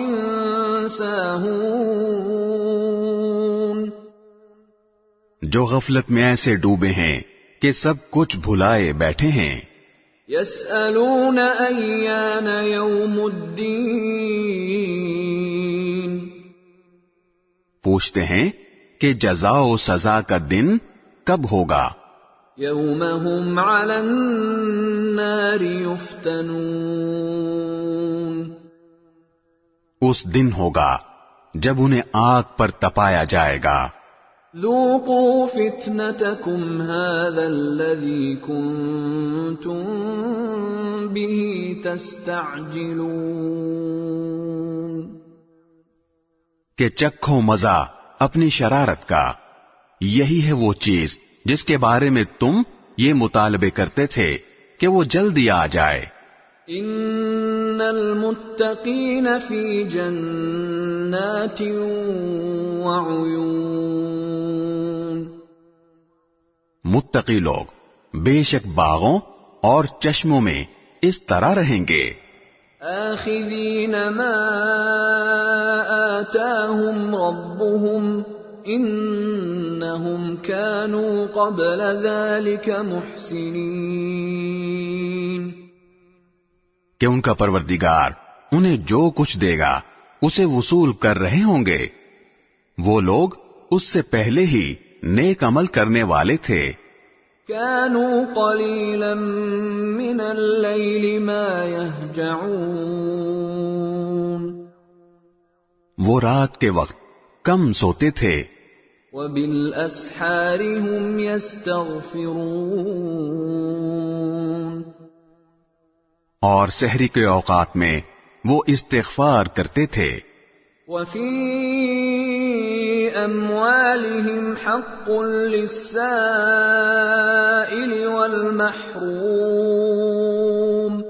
A: ساہون،
B: جو غفلت میں ایسے ڈوبے ہیں کہ سب کچھ بھلائے بیٹھے ہیں۔
A: یسألون ایان یوم الدین،
B: پوچھتے ہیں کہ جزا و سزا کا دن کب ہوگا۔
A: یوم هم علی النار یفتنون،
B: اس دن ہوگا جب انہیں آگ پر تپایا جائے گا۔
A: ذوقوا فتنتکم هذا الذی کنتم به تستعجلون،
B: کہ چکھو مزہ اپنی شرارت کا، یہی ہے وہ چیز جس کے بارے میں تم یہ مطالبے کرتے تھے کہ وہ جلدی آ جائے۔
A: ان المتقین فی جنات وعیون،
B: متقی لوگ بے شک باغوں اور چشموں میں اس طرح رہیں گے۔
A: آخذین ما آتاہم ربهم انہم كانوا قبل ذلك محسنین،
B: کہ ان کا پروردگار انہیں جو کچھ دے گا اسے وصول کر رہے ہوں گے، وہ لوگ اس سے پہلے ہی نیک عمل کرنے والے تھے۔
A: كانوا قلیلا من اللیل ما یہجعون،
B: وہ رات کے وقت کم سوتے تھے،
A: وبالاسحار هم یستغفرون،
B: اور سحری کے اوقات میں وہ استغفار کرتے تھے۔
A: وفی اموالهم حق للسائل والمحروم،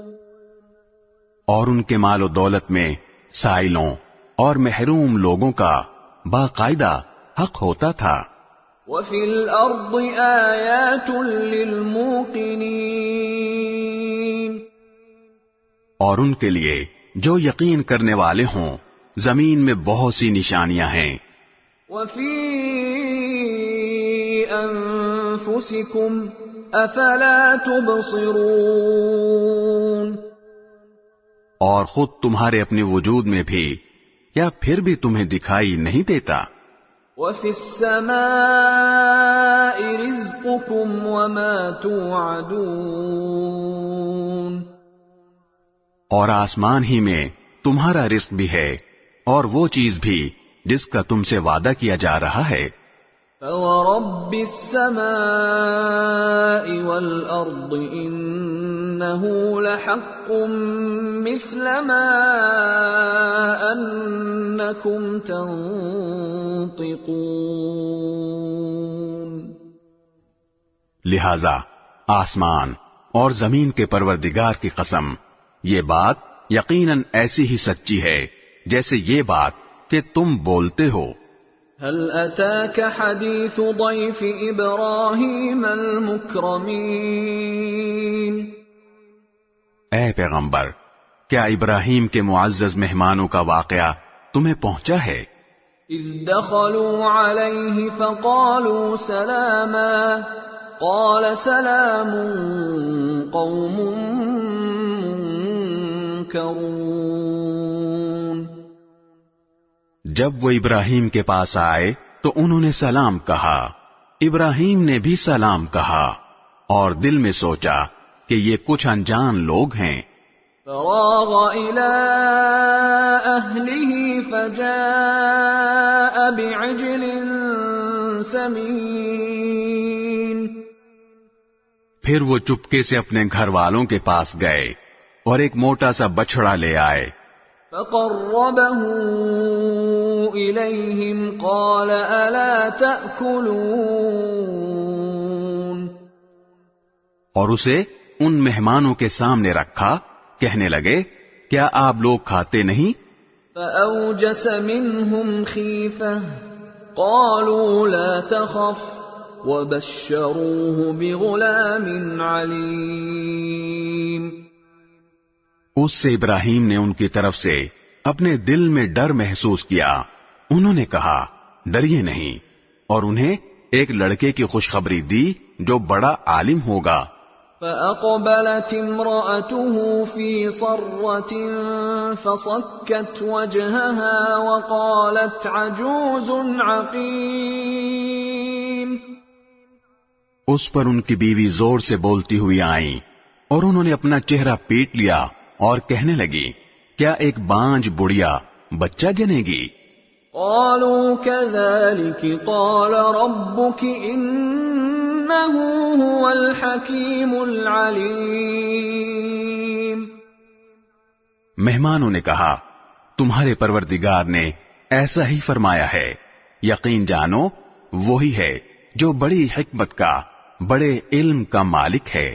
B: اور ان کے مال و دولت میں سائلوں اور محروم لوگوں کا باقاعدہ حق ہوتا تھا۔
A: وفی الارض آیات للموقنین،
B: اور ان کے لیے جو یقین کرنے والے ہوں زمین میں بہت سی نشانیاں ہیں۔
A: وفی انفسکم افلا تبصرون،
B: اور خود تمہارے اپنے وجود میں بھی کیا پھر بھی تمہیں دکھائی نہیں دیتا۔
A: وفی السماء رزقکم وما توعدون،
B: اور آسمان ہی میں تمہارا رزق بھی ہے اور وہ چیز بھی جس کا تم سے وعدہ کیا جا رہا ہے۔
A: فورب السماء والارض انه لحق مثل ما انکم تنطقون،
B: لہذا آسمان اور زمین کے پروردگار کی قسم، یہ بات یقیناً ایسی ہی سچی ہے جیسے یہ بات کہ تم بولتے ہو۔
A: هل اتاك حدیث ضیف ابراہیم المکرمین،
B: اے پیغمبر، کیا ابراہیم کے معزز مہمانوں کا واقعہ تمہیں پہنچا ہے؟
A: اذ دخلوا علیہ فقالوا سلاما قال سلام قوم منکرون،
B: جب وہ ابراہیم کے پاس آئے تو انہوں نے سلام کہا، ابراہیم نے بھی سلام کہا، اور دل میں سوچا کہ یہ کچھ انجان لوگ ہیں۔
A: فراغ إلى أهله فجاء بعجل سمين،
B: پھر وہ چپکے سے اپنے گھر والوں کے پاس گئے اور ایک موٹا سا بچڑا لے آئے۔
A: فقربه إليهم قال ألا تأكلون،
B: اور اسے ان مہمانوں کے سامنے رکھا کہنے لگے کیا آپ لوگ کھاتے نہیں؟
A: فأوجس منهم خيفة قالوا لا تخف وبشروه بغلام عليم.
B: اس سے ابراہیم نے ان کی طرف سے اپنے دل میں ڈر محسوس کیا. انہوں نے کہا ڈریے نہیں، اور انہیں ایک لڑکے کی خوشخبری دی جو بڑا عالم ہوگا.
A: فأقبلت امرأته في صرة فصكت وجهها وقالت عجوز عقيم.
B: اس پر ان کی بیوی زور سے بولتی ہوئی آئیں اور انہوں نے اپنا چہرہ پیٹ لیا اور کہنے لگی کیا ایک بانجھ بڑھیا بچہ جنے گی؟
A: قالوا كذلك قال ربك إنه هو الحكيم العليم.
B: مہمانوں نے کہا تمہارے پروردگار نے ایسا ہی فرمایا ہے، یقین جانو وہی ہے جو بڑی حکمت کا، بڑے علم کا مالک ہے.